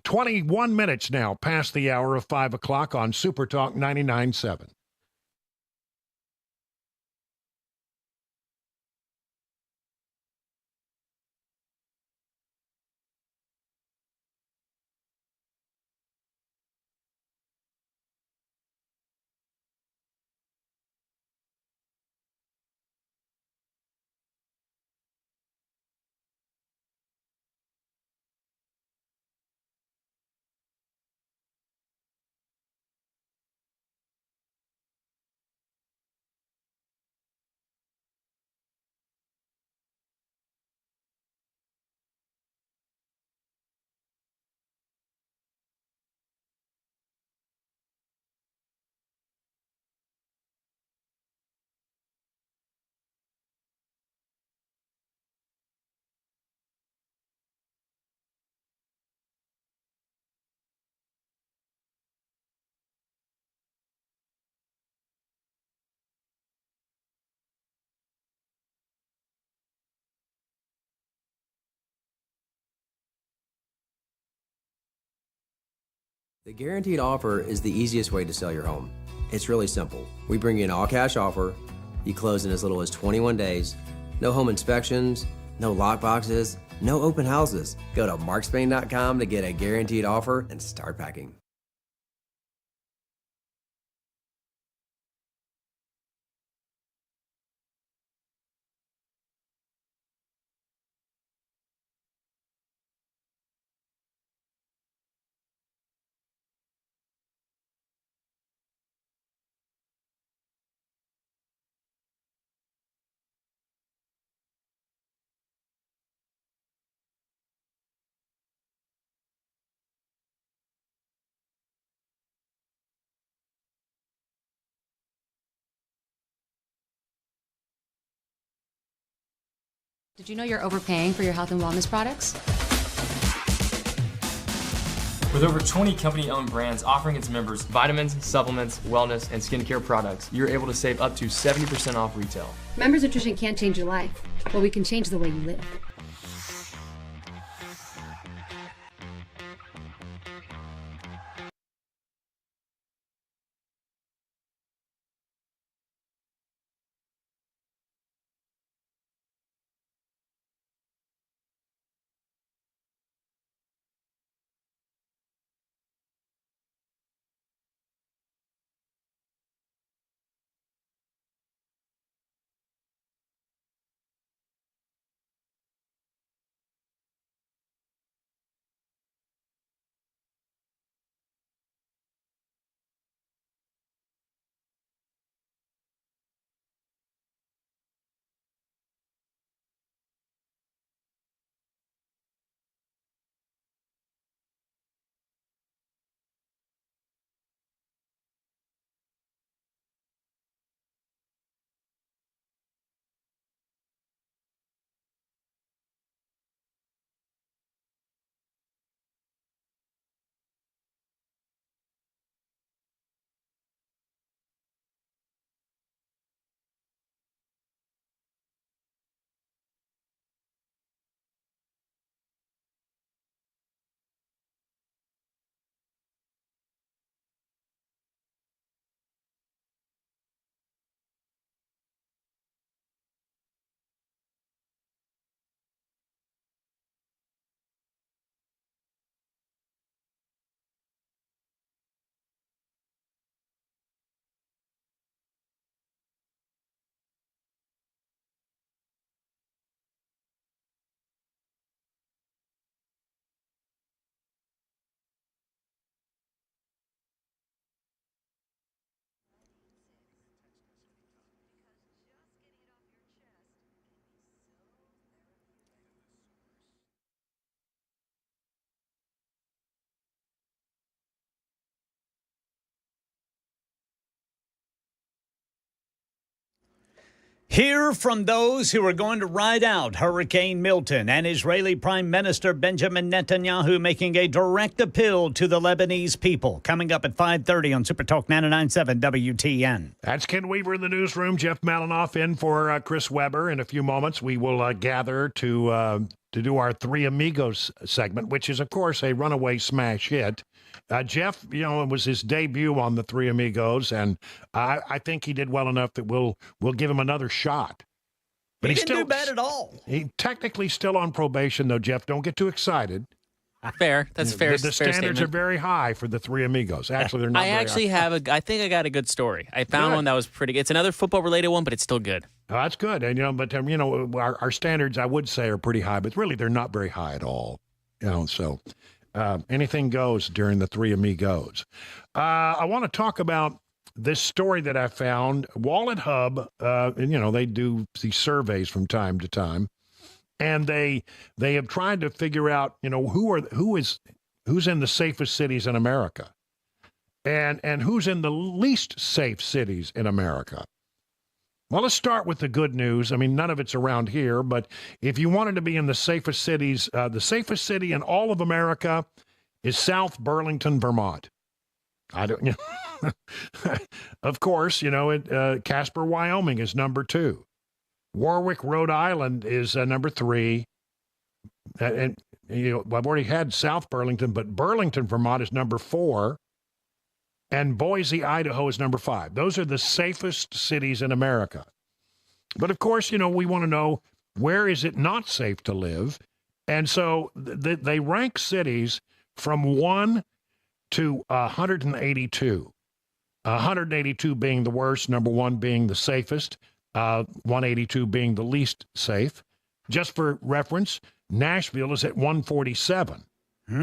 21 minutes now past the hour of 5 o'clock on Super Talk 99.7. The guaranteed offer is the easiest way to sell your home. It's really simple. We bring you an all-cash offer. You close in as little as 21 days. No home inspections, no lock boxes, no open houses. Go to markspain.com to get a guaranteed offer and start packing. Did you know you're overpaying for your health and wellness products? With over 20 company-owned brands offering its members vitamins, supplements, wellness, and skincare products, you're able to save up to 70% off retail. Members Nutrition can't change your life, but we can change the way you live. Hear from those who are going to ride out Hurricane Milton and Israeli Prime Minister Benjamin Netanyahu making a direct appeal to the Lebanese people. Coming up at 5:30 on Super Talk 99.7 WTN. That's Ken Weaver in the newsroom. Jeff Malinoff in for Chris Weber. In a few moments, we will gather to do our Three Amigos segment, which is, of course, a runaway smash hit. Jeff, it was his debut on the Three Amigos, and I think he did well enough that we'll give him another shot. But he he's didn't do bad at all. He's technically still on probation, though, Jeff. Don't get too excited. Fair. That's fair. The standards are very high for the Three Amigos. Actually, they're not. I think I got a good story. I found one that was pretty good. It's another football-related one, but it's still good. Oh, that's good. And but our standards, I would say, are pretty high, but really they're not very high at all. So anything goes during the Three Amigos. I want to talk about this story that I found. Wallet Hub, and they do these surveys from time to time, and they have tried to figure out, who's in the safest cities in America, and who's in the least safe cities in America. Well, let's start with the good news. I mean, none of it's around here, but if you wanted to be in the safest cities, the safest city in all of America is South Burlington, Vermont. Of course, Casper, Wyoming is number 2. Warwick, Rhode Island is number 3. And I've already had South Burlington, but Burlington, Vermont is number 4. And Boise, Idaho is number 5. Those are the safest cities in America. But of course, we want to know, where is it not safe to live? And so they rank cities from 1 to 182. 182 being the worst, number 1 being the safest, 182 being the least safe. Just for reference, Nashville is at 147.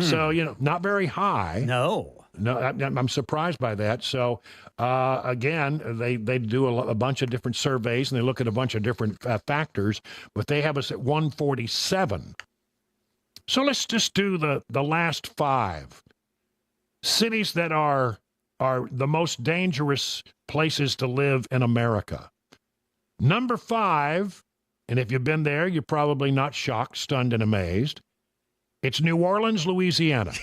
So, not very high. No, I'm surprised by that. So, again, they do a bunch of different surveys, and they look at a bunch of different factors, but they have us at 147. So let's just do the last 5. Cities that are the most dangerous places to live in America. Number 5, and if you've been there, you're probably not shocked, stunned, and amazed. It's New Orleans, Louisiana.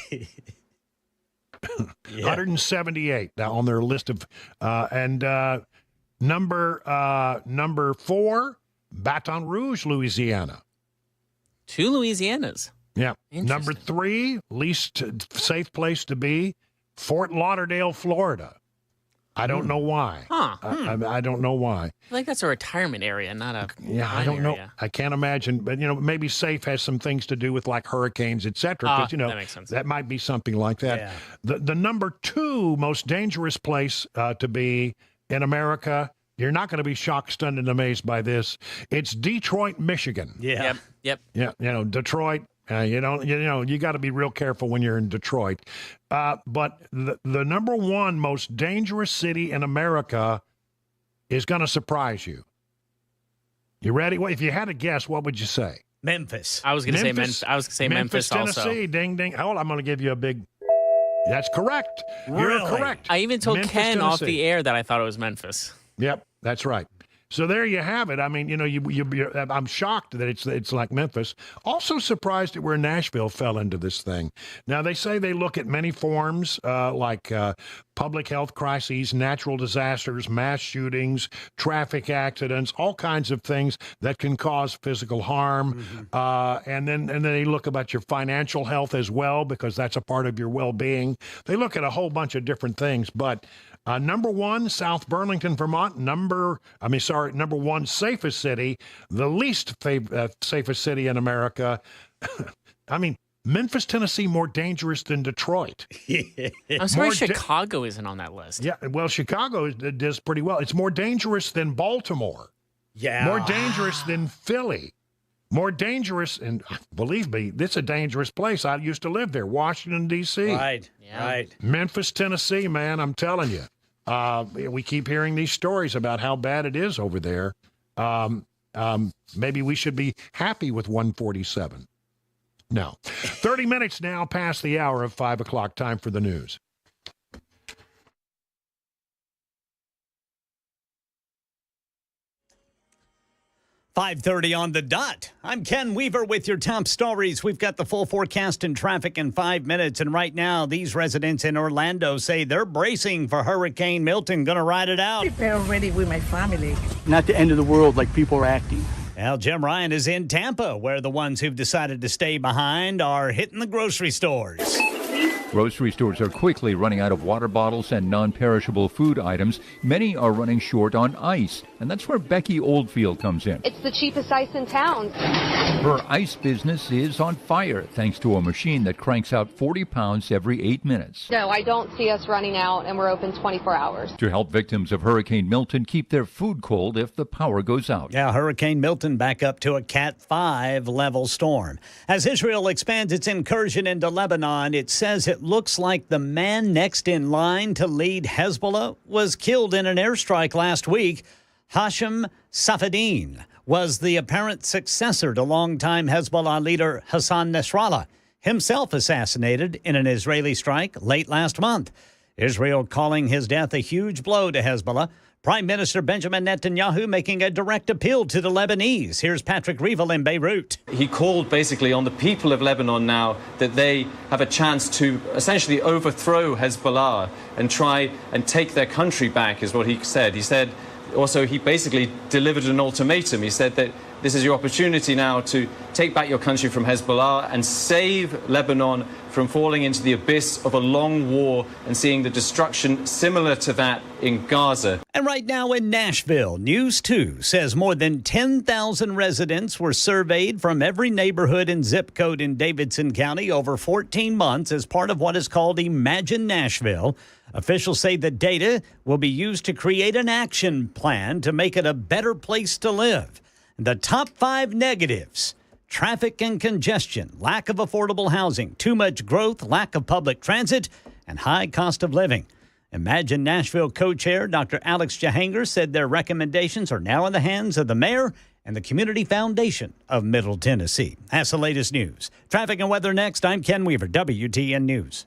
178 on their list of, number 4, Baton Rouge, Louisiana. 2 Louisianas. Yeah. Number 3, least safe place to be, Fort Lauderdale, Florida. I don't know why. I don't know why. I think that's a retirement area, not a I don't know. I can't imagine, but maybe safe has some things to do with like hurricanes, etc. Because that makes sense. That might be something like that. Yeah. The number 2 most dangerous place to be in America. You're not going to be shocked, stunned, and amazed by this. It's Detroit, Michigan. Yeah. Yep. Yeah. Detroit. You got to be real careful when you're in Detroit. But the number 1 most dangerous city in America is going to surprise you. You ready? Well, if you had a guess, what would you say? Memphis. I was going to say Memphis. I was going to say Memphis Tennessee. also. Ding, ding. Hold on, I'm going to give you a big. That's correct. Really? You're correct. I even told Memphis, Ken off Tennessee. the air that I thought it was Memphis. Yep, that's right. So there you have it. I mean, I'm shocked that it's like Memphis. Also surprised at where Nashville fell into this thing. Now, they say they look at many forms like public health crises, natural disasters, mass shootings, traffic accidents, all kinds of things that can cause physical harm. And then they look about your financial health as well, because that's a part of your well-being. They look at a whole bunch of different things, but number 1, South Burlington, Vermont. Number 1 safest city, the least safest city in America. I mean, Memphis, Tennessee, more dangerous than Detroit. I'm sorry Chicago isn't on that list. Yeah, well, Chicago does pretty well. It's more dangerous than Baltimore. Yeah. More dangerous than Philly. More dangerous, and believe me, this is a dangerous place. I used to live there, Washington, D.C. Right, right. Memphis, Tennessee, man, I'm telling you. We keep hearing these stories about how bad it is over there. Maybe we should be happy with 147. No. 30 minutes now past the hour of 5 o'clock. Time for the news. 5:30 on the dot. I'm Ken Weaver with your top stories. We've got the full forecast and traffic in 5 minutes. And right now, these residents in Orlando say they're bracing for Hurricane Milton. Going to ride it out. Prepare already with my family. Not the end of the world like people are acting. Well, Jim Ryan is in Tampa, where the ones who've decided to stay behind are hitting the grocery stores. Grocery stores are quickly running out of water bottles and non-perishable food items. Many are running short on ice, and that's where Becky Oldfield comes in. It's the cheapest ice in town. Her ice business is on fire thanks to a machine that cranks out 40 pounds every 8 minutes. No, I don't see us running out, and we're open 24 hours. To help victims of Hurricane Milton keep their food cold if the power goes out. Yeah, Hurricane Milton back up to a Cat 5 level storm. As Israel expands its incursion into Lebanon, it says it looks like the man next in line to lead Hezbollah was killed in an airstrike last week. Hashem Safadine was the apparent successor to longtime Hezbollah leader Hassan Nasrallah, himself assassinated in an Israeli strike late last month. Israel calling his death a huge blow to Hezbollah. Prime Minister Benjamin Netanyahu making a direct appeal to the Lebanese. Here's Patrick Reevell in Beirut. He called basically on the people of Lebanon now that they have a chance to essentially overthrow Hezbollah and try and take their country back, is what he said. He said also he basically delivered an ultimatum. He said that this is your opportunity now to take back your country from Hezbollah and save Lebanon from falling into the abyss of a long war and seeing the destruction similar to that in Gaza. And right now in Nashville, News 2 says more than 10,000 residents were surveyed from every neighborhood and zip code in Davidson County over 14 months as part of what is called Imagine Nashville. Officials say the data will be used to create an action plan to make it a better place to live. The top 5 negatives: traffic and congestion, lack of affordable housing, too much growth, lack of public transit, and high cost of living. Imagine Nashville co-chair Dr. Alex Jahanger said their recommendations are now in the hands of the mayor and the Community Foundation of Middle Tennessee. That's the latest news. Traffic and weather next. I'm Ken Weaver, WTN News.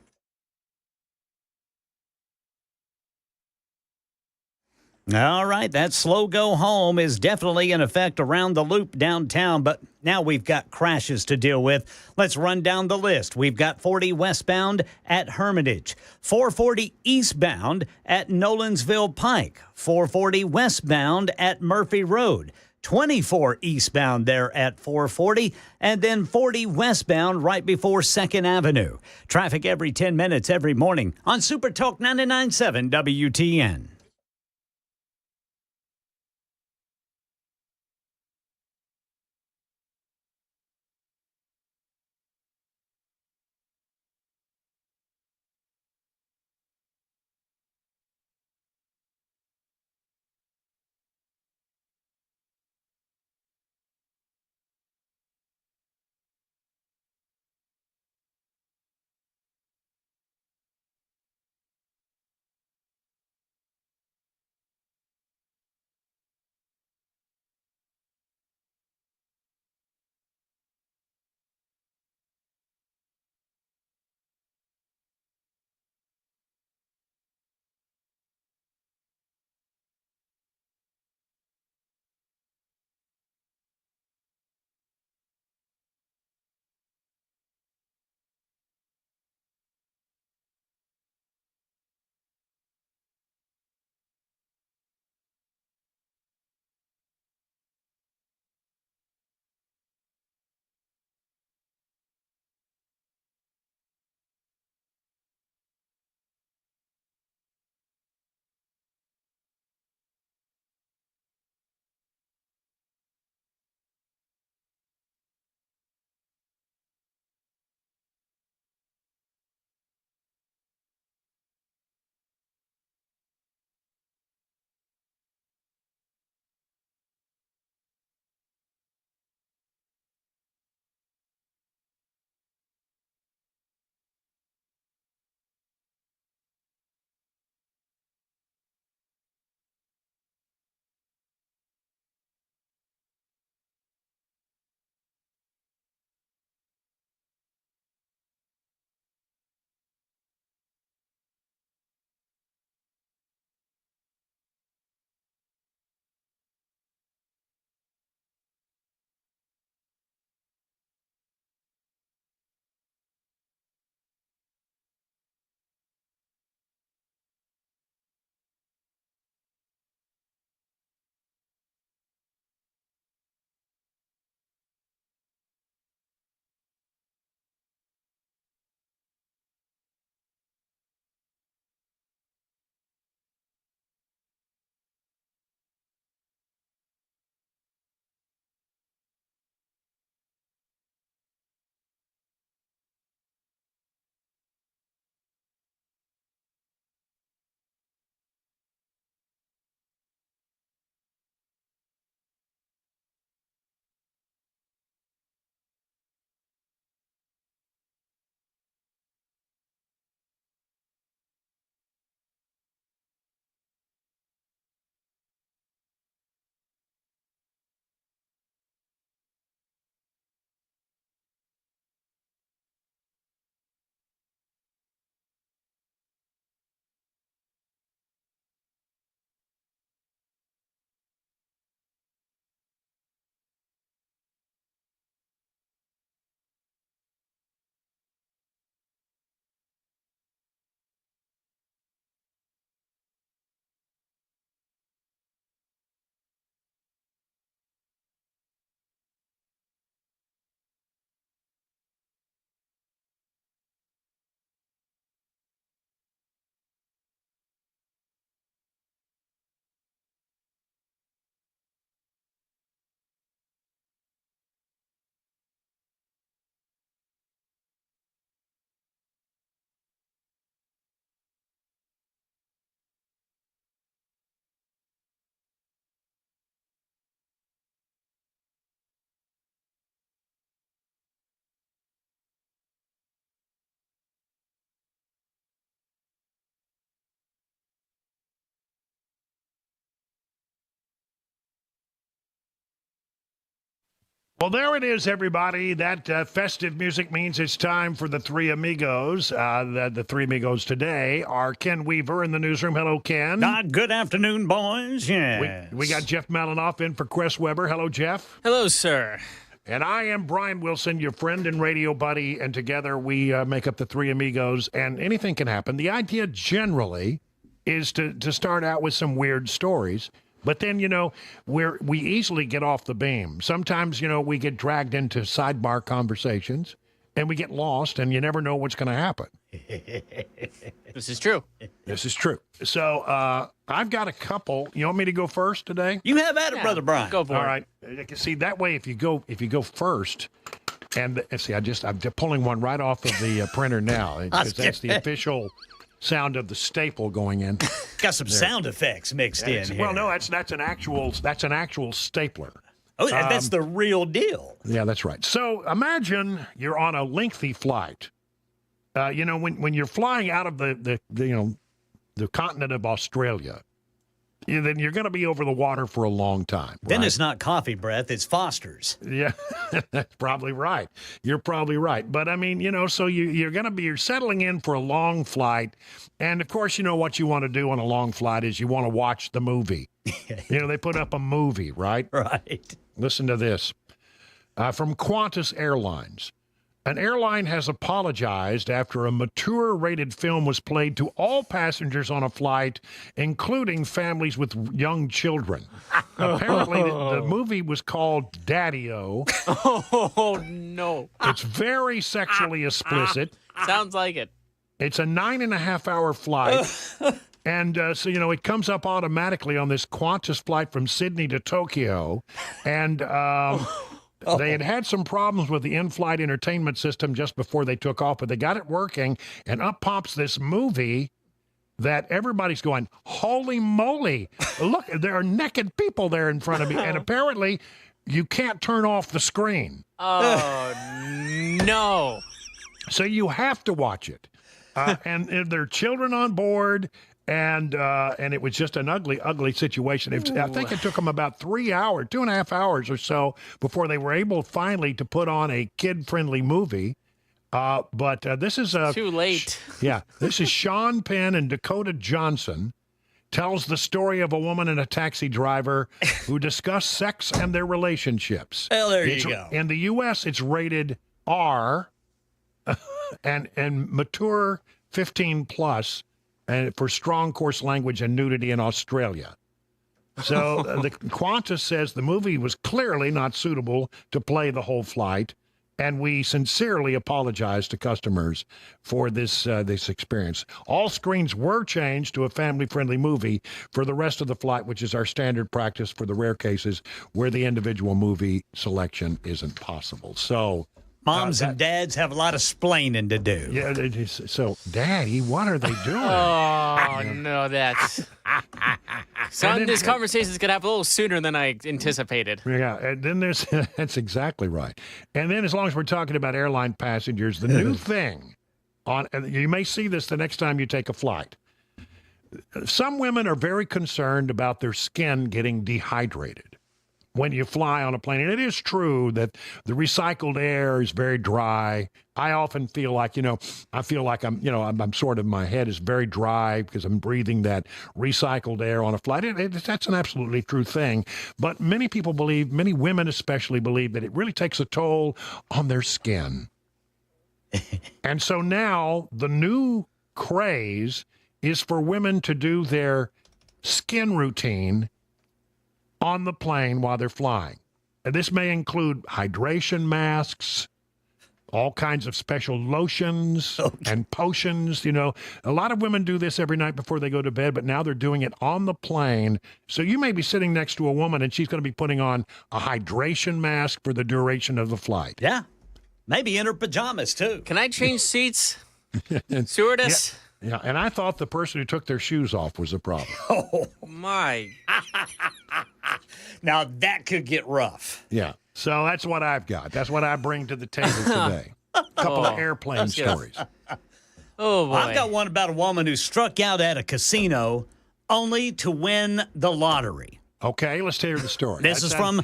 All right, that slow go home is definitely in effect around the loop downtown, but now we've got crashes to deal with. Let's run down the list. We've got 40 westbound at Hermitage, 440 eastbound at Nolensville Pike, 440 westbound at Murphy Road, 24 eastbound there at 440, and then 40 westbound right before 2nd Avenue. Traffic every 10 minutes every morning on Super Talk 99.7 WTN. Well, there it is, everybody. That festive music means it's time for the Three Amigos. The Three Amigos today are Ken Weaver in the newsroom. Hello, Ken. Good afternoon, boys. Yeah. We got Jeff Malinoff in for Chris Weber. Hello, Jeff. Hello, sir. And I am Brian Wilson, your friend and radio buddy, and together we make up the Three Amigos, and anything can happen. The idea generally is to start out with some weird stories. But then, we easily get off the beam. Sometimes, we get dragged into sidebar conversations and we get lost and you never know what's going to happen. This is true. This is true. So I've got a couple. You want me to go first today? You have at it, Brother Brian. Go for it. All right. See, that way, if you go first, and see, I'm pulling one right off of the printer now. Because that's the official sound of the staple going in. Got some sound effects mixed in here. Well, no, that's an actual stapler. Oh, that's the real deal. Yeah, that's right. So imagine you're on a lengthy flight. When you're flying out of the continent of Australia, then you're going to be over the water for a long time. Then right? it's not coffee breath, it's Foster's. Yeah, that's probably right. You're probably right. But I mean, so you're settling in for a long flight. And of course, what you want to do on a long flight is you want to watch the movie. They put up a movie, right? Right. Listen to this. From Qantas Airlines. An airline has apologized after a mature-rated film was played to all passengers on a flight, including families with young children. Apparently, the movie was called Daddy-O. Oh, no. It's very sexually explicit. Sounds like it. It's a 9.5-hour flight. And so, it comes up automatically on this Qantas flight from Sydney to Tokyo. And they had some problems with the in-flight entertainment system just before they took off, but they got it working, and up pops this movie that everybody's going, holy moly, look, there are naked people there in front of me, and apparently you can't turn off the screen. Oh, no. So you have to watch it. And there are children on board, and it was just an ugly situation. I think it took them about 2.5 hours or so before they were able finally to put on a kid-friendly movie. But this is too late. Yeah, this is Sean Penn and Dakota Johnson. Tells the story of a woman and a taxi driver who discuss sex and their relationships. Well, there you go. In the U.S., it's rated R and mature 15 plus. And for strong coarse language and nudity in Australia. So the Qantas says the movie was clearly not suitable to play the whole flight, and we sincerely apologize to customers for this experience. All screens were changed to a family-friendly movie for the rest of the flight, which is our standard practice for the rare cases where the individual movie selection isn't possible. So moms and dads have a lot of splaining to do. Yeah, so, Daddy, what are they doing? Oh, no, that's... Son, this conversation's going to happen a little sooner than I anticipated. Yeah, and then there's... That's exactly right. And then as long as we're talking about airline passengers, the new thing, you may see this the next time you take a flight. Some women are very concerned about their skin getting dehydrated when you fly on a plane. And it is true that the recycled air is very dry. I often feel like, I'm sort of, my head is very dry because I'm breathing that recycled air on a flight. That's an absolutely true thing. But many people believe, many women especially believe, that it really takes a toll on their skin. And so now the new craze is for women to do their skin routine on the plane while they're flying. And this may include hydration masks, all kinds of special lotions and potions. A lot of women do this every night before they go to bed, but now they're doing it on the plane. So you may be sitting next to a woman and she's going to be putting on a hydration mask for the duration of the flight. Yeah. Maybe in her pajamas, too. Can I change seats? Stewardess? Yeah, and I thought the person who took their shoes off was a problem. Oh, my. Now that could get rough. Yeah, so that's what I've got. That's what I bring to the table today. A couple of airplane stories. Oh, boy. I've got one about a woman who struck out at a casino only to win the lottery. Okay, let's hear the story. This is from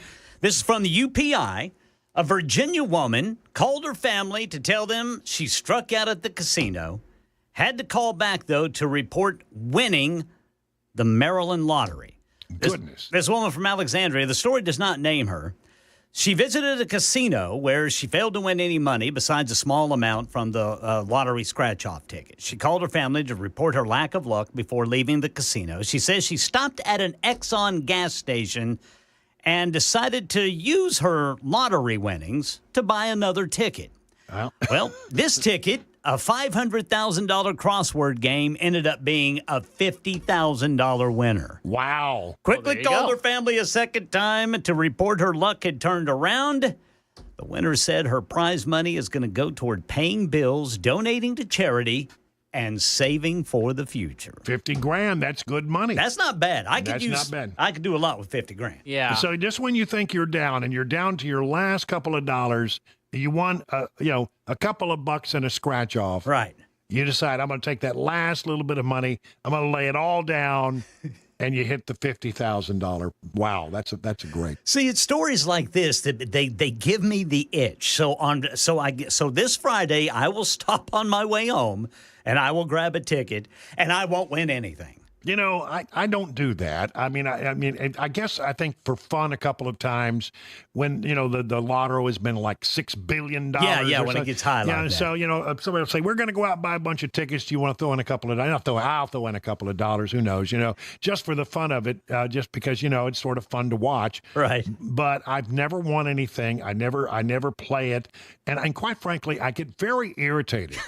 the UPI. A Virginia woman called her family to tell them she struck out at the casino, had to call back, though, to report winning the Maryland lottery. This woman from Alexandria, the story does not name her. She visited a casino where she failed to win any money besides a small amount from the lottery scratch-off ticket. She called her family to report her lack of luck before leaving the casino. She says she stopped at an Exxon gas station and decided to use her lottery winnings to buy another ticket. Well, this ticket, a $500,000 crossword game, ended up being a $50,000 winner. Wow. Quickly called her family a second time to report her luck had turned around. The winner said her prize money is going to go toward paying bills, donating to charity, and saving for the future. 50 grand, that's good money. That's not bad. That's not bad. I could do a lot with 50 grand. Yeah. So just when you think you're down and you're down to your last couple of dollars, you won, a couple of bucks and a scratch off. Right. You decide, I'm going to take that last little bit of money, I'm going to lay it all down, and you hit the $50,000. Wow, that's a great. See, it's stories like this that they give me the itch. So this Friday I will stop on my way home and I will grab a ticket and I won't win anything. You know, I don't do that. I mean, I guess I think for fun a couple of times when, the lotto has been like $6 billion. Yeah, when it gets high like that. So, somebody will say, we're going to go out and buy a bunch of tickets. Do you want to throw in a couple of dollars? I'll throw in a couple of dollars. Who knows, just for the fun of it, just because, it's sort of fun to watch. Right. But I've never won anything. I never play it. And quite frankly, I get very irritated.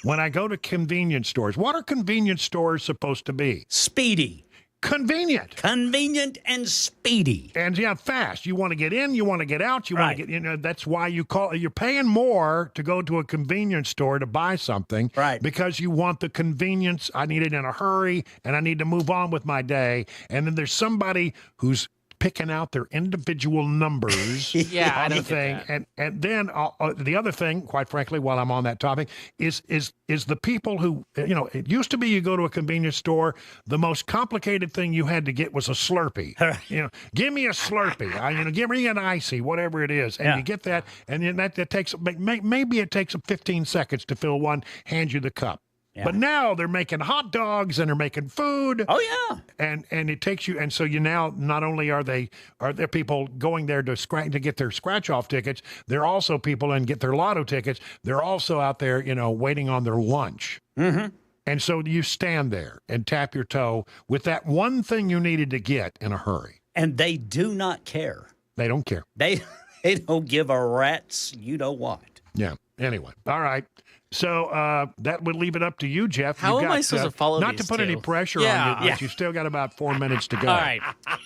When I go to convenience stores, what are convenience stores supposed to be? Speedy. Convenient. Convenient and speedy. And fast. You want to get in, you want to get out, you want to get, that's why you're paying more to go to a convenience store to buy something. Right. Because you want the convenience. I need it in a hurry and I need to move on with my day. And then there's somebody who's picking out their individual numbers on the thing. And then the other thing, quite frankly, while I'm on that topic, is the people who, it used to be you go to a convenience store, the most complicated thing you had to get was a Slurpee. Give me a Slurpee. Give me an icy, whatever it is. And you get that, and then that takes, maybe it takes 15 seconds to fill one, hand you the cup. Yeah. But now they're making hot dogs and they're making food. Oh yeah, and it takes you. And so you now not only are there people going there to get their scratch off tickets, they're also people and get their lotto tickets. They're also out there, waiting on their lunch. Mm-hmm. And so you stand there and tap your toe with that one thing you needed to get in a hurry. And they do not care. They don't care. They don't give a rat's you know what. Yeah. Anyway, all right. So that would leave it up to you, Jeff. How am I supposed to follow not these to put any two? pressure on you, but you still got about 4 minutes to go. All right.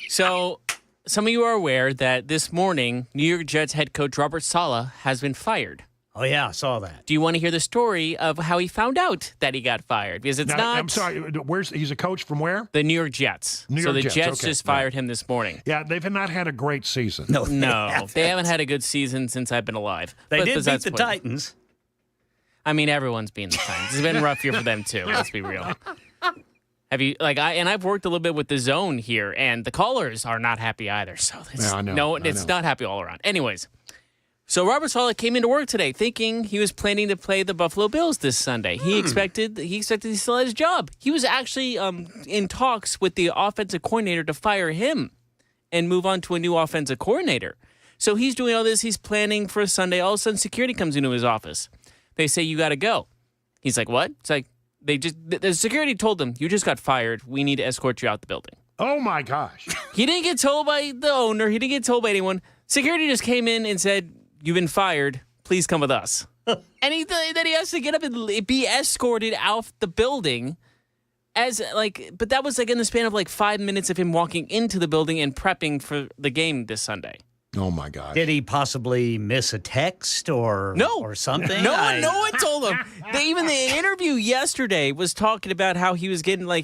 So some of you are aware that this morning, New York Jets head coach Robert Saleh has been fired. Oh, yeah, I saw that. Do you want to hear the story of how he found out that he got fired? Because it's not... I'm sorry, he's a coach from where? The New York Jets. So the Jets just fired him this morning. Yeah, they've not had a great season. No, they haven't had a good season since I've been alive. They did beat the Titans. I mean, everyone's beating the Titans. It's been a rough year for them, too. Let's be real. Have you, I've worked a little bit with the zone here, and the callers are not happy either. So it's, it's not happy all around. Anyways, so Robert Saleh came into work today thinking he was planning to play the Buffalo Bills this Sunday. He expected he still had his job. He was actually in talks with the offensive coordinator to fire him and move on to a new offensive coordinator. So he's doing all this. He's planning for a Sunday. All of a sudden, security comes into his office. They say, you got to go. He's like, what? It's like, the security told him, you just got fired. We need to escort you out the building. Oh, my gosh. He didn't get told by the owner. He didn't get told by anyone. Security just came in and said, you've been fired. Please come with us. And then he has to get up and be escorted out the building. But that was in the span of 5 minutes of him walking into the building and prepping for the game this Sunday. Oh, my God. Did he possibly miss a text or something? No one told him. Even the interview yesterday was talking about how he was getting, I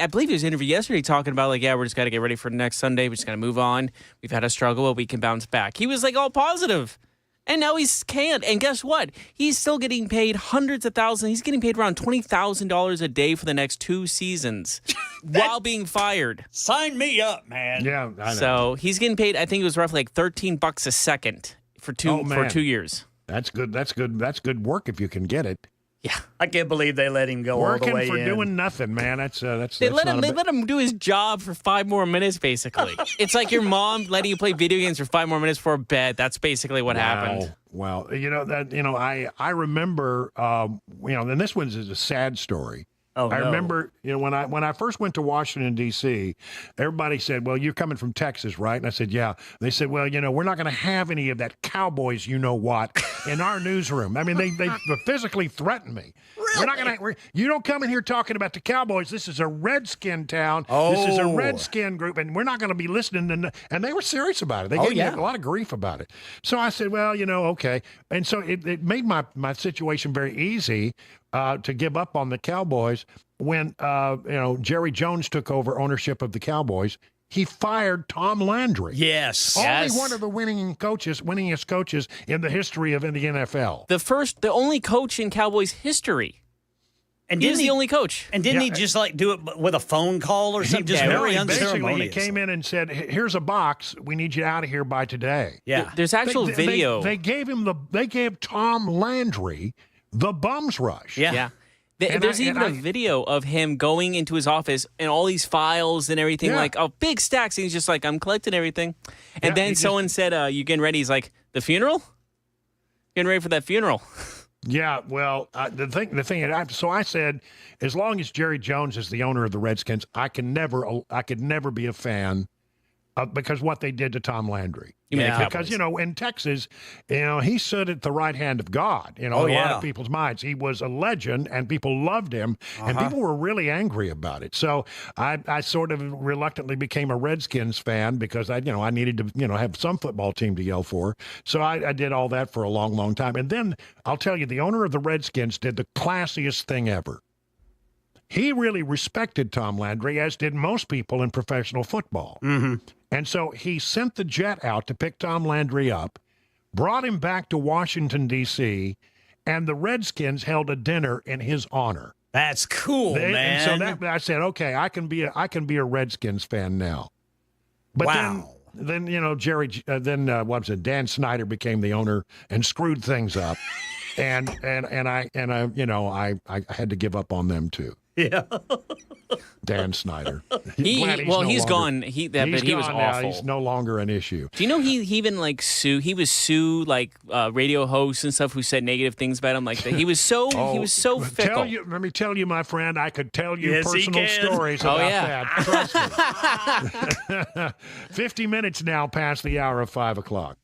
believe he was interviewed yesterday talking about, we're just got to get ready for next Sunday. We're just going to move on. We've had a struggle, but we can bounce back. He was, all positive. And now he can't. And guess what? He's still getting paid hundreds of thousands. He's getting paid around $20,000 a day for the next 2 seasons while being fired. Sign me up, man. Yeah, I know. So he's getting paid, I think it was roughly $13 a second for 2 years. That's good. That's good. That's good work if you can get it. Yeah, I can't believe they let him go Working all the way for in. doing nothing, man. They let him do his job for 5 more minutes. Basically, it's like your mom letting you play video games for 5 more minutes before bed. That's basically what happened. Well, I remember, and this one's is a sad story. Oh, I no. remember, when I first went to Washington, D.C., everybody said, well, you're coming from Texas, right? And I said, yeah. They said, well, we're not going to have any of that Cowboys you-know-what in our newsroom. I mean, they physically threatened me. Really? We're not going to. You don't come in here talking about the Cowboys. This is a Redskin town. Oh. This is a Redskin group, and we're not going to be listening to. And they were serious about it. They gave me a lot of grief about it. So I said, well, okay. And so it made my situation very easy to give up on the Cowboys when Jerry Jones took over ownership of the Cowboys. He fired Tom Landry. Yes. Only one of the winningest coaches in the history of the NFL. The only coach in Cowboys history. And he's the only coach. And didn't he just do it with a phone call or something? Just very unceremonious. Basically, he came in and said, "Here's a box. We need you out of here by today." Yeah. There's actual video. They gave Tom Landry the bums rush. Yeah. There's even a video of him going into his office and all these files and everything, big stacks. And he's just like, I'm collecting everything. And then someone said, you getting ready? He's like, the funeral? Getting ready for that funeral. Yeah, well, the thing. So I said, as long as Jerry Jones is the owner of the Redskins, I could never be a fan because what they did to Tom Landry. Because, in Texas, he stood at the right hand of God, in a lot of people's minds. He was a legend, and people loved him, and people were really angry about it. So I sort of reluctantly became a Redskins fan because I needed to, have some football team to yell for. So I did all that for a long, long time. And then I'll tell you, the owner of the Redskins did the classiest thing ever. He really respected Tom Landry, as did most people in professional football. Mm-hmm. And so he sent the jet out to pick Tom Landry up, brought him back to Washington, D.C., and the Redskins held a dinner in his honor. That's cool, man. And so I said, okay, I can be a Redskins fan now. But then Dan Snyder became the owner and screwed things up, and I had to give up on them too. Yeah. Dan Snyder. He's gone. But he was awful. Now. He's no longer an issue. Do you know he even sued radio hosts and stuff who said negative things about him like that? He was so fickle. Let me tell you, my friend, I could tell you personal stories about that. Trust me. 50 minutes now past the hour of 5 o'clock.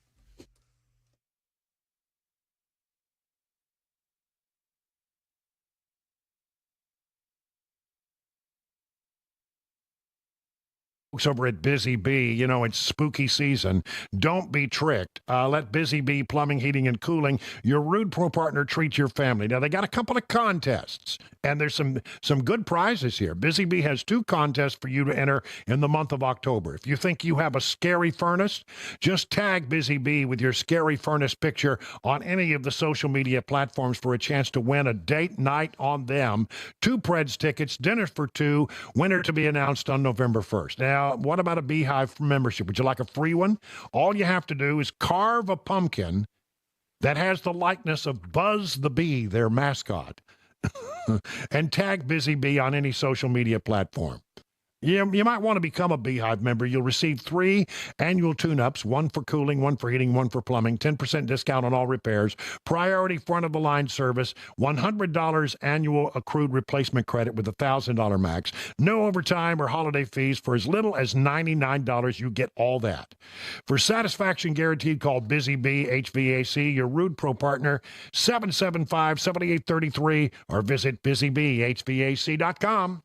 Over at Busy Bee, it's spooky season. Don't be tricked. Let Busy Bee Plumbing, Heating, and Cooling, your Rude Pro partner, treat your family. Now, they got a couple of contests, and there's some good prizes here. Busy Bee has 2 contests for you to enter in the month of October. If you think you have a scary furnace, just tag Busy Bee with your scary furnace picture on any of the social media platforms for a chance to win a date night on them, 2 Preds tickets, dinner for 2, winner to be announced on November 1st. Now, what about a Beehive membership? Would you like a free one? All you have to do is carve a pumpkin that has the likeness of Buzz the Bee, their mascot, and tag Busy Bee on any social media platform. You might want to become a Beehive member. You'll receive 3 annual tune-ups, 1 for cooling, 1 for heating, 1 for plumbing, 10% discount on all repairs, priority front-of-the-line service, $100 annual accrued replacement credit with a $1,000 max, no overtime or holiday fees. For as little as $99, you get all that. For satisfaction guaranteed, call Busy Bee HVAC, your Rude Pro partner, 775-7833, or visit busybeehvac.com.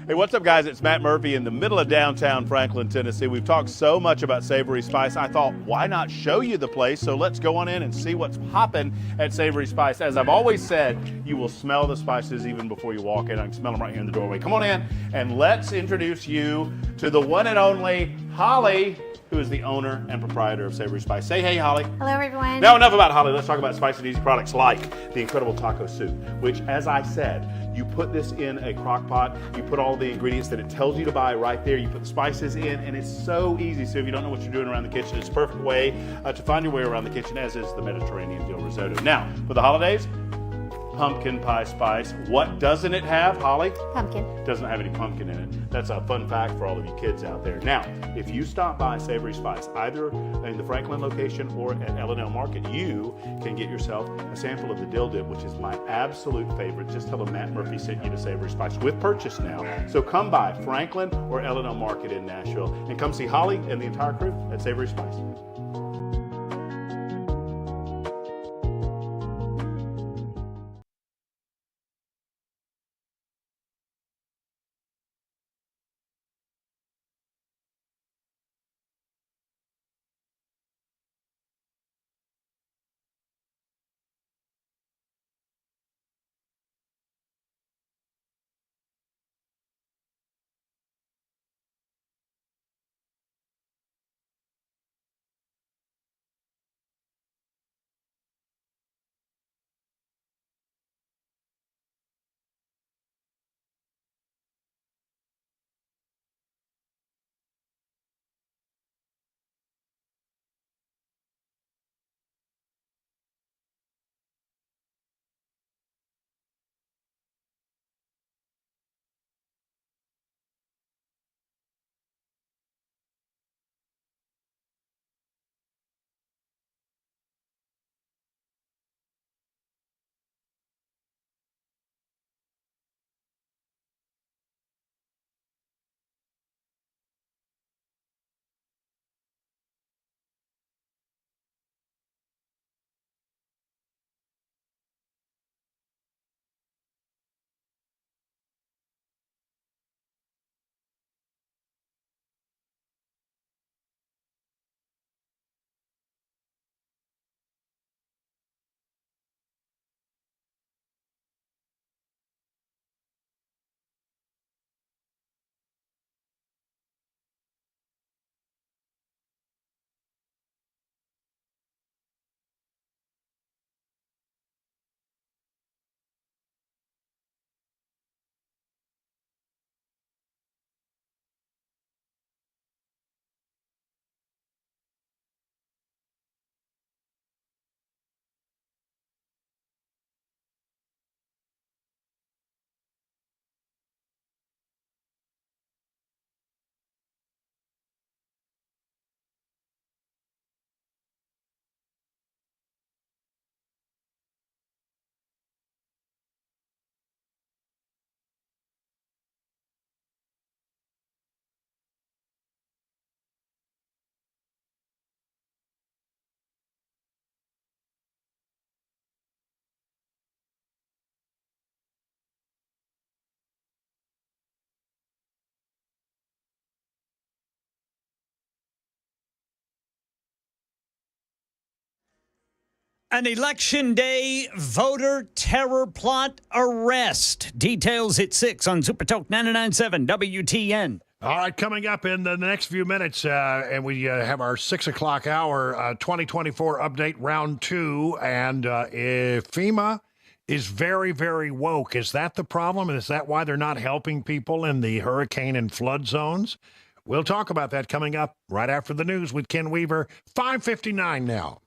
Hey, what's up, guys? It's Matt Murphy in the middle of downtown Franklin, Tennessee. We've talked so much about Savory Spice. I thought, why not show you the place? So let's go on in and see what's popping at Savory Spice. As I've always said, you will smell the spices even before you walk in. I can smell them right here in the doorway. Come on in and let's introduce you to the one and only Holly, who is the owner and proprietor of Savory Spice. Say hey, Holly. Hello, everyone. Now, enough about Holly. Let's talk about spicy and easy products like the incredible taco soup, which, as I said, you put this in a crock pot, you put all the ingredients that it tells you to buy right there, you put the spices in, and it's so easy. So if you don't know what you're doing around the kitchen, it's a perfect way to find your way around the kitchen, as is the Mediterranean dill risotto. Now, for the holidays, pumpkin pie spice. What doesn't it have, Holly? Pumpkin. Doesn't have any pumpkin in it. That's a fun fact for all of you kids out there. Now, if you stop by Savory Spice, either in the Franklin location or at L&L Market, you can get yourself a sample of the dill dip, which is my absolute favorite. Just tell them Matt Murphy sent you to Savory Spice with purchase now. So come by Franklin or L&L Market in Nashville and come see Holly and the entire crew at Savory Spice. An election day voter terror plot arrest. Details at 6 on Super Talk 99.7 WTN. All right, coming up in the next few minutes, and we have our 6 o'clock hour 2024 update round 2. And if FEMA is very, very woke, is that the problem? And is that why they're not helping people in the hurricane and flood zones? We'll talk about that coming up right after the news with Ken Weaver. 5:59 now.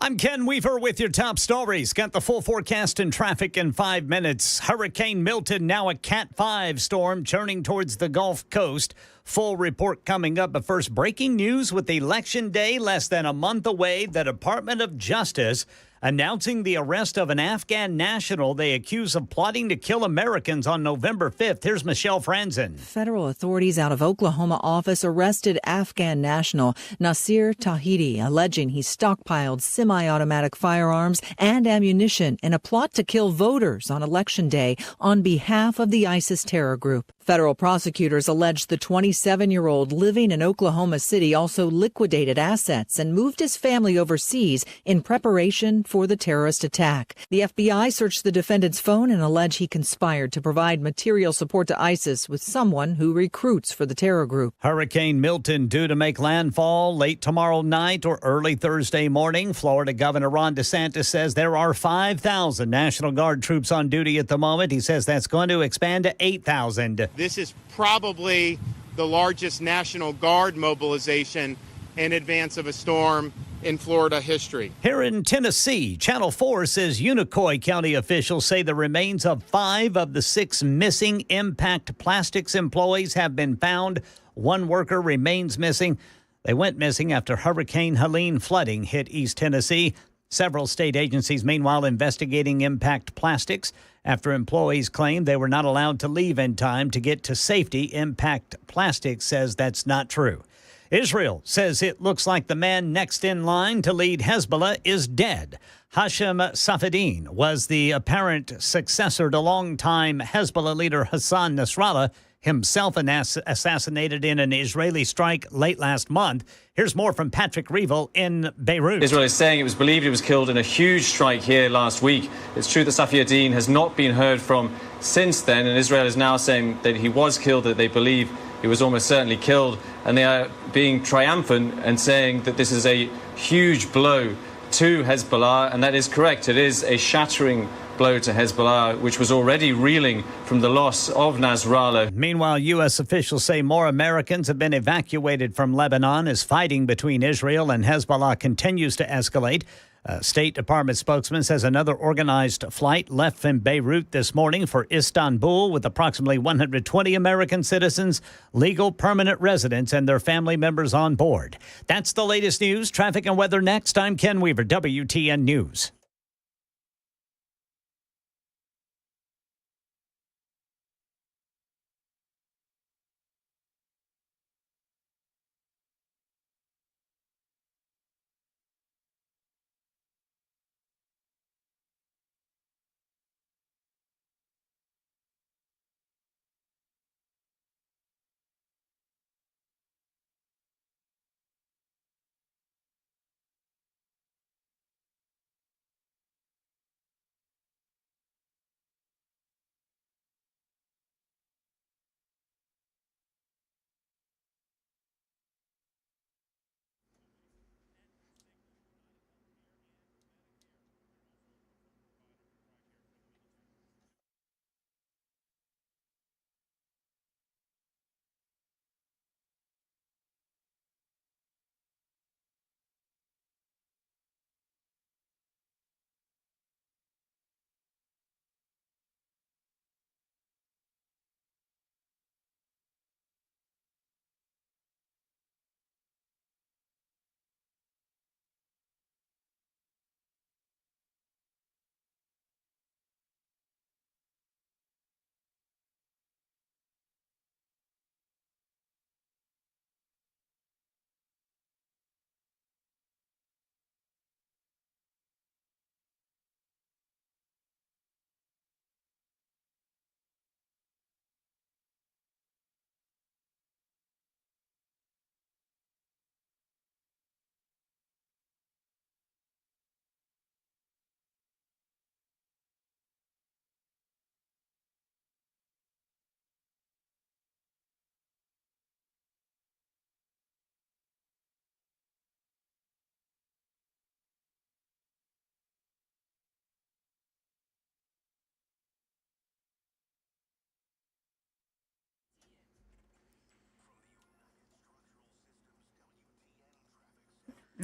I'm Ken Weaver with your top stories. Got the full forecast and traffic in 5 minutes. Hurricane Milton, now a Cat 5 storm, churning towards the Gulf Coast. Full report coming up. But first, breaking news with Election Day less than a month away. The Department of Justice announcing the arrest of an Afghan national they accuse of plotting to kill Americans on November 5th. Here's Michelle Franzen. Federal authorities out of Oklahoma office arrested Afghan national Nasir Tahidi, alleging he stockpiled semi-automatic firearms and ammunition in a plot to kill voters on Election Day on behalf of the ISIS terror group. Federal prosecutors allege the 27-year-old living in Oklahoma City also liquidated assets and moved his family overseas in preparation for the terrorist attack. The FBI searched the defendant's phone and allege he conspired to provide material support to ISIS with someone who recruits for the terror group. Hurricane Milton due to make landfall late tomorrow night or early Thursday morning. Florida Governor Ron DeSantis says there are 5,000 National Guard troops on duty at the moment. He says that's going to expand to 8,000. This is probably the largest National Guard mobilization in advance of a storm in Florida history. Here in Tennessee, Channel 4 says Unicoi County officials say the remains of 5 of the 6 missing Impact Plastics employees have been found. 1 worker remains missing. They went missing after Hurricane Helene flooding hit East Tennessee. Several state agencies, meanwhile, investigating Impact Plastics after employees claimed they were not allowed to leave in time to get to safety. Impact Plastics says that's not true. Israel says it looks like the man next in line to lead Hezbollah is dead. Hashem Safadine was the apparent successor to longtime Hezbollah leader Hassan Nasrallah, himself assassinated in an Israeli strike late last month. Here's more from Patrick Reevell in Beirut. Israel is saying it was believed he was killed in a huge strike here last week. It's true that Safi ad-Din has not been heard from since then, and Israel is now saying that he was killed, that they believe he was almost certainly killed, and they are being triumphant and saying that this is a huge blow to Hezbollah, and that is correct. It is a shattering blow to Hezbollah, which was already reeling from the loss of Nasrallah. Meanwhile, U.S. officials say more Americans have been evacuated from Lebanon as fighting between Israel and Hezbollah continues to escalate. A State Department spokesman says another organized flight left from Beirut this morning for Istanbul with approximately 120 American citizens, legal permanent residents, and their family members on board. That's the latest news. Traffic and weather next. I'm Ken Weaver, WTN News.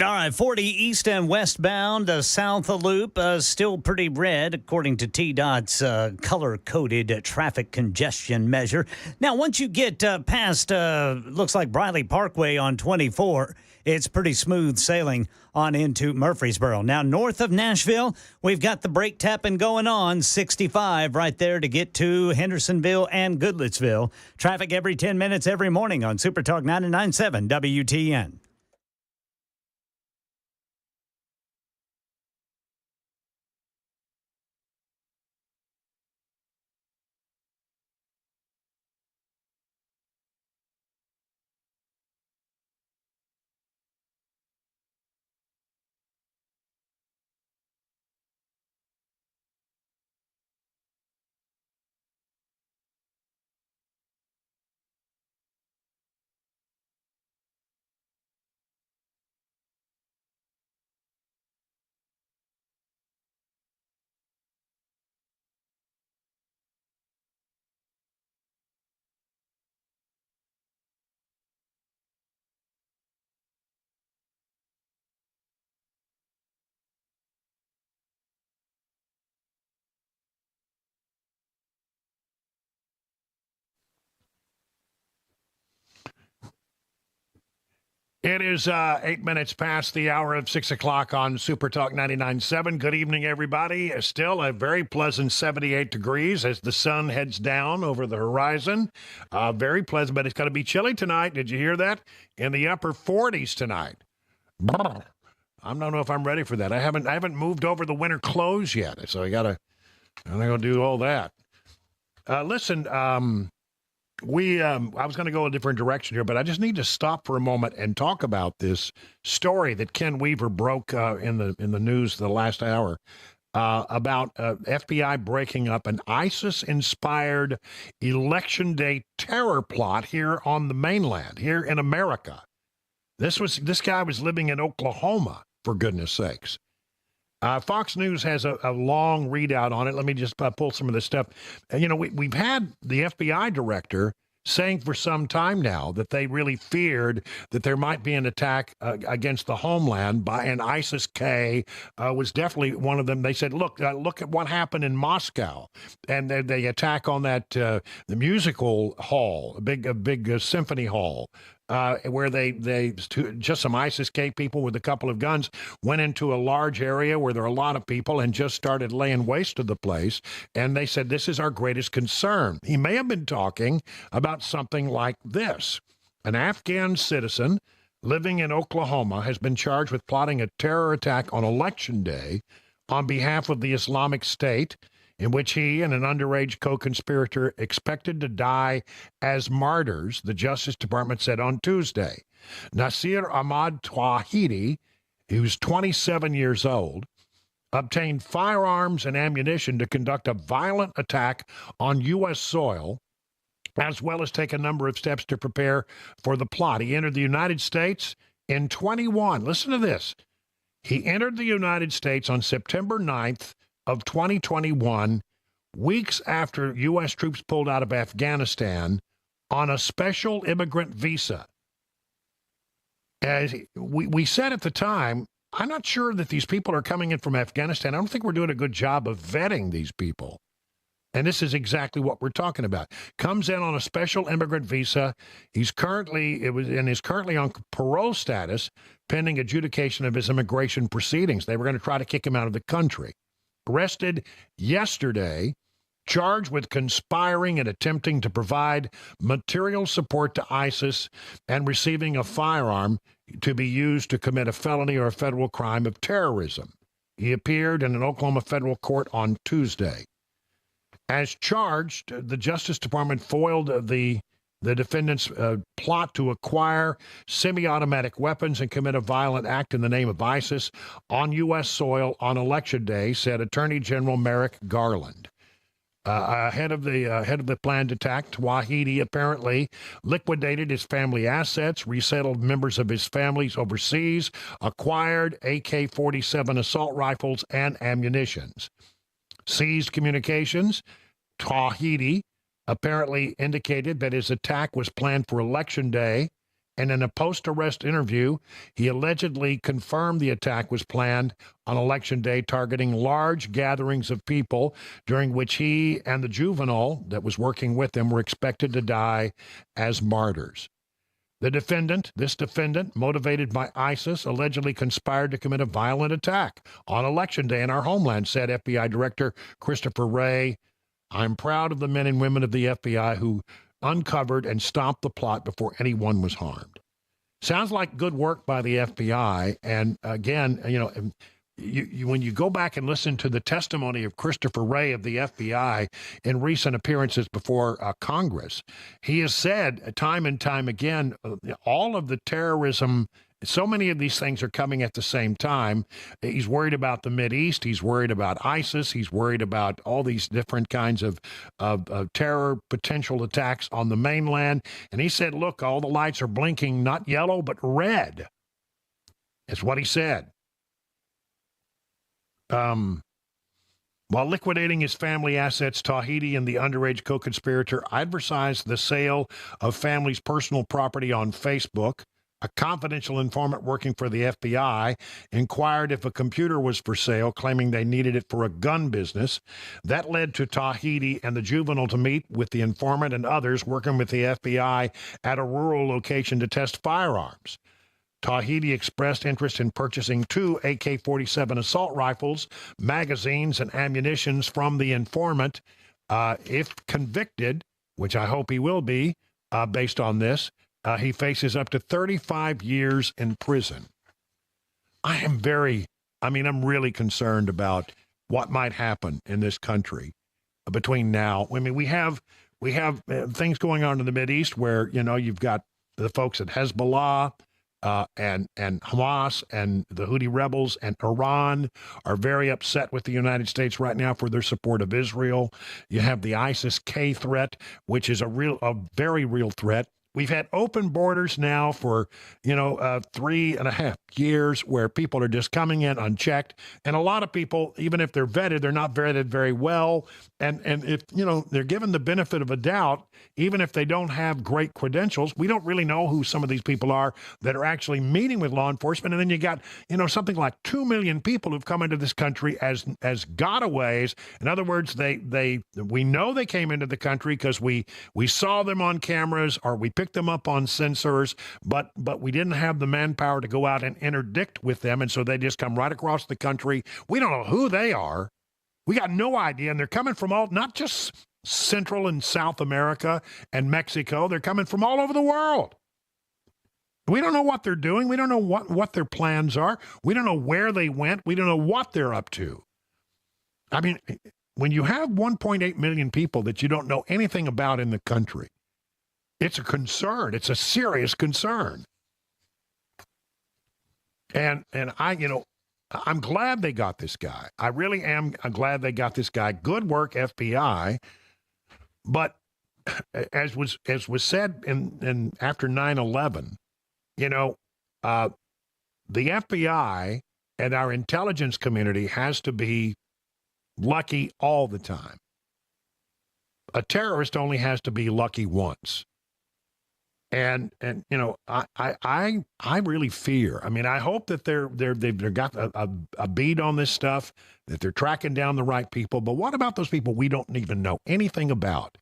All right, 40 east and westbound, south loop, still pretty red, according to TDOT's color-coded traffic congestion measure. Now, once you get past, looks like Briley Parkway on 24, it's pretty smooth sailing on into Murfreesboro. Now, north of Nashville, we've got the brake tapping going on, 65 right there to get to Hendersonville and Goodlettsville. Traffic every 10 minutes every morning on Super Talk 99.7 WTN. It is 8 minutes past the hour of 6 o'clock on Super Talk 99.7. Good evening, everybody. Still a very pleasant 78 degrees as the sun heads down over the horizon. Very pleasant, but it's going to be chilly tonight. Did you hear that? In the upper 40s tonight. I don't know if I'm ready for that. I haven't moved over the winter clothes yet, so I'm gonna go do all that. Listen, I was going to go a different direction here, but I just need to stop for a moment and talk about this story that Ken Weaver broke in the news the last hour about FBI breaking up an ISIS-inspired Election Day terror plot here on the mainland, here in America. This guy was living in Oklahoma, for goodness sakes. Fox News has a long readout on it. Let me just pull some of this stuff. We've had the FBI director saying for some time now that they really feared that there might be an attack against the homeland by an ISIS-K was definitely one of them. They said, look at what happened in Moscow. And the attack on that the musical hall, a big symphony hall, where just some ISIS-K people with a couple of guns went into a large area where there are a lot of people and just started laying waste to the place. And they said, this is our greatest concern. He may have been talking about something like this. An Afghan citizen living in Oklahoma has been charged with plotting a terror attack on Election Day on behalf of the Islamic State, in which he and an underage co-conspirator expected to die as martyrs, the Justice Department said on Tuesday. Nasir Ahmad Tawhidi, who's 27 years old, obtained firearms and ammunition to conduct a violent attack on U.S. soil, as well as take a number of steps to prepare for the plot. He entered the United States in 21. Listen to this. He entered the United States on September 9th, of 2021, weeks after U.S. troops pulled out of Afghanistan on a special immigrant visa. As we said at the time, I'm not sure that these people are coming in from Afghanistan. I don't think we're doing a good job of vetting these people. And this is exactly what we're talking about. Comes in on a special immigrant visa. Is currently on parole status pending adjudication of his immigration proceedings. They were going to try to kick him out of the country. Arrested yesterday, charged with conspiring and attempting to provide material support to ISIS and receiving a firearm to be used to commit a felony or a federal crime of terrorism. He appeared in an Oklahoma federal court on Tuesday. As charged, the Justice Department foiled the defendant's plot to acquire semi-automatic weapons and commit a violent act in the name of ISIS on U.S. soil on Election Day, said Attorney General Merrick Garland. Ahead of the planned attack, Tawhidi apparently liquidated his family assets, resettled members of his families overseas, acquired AK-47 assault rifles and ammunitions. Seized communications. Tawhidi apparently indicated that his attack was planned for Election Day And in a post-arrest interview, he allegedly confirmed the attack was planned on Election Day, targeting large gatherings of people, during which he and the juvenile that was working with him were expected to die as martyrs. This defendant, motivated by ISIS, allegedly conspired to commit a violent attack on Election Day in our homeland, said FBI Director Christopher Wray. I'm proud of the men and women of the FBI who uncovered and stopped the plot before anyone was harmed. Sounds like good work by the FBI. And again, when you go back and listen to the testimony of Christopher Wray of the FBI in recent appearances before Congress, he has said time and time again, all of the terrorism, so many of these things are coming at the same time. He's worried about the Mideast. He's worried about ISIS. He's worried about all these different kinds of terror potential attacks on the mainland. And he said, look, all the lights are blinking, not yellow, but red. That's what he said. While liquidating his family assets, Tawhidi and the underage co-conspirator advertised the sale of family's personal property on Facebook. A confidential informant working for the FBI inquired if a computer was for sale, claiming they needed it for a gun business. That led to Tawhidi and the juvenile to meet with the informant and others working with the FBI at a rural location to test firearms. Tawhidi expressed interest in purchasing 2 AK-47 assault rifles, magazines, and ammunitions from the informant. If convicted, which I hope he will be based on this, he faces up to 35 years in prison. I'm really concerned about what might happen in this country between now. I mean, we have things going on in the Mideast where, you've got the folks at Hezbollah, and Hamas and the Houthi rebels and Iran are very upset with the United States right now for their support of Israel. You have the ISIS-K threat, which is a very real threat. We've had open borders now for, 3.5 years where people are just coming in unchecked. And a lot of people, even if they're vetted, they're not vetted very well. And if, they're given the benefit of a doubt, even if they don't have great credentials, we don't really know who some of these people are that are actually meeting with law enforcement. And then you got, something like 2 million people who've come into this country as gotaways. In other words, we know they came into the country because we saw them on cameras or we picked them up on sensors, but we didn't have the manpower to go out and interdict with them, and so they just come right across the country. We don't know who they are. We got no idea, and they're coming from not just Central and South America and Mexico. They're coming from all over the world. We don't know what they're doing. We don't know what their plans are. We don't know where they went. We don't know what they're up to. I mean, when you have 1.8 million people that you don't know anything about in the country, it's a concern. It's a serious concern. And I'm glad they got this guy. I really am. I'm glad they got this guy. Good work, FBI. But as was said in after 9/11, the FBI and our intelligence community has to be lucky all the time. A terrorist only has to be lucky once. And I really fear. I mean, I hope that they've got a bead on this stuff, that they're tracking down the right people. But what about those people we don't even know anything about,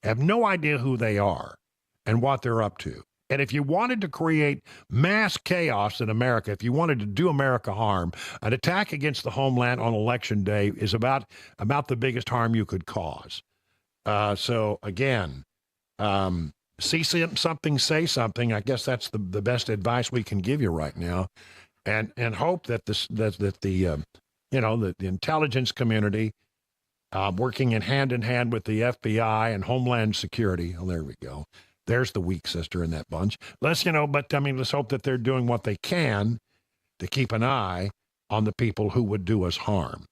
have no idea who they are and what they're up to? And if you wanted to create mass chaos in America, if you wanted to do America harm, an attack against the homeland on Election Day is about the biggest harm you could cause. So again, see something, say something. I guess that's the best advice we can give you right now, and hope that the intelligence community, working in hand with the FBI and Homeland Security. Oh, there we go. There's the weak sister in that bunch. Let's hope that they're doing what they can to keep an eye on the people who would do us harm.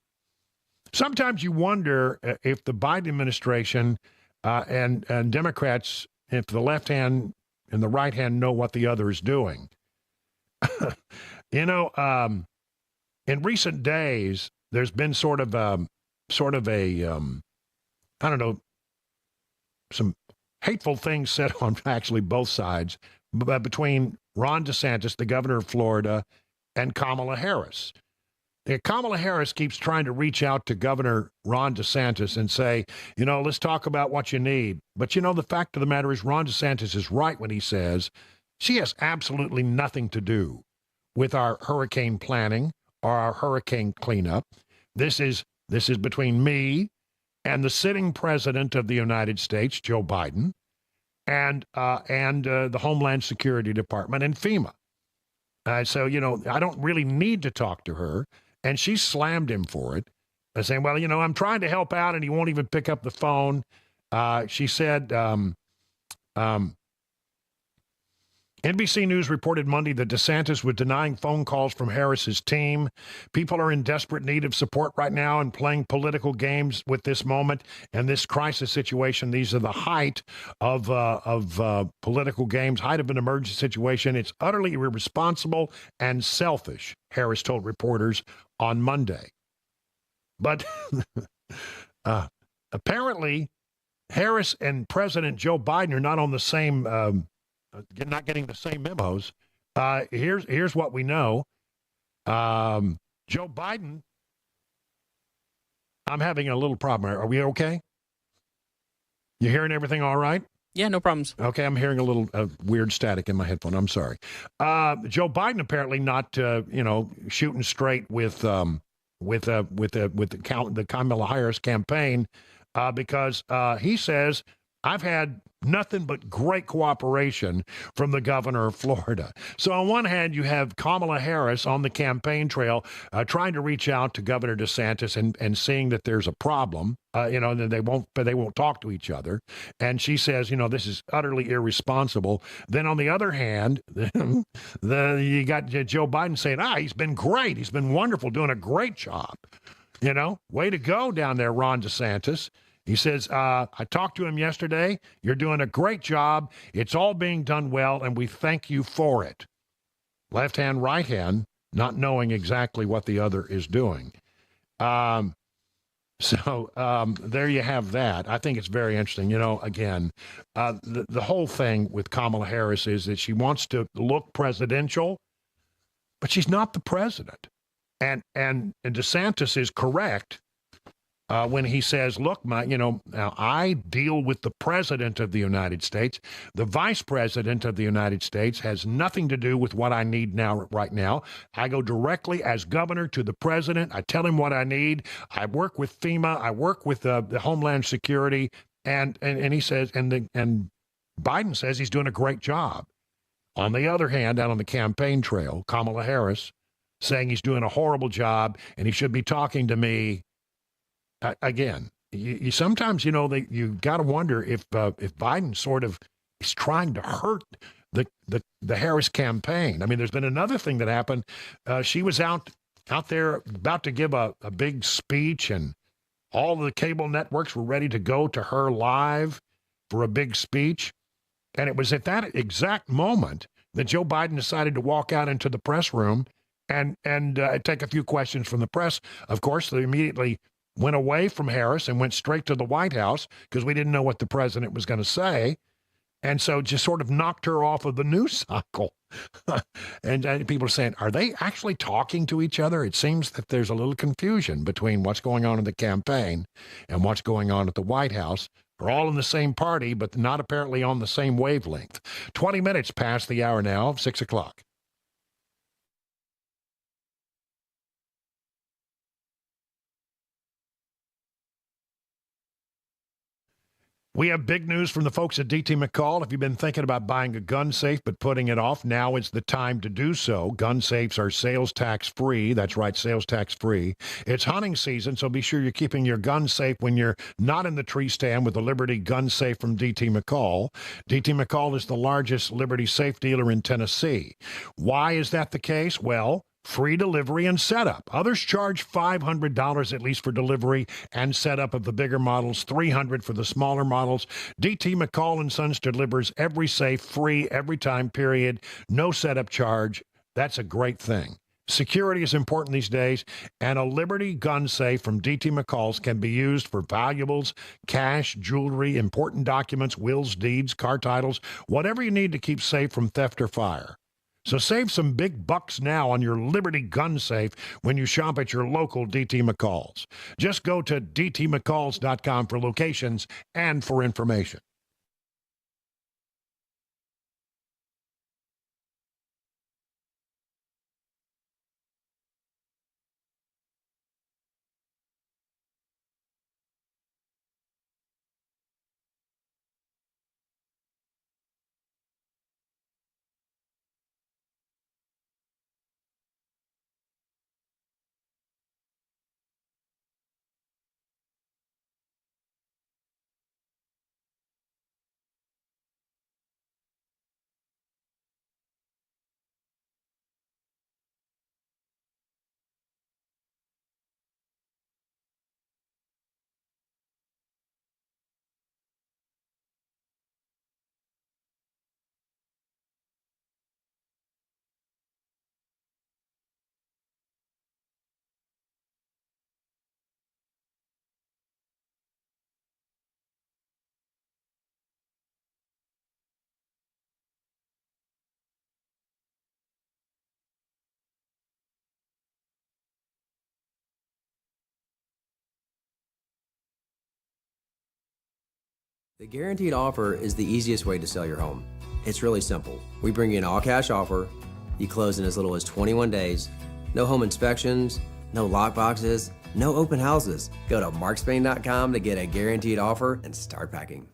Sometimes you wonder if the Biden administration and Democrats, if the left hand and the right hand know what the other is doing. In recent days, there's been sort of a some hateful things said on actually both sides between Ron DeSantis, the governor of Florida, and Kamala Harris. Kamala Harris keeps trying to reach out to Governor Ron DeSantis and say, let's talk about what you need. But, the fact of the matter is Ron DeSantis is right when he says she has absolutely nothing to do with our hurricane planning or our hurricane cleanup. This is between me and the sitting president of the United States, Joe Biden, and the Homeland Security Department and FEMA. So, I don't really need to talk to her. And she slammed him for it, saying, well, I'm trying to help out, and he won't even pick up the phone. She said, NBC News reported Monday that DeSantis was denying phone calls from Harris's team. People are in desperate need of support right now and playing political games with this moment and this crisis situation. These are the height of political games, height of an emergency situation. It's utterly irresponsible and selfish, Harris told reporters on Monday. But apparently, Harris and President Joe Biden are not on the same not getting the same memos. Here's what we know. Joe Biden, I'm having a little problem. Are we okay? You hearing everything all right? Yeah, no problems. Okay, I'm hearing a little weird static in my headphone. I'm sorry. Joe Biden apparently not, shooting straight with the Kamala Harris campaign because he says, I've had nothing but great cooperation from the governor of Florida. So on one hand, you have Kamala Harris on the campaign trail trying to reach out to Governor DeSantis and seeing that there's a problem, that they won't talk to each other. And she says, this is utterly irresponsible. Then on the other hand, you got Joe Biden saying, he's been great. He's been wonderful, doing a great job. Way to go down there, Ron DeSantis. He says, I talked to him yesterday. You're doing a great job. It's all being done well, and we thank you for it. Left hand, right hand, not knowing exactly what the other is doing. So there you have that. I think it's very interesting. Again, the whole thing with Kamala Harris is that she wants to look presidential, but she's not the president. And DeSantis is correct. When he says, look, now I deal with the president of the United States. The vice president of the United States has nothing to do with what I need right now. I go directly as governor to the president. I tell him what I need. I work with FEMA. I work with the Homeland Security. And he says, and Biden says he's doing a great job. On the other hand, out on the campaign trail, Kamala Harris saying he's doing a horrible job and he should be talking to me. Again, you sometimes, you got to wonder if Biden sort of is trying to hurt the Harris campaign. I mean, there's been another thing that happened. She was out there about to give a big speech, and all the cable networks were ready to go to her live for a big speech. And it was at that exact moment that Joe Biden decided to walk out into the press room and take a few questions from the press. Of course, they immediately went away from Harris and went straight to the White House because we didn't know what the president was going to say. And so just sort of knocked her off of the news cycle. and people are saying, are they actually talking to each other? It seems that there's a little confusion between what's going on in the campaign and what's going on at the White House. They're all in the same party, but not apparently on the same wavelength. 20 minutes past the hour now of 6 o'clock. We have big news from the folks at DT McCall. If you've been thinking about buying a gun safe but putting it off, now is the time to do so. Gun safes are sales tax free. That's right, sales tax free. It's hunting season, so be sure you're keeping your gun safe when you're not in the tree stand with the Liberty Gun Safe from DT McCall. DT McCall is the largest Liberty safe dealer in Tennessee. Why is that the case? Well, free delivery and setup. Others charge $500 at least for delivery and setup of the bigger models, $300 for the smaller models. DT McCall & Sons delivers every safe free every time, period. No setup charge. That's a great thing. Security is important these days, and a Liberty gun safe from DT McCall's can be used for valuables, cash, jewelry, important documents, wills, deeds, car titles, whatever you need to keep safe from theft or fire. So save some big bucks now on your Liberty gun safe when you shop at your local DT McCall's. Just go to dtmccalls.com for locations and for information. The guaranteed offer is the easiest way to sell your home. It's really simple. We bring you an all-cash offer. You close in as little as 21 days. No home inspections, no lock boxes, no open houses. Go to markspain.com to get a guaranteed offer and start packing.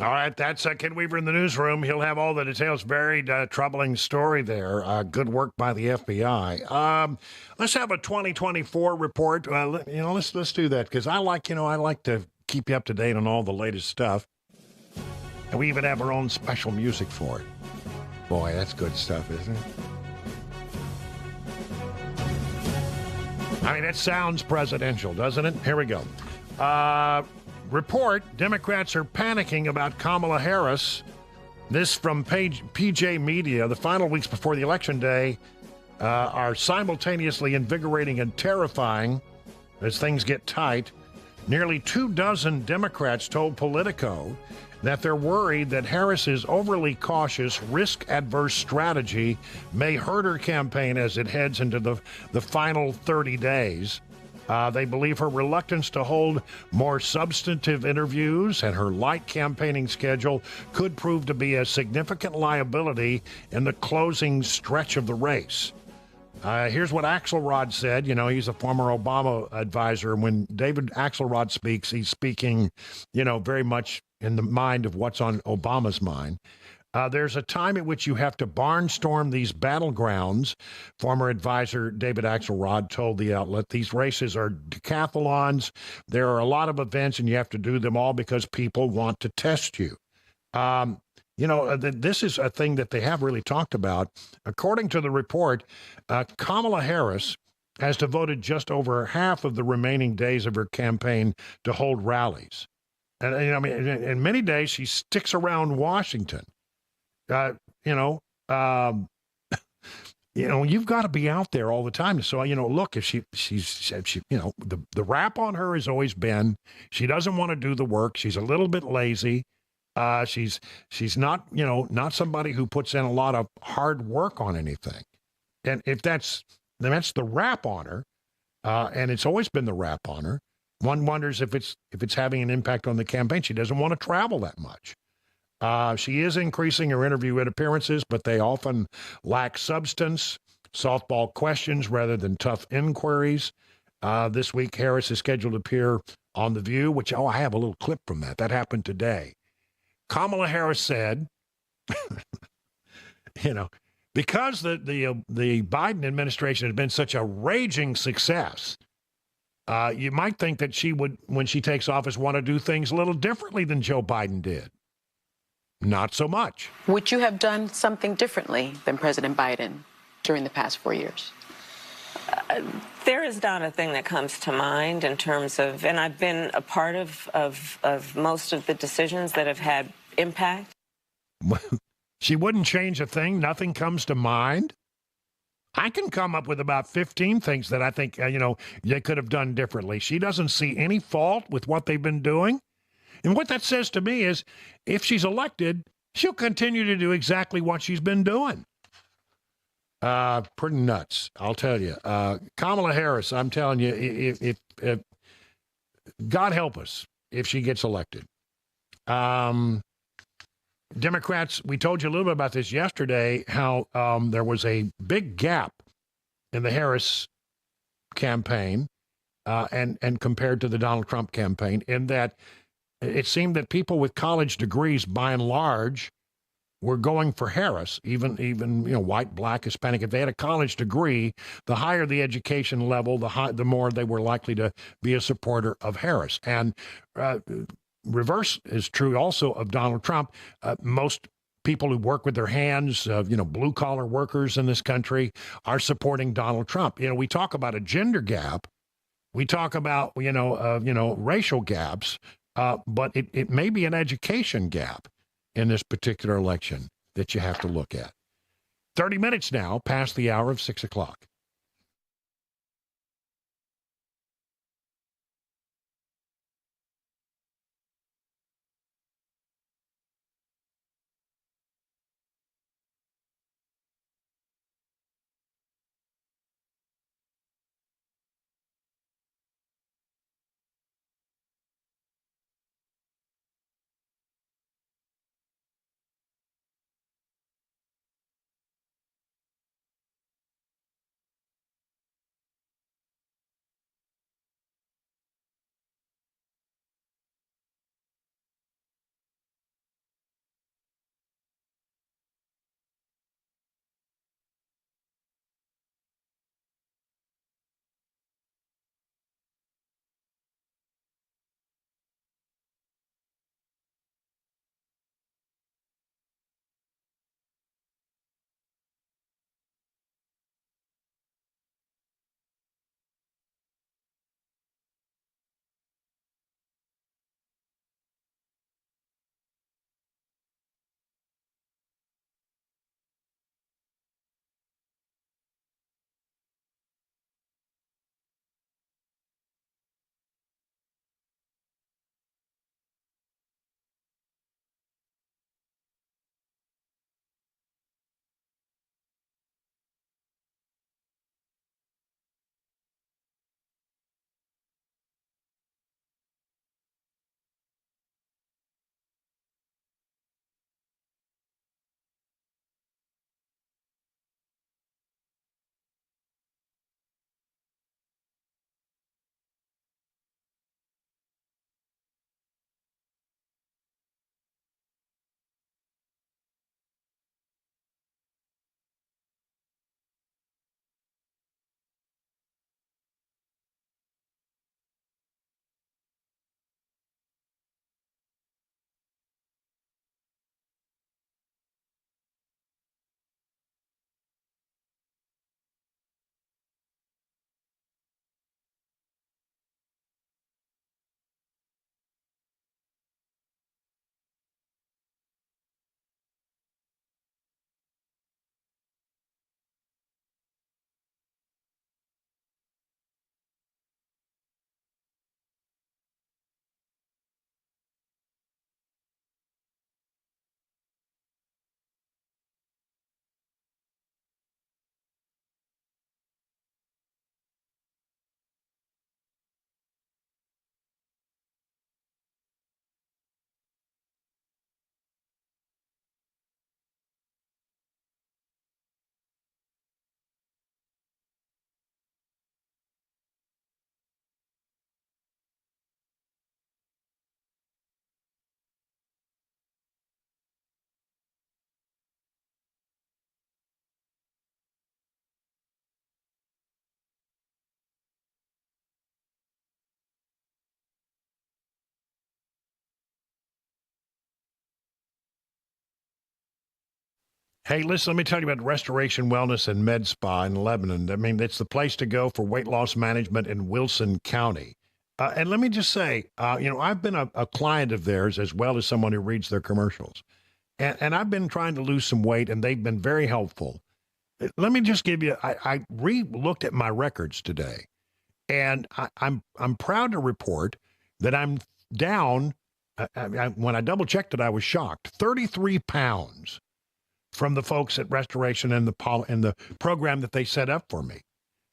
All right, that's Ken Weaver in the newsroom. He'll have all the details. Very troubling story there. Good work by the FBI. Let's have a 2024 report. Let's do that because I like to keep you up to date on all the latest stuff, and we even have our own special music for it. Boy, that's good stuff, isn't it? I mean, it sounds presidential, doesn't it? Here we go. Report, Democrats are panicking about Kamala Harris. This from PJ Media. The final weeks before the election day are simultaneously invigorating and terrifying as things get tight. Nearly 24 Democrats told Politico that they're worried that Harris's overly cautious, risk-adverse strategy may hurt her campaign as it heads into the final 30 days. They believe her reluctance to hold more substantive interviews and her light campaigning schedule could prove to be a significant liability in the closing stretch of the race. Here's what Axelrod said. He's a former Obama advisor. When David Axelrod speaks, he's speaking, very much in the mind of what's on Obama's mind. There's a time at which you have to barnstorm these battlegrounds. Former advisor David Axelrod told the outlet, these races are decathlons. There are a lot of events, and you have to do them all because people want to test you. This is a thing that they have really talked about. According to the report, Kamala Harris has devoted just over half of the remaining days of her campaign to hold rallies. And in many days, she sticks around Washington. You've got to be out there all the time. So, look, if the rap on her has always been, she doesn't want to do the work. She's a little bit lazy. She's not, not somebody who puts in a lot of hard work on anything. And if that's the rap on her, and it's always been the rap on her, one wonders if it's having an impact on the campaign. She doesn't want to travel that much. She is increasing her interview appearances, but they often lack substance, softball questions rather than tough inquiries. This week, Harris is scheduled to appear on The View, which, I have a little clip from that. That happened today. Kamala Harris said, because the Biden administration has been such a raging success, you might think that she would, when she takes office, want to do things a little differently than Joe Biden did. Not so much. Would you have done something differently than President Biden during the past 4 years? There is not a thing that comes to mind in terms of, and I've been a part of most of the decisions that have had impact. She wouldn't change a thing. Nothing comes to mind. I can come up with about 15 things that I think, they could have done differently. She doesn't see any fault with what they've been doing. And what that says to me is, if she's elected, she'll continue to do exactly what she's been doing. Pretty nuts, I'll tell you. Kamala Harris, I'm telling you, if God help us if she gets elected. Democrats, we told you a little bit about this yesterday, how there was a big gap in the Harris campaign and compared to the Donald Trump campaign, in that it seemed that people with college degrees, by and large, were going for Harris, even white, black, Hispanic. If they had a college degree, the higher the education level, the more they were likely to be a supporter of Harris. And reverse is true also of Donald Trump. Most people who work with their hands, blue-collar workers in this country, are supporting Donald Trump. We talk about a gender gap. We talk about, racial gaps. But it may be an education gap in this particular election that you have to look at. 30 minutes now past the hour of 6 o'clock. Hey, listen, let me tell you about Restoration Wellness and Med Spa in Lebanon. I mean, it's the place to go for weight loss management in Wilson County. And let me just say, I've been a client of theirs as well as someone who reads their commercials. And I've been trying to lose some weight, and they've been very helpful. Let me just give you, I re-looked at my records today, and I'm proud to report that I'm down, when I double-checked it, I was shocked, 33 pounds from the folks at Restoration and the program that they set up for me.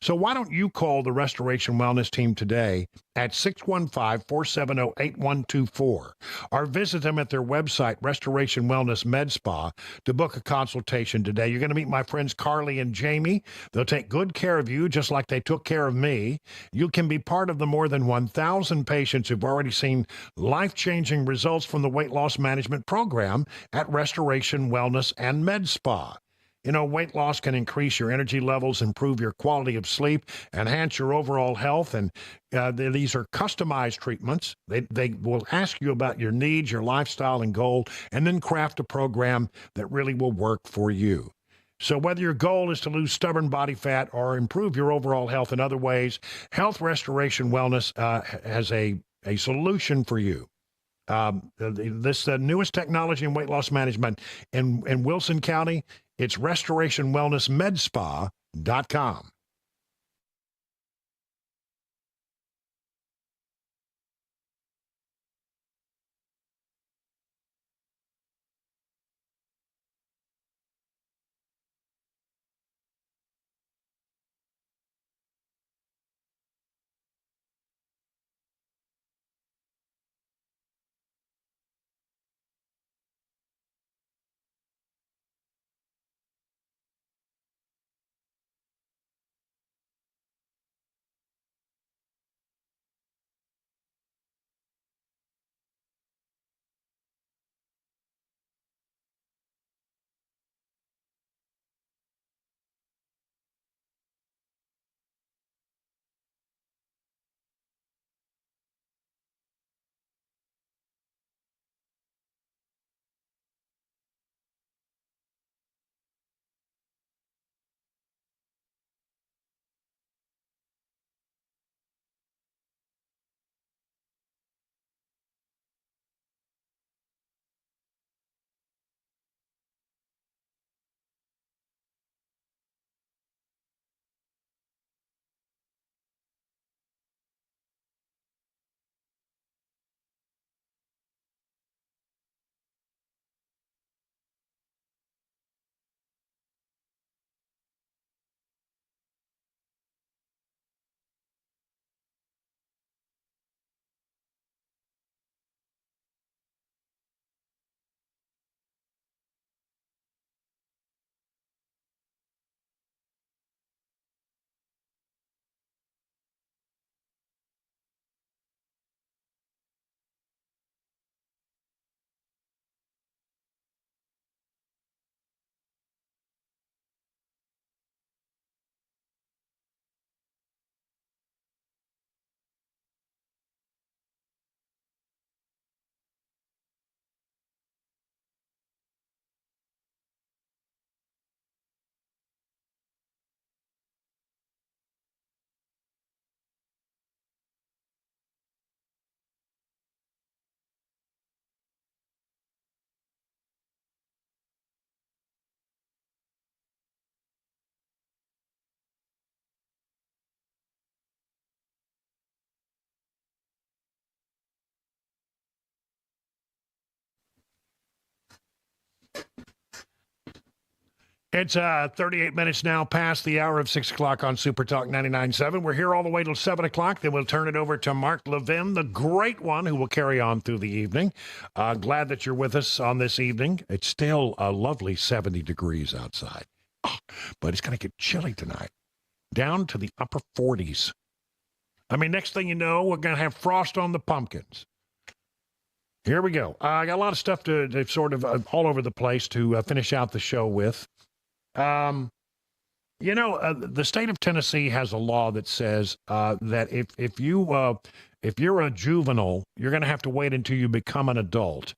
So why don't you call the Restoration Wellness team today at 615-470-8124 or visit them at their website, Restoration Wellness Med Spa, to book a consultation today. You're going to meet my friends Carly and Jamie. They'll take good care of you just like they took care of me. You can be part of the more than 1,000 patients who've already seen life-changing results from the weight loss management program at Restoration Wellness and Med Spa. You know, weight loss can increase your energy levels, improve your quality of sleep, enhance your overall health, and these are customized treatments. They will ask you about your needs, your lifestyle, and goal, and then craft a program that really will work for you. So whether your goal is to lose stubborn body fat or improve your overall health in other ways, Health Restoration Wellness has a solution for you. This newest technology in weight loss management in Wilson County, it's restorationwellnessmedspa.com. It's 38 minutes now past the hour of 6 o'clock on Super Talk 99.7. We're here all the way till 7 o'clock. Then we'll turn it over to Mark Levin, the great one, who will carry on through the evening. Glad that you're with us on this evening. It's still a lovely 70 degrees outside, but it's going to get chilly tonight, down to the upper 40s. I mean, next thing you know, we're going to have frost on the pumpkins. Here we go. I got a lot of stuff to sort of all over the place to finish out the show with. The state of Tennessee has a law that says that if you're a juvenile, you're going to have to wait until you become an adult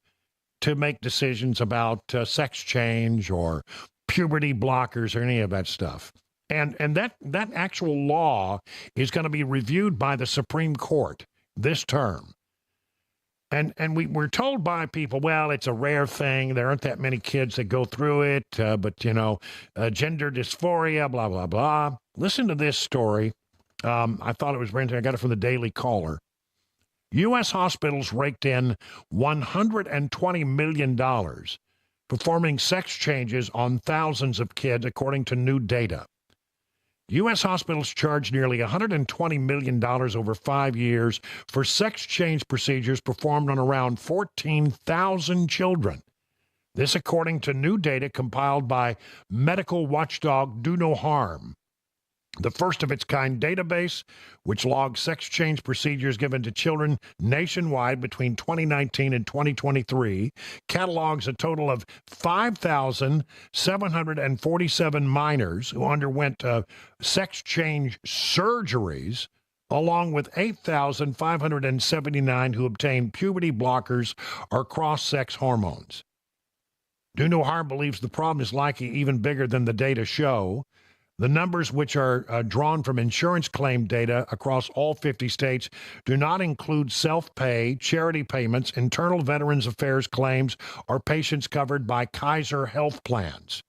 to make decisions about sex change or puberty blockers or any of that stuff. And that actual law is going to be reviewed by the Supreme Court this term. And we're told by people, well, it's a rare thing. There aren't that many kids that go through it. But, gender dysphoria, blah, blah, blah. Listen to this story. I thought it was brand new. I got it from the Daily Caller. U.S. hospitals raked in $120 million performing sex changes on thousands of kids, according to new data. U.S. hospitals charged nearly $120 million over 5 years for sex change procedures performed on around 14,000 children. This according to new data compiled by medical watchdog Do No Harm, the first of its kind database, which logs sex change procedures given to children nationwide between 2019 and 2023, catalogs a total of 5,747 minors who underwent sex change surgeries, along with 8,579 who obtained puberty blockers or cross-sex hormones. Do No Harm believes the problem is likely even bigger than the data show. The numbers, which are drawn from insurance claim data across all 50 states, do not include self-pay, charity payments, internal Veterans Affairs claims, or patients covered by Kaiser health plans.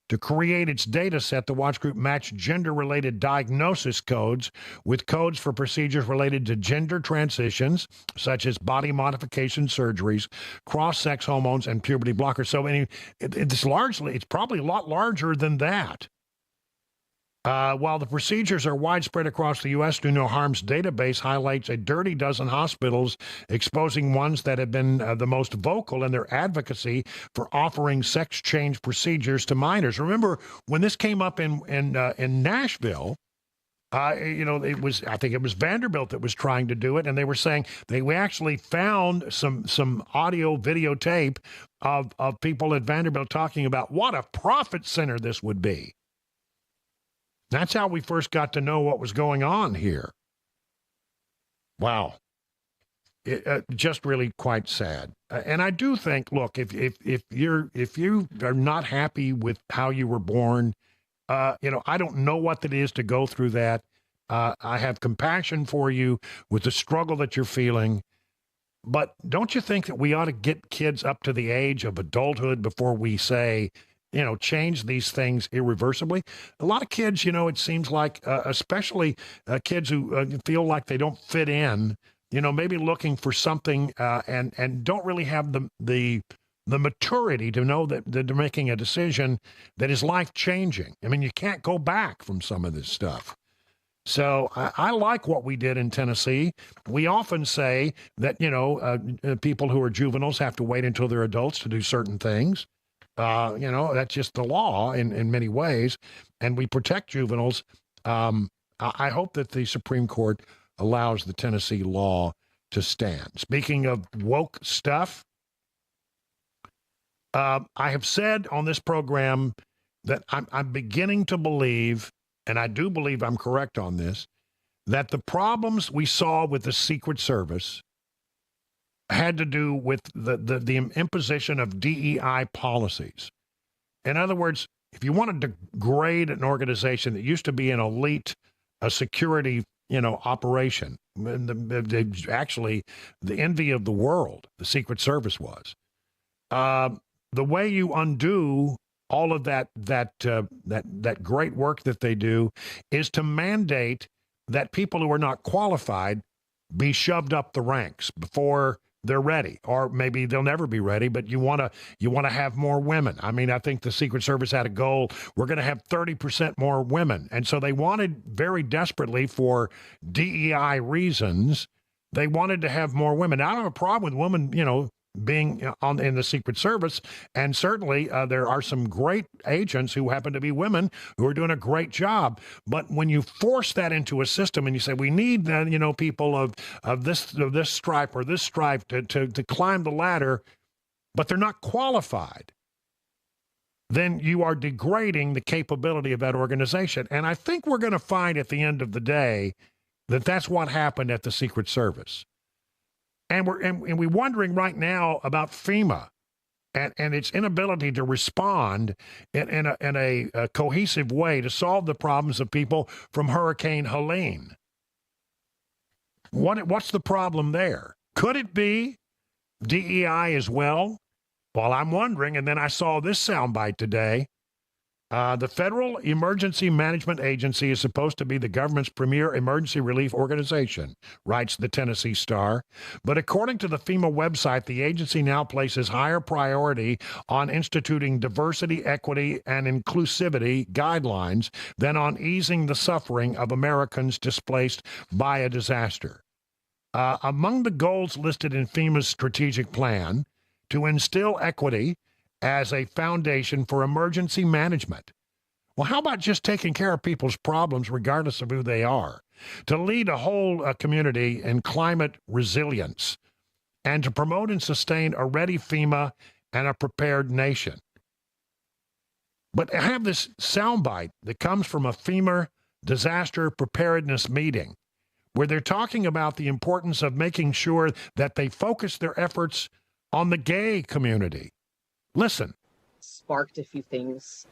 To create its data set, the watch group matched gender-related diagnosis codes with codes for procedures related to gender transitions, such as body modification surgeries, cross-sex hormones, and puberty blockers. So it's probably a lot larger than that. While the procedures are widespread across the U.S., Do No Harm's database highlights a dirty dozen hospitals, exposing ones that have been the most vocal in their advocacy for offering sex change procedures to minors. Remember, when this came up in Nashville, I think it was Vanderbilt that was trying to do it, and they were saying we actually found some audio videotape of people at Vanderbilt talking about what a profit center this would be. That's how we first got to know what was going on here. Wow. Just really quite sad. And I do think, look, if you are not happy with how you were born, I don't know what it is to go through that. I have compassion for you with the struggle that you're feeling. But don't you think that we ought to get kids up to the age of adulthood before we say, change these things irreversibly? A lot of kids, it seems like, especially kids who feel like they don't fit in, maybe looking for something and don't really have the maturity to know that they're making a decision that is life-changing. I mean, you can't go back from some of this stuff. So I like what we did in Tennessee. We often say that, people who are juveniles have to wait until they're adults to do certain things. That's just the law in many ways, and we protect juveniles. I hope that the Supreme Court allows the Tennessee law to stand. Speaking of woke stuff, I have said on this program that I'm beginning to believe, and I do believe I'm correct on this, that the problems we saw with the Secret Service had to do with the imposition of DEI policies. In other words, if you wanted to degrade an organization that used to be an elite security, operation, actually the envy of the world, the Secret Service was. The way you undo all of that great work that they do is to mandate that people who are not qualified be shoved up the ranks before they're ready, or maybe they'll never be ready, but you want to have more women. I mean, I think the Secret Service had a goal. We're going to have 30% more women. And so they wanted very desperately, for DEI reasons, they wanted to have more women. Now, I don't have a problem with women, being in the Secret Service, and certainly there are some great agents who happen to be women who are doing a great job. But when you force that into a system and you say we need people of this stripe or this stripe to climb the ladder, but they're not qualified, then you are degrading the capability of that organization. And I think we're going to find at the end of the day that that's what happened at the Secret Service. And we're wondering right now about FEMA and its inability to respond in a cohesive way to solve the problems of people from Hurricane Helene. What's the problem there? Could it be DEI as well? Well, I'm wondering, and then I saw this soundbite today. The Federal Emergency Management Agency is supposed to be the government's premier emergency relief organization, writes the Tennessee Star. But according to the FEMA website, the agency now places higher priority on instituting diversity, equity, and inclusivity guidelines than on easing the suffering of Americans displaced by a disaster. Among the goals listed in FEMA's strategic plan, to instill equity as a foundation for emergency management. Well, how about just taking care of people's problems regardless of who they are? To lead a whole community in climate resilience and to promote and sustain a ready FEMA and a prepared nation. But I have this soundbite that comes from a FEMA disaster preparedness meeting where they're talking about the importance of making sure that they focus their efforts on the gay community. Listen. Sparked a few things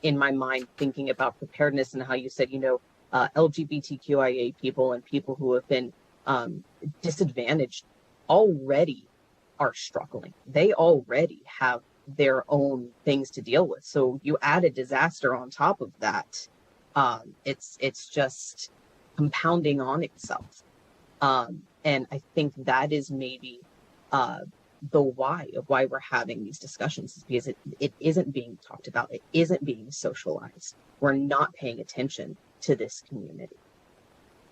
in my mind, thinking about preparedness and how you said, LGBTQIA people and people who have been disadvantaged already are struggling. They already have their own things to deal with. So you add a disaster on top of that. It's just compounding on itself. And I think that is maybe the why we're having these discussions, is because it isn't being talked about. It isn't being socialized. We're not paying attention to this community.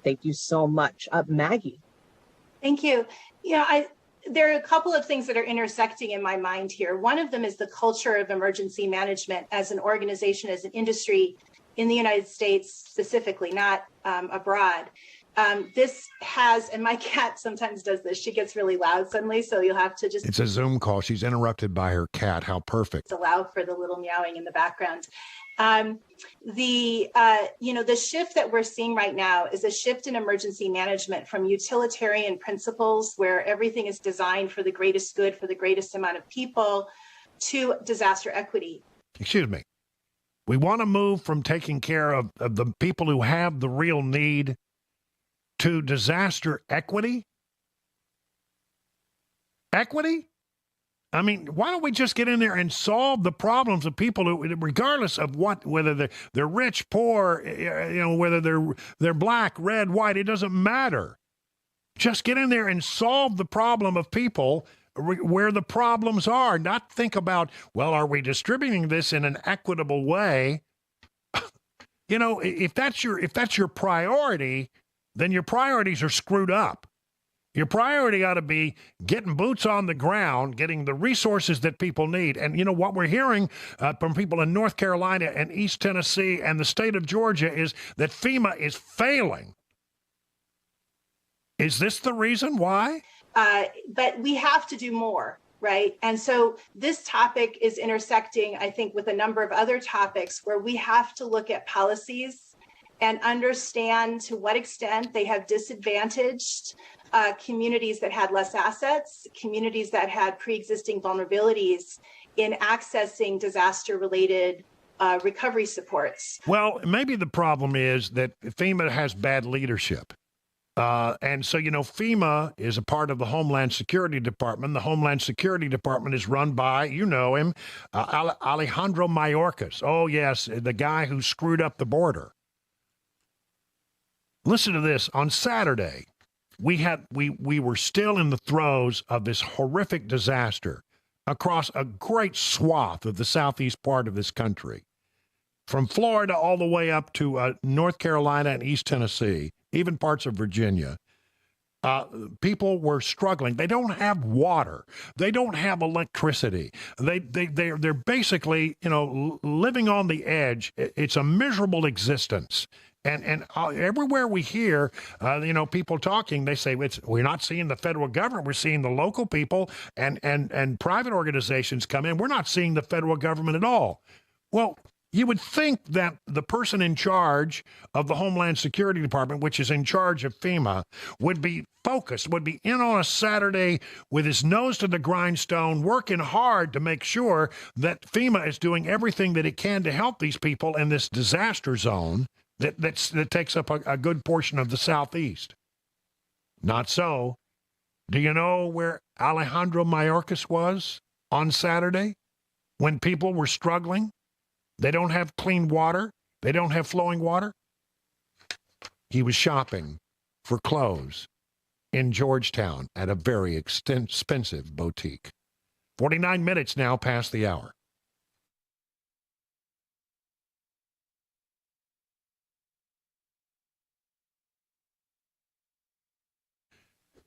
Thank you so much. Maggie. Thank you. There are a couple of things that are intersecting in my mind here. One of them is the culture of emergency management as an organization, as an industry in the United States specifically, not abroad. This has, and my cat sometimes does this, she gets really loud suddenly, so you'll have to just... It's a Zoom call. She's interrupted by her cat. How perfect. Allow for the little meowing in the background. The shift that we're seeing right now is a shift in emergency management from utilitarian principles where everything is designed for the greatest good for the greatest amount of people to disaster equity. Excuse me. We want to move from taking care of the people who have the real need to disaster equity? Equity? I mean, why don't we just get in there and solve the problems of people who, regardless of whether they're rich, poor, whether they're black, red, white, it doesn't matter. Just get in there and solve the problem of people where the problems are. Not think about, well, are we distributing this in an equitable way? If that's your priority, then your priorities are screwed up. Your priority ought to be getting boots on the ground, getting the resources that people need. And what we're hearing from people in North Carolina and East Tennessee and the state of Georgia is that FEMA is failing. Is this the reason why? But we have to do more, right? And so this topic is intersecting, I think, with a number of other topics where we have to look at policies and understand to what extent they have disadvantaged communities that had less assets, communities that had pre-existing vulnerabilities in accessing disaster-related recovery supports. Well, maybe the problem is that FEMA has bad leadership. And so, FEMA is a part of the Homeland Security Department. The Homeland Security Department is run by, him, Alejandro Mayorkas. Oh, yes, the guy who screwed up the border. Listen to this. On Saturday, we were still in the throes of this horrific disaster across a great swath of the southeast part of this country, from Florida all the way up to North Carolina and East Tennessee, even parts of Virginia. People were struggling. They don't have water. They don't have electricity. They're basically, living on the edge. It's a miserable existence. And everywhere we hear, people talking, they say, we're not seeing the federal government. We're seeing the local people and private organizations come in. We're not seeing the federal government at all. Well, You would think that the person in charge of the Homeland Security Department, which is in charge of FEMA, would be focused, would be in on a Saturday with his nose to the grindstone, working hard to make sure that FEMA is doing everything that it can to help these people in this disaster zone that takes up a good portion of the Southeast. Not so. Do you know where Alejandro Mayorkas was on Saturday when people were struggling? They don't have clean water. They don't have flowing water. He was shopping for clothes in Georgetown at a very expensive boutique. 49 minutes now past the hour.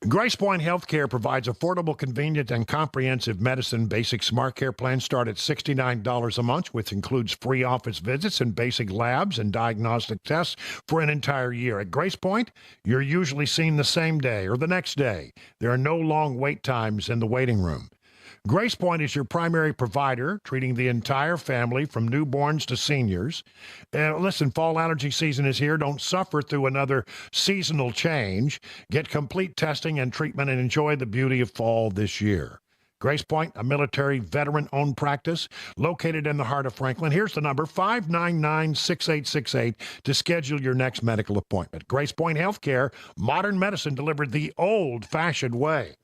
Grace Point Healthcare provides affordable, convenient, and comprehensive medicine. Basic Smart Care plans start at $69 a month, which includes free office visits and basic labs and diagnostic tests for an entire year. At Grace Point, you're usually seen the same day or the next day. There are no long wait times in the waiting room. Grace Point is your primary provider, treating the entire family from newborns to seniors. Listen, fall allergy season is here. Don't suffer through another seasonal change. Get complete testing and treatment and enjoy the beauty of fall this year. Grace Point, a military veteran-owned practice located in the heart of Franklin. Here's the number, 599-6868, to schedule your next medical appointment. Grace Point Healthcare, modern medicine delivered the old-fashioned way.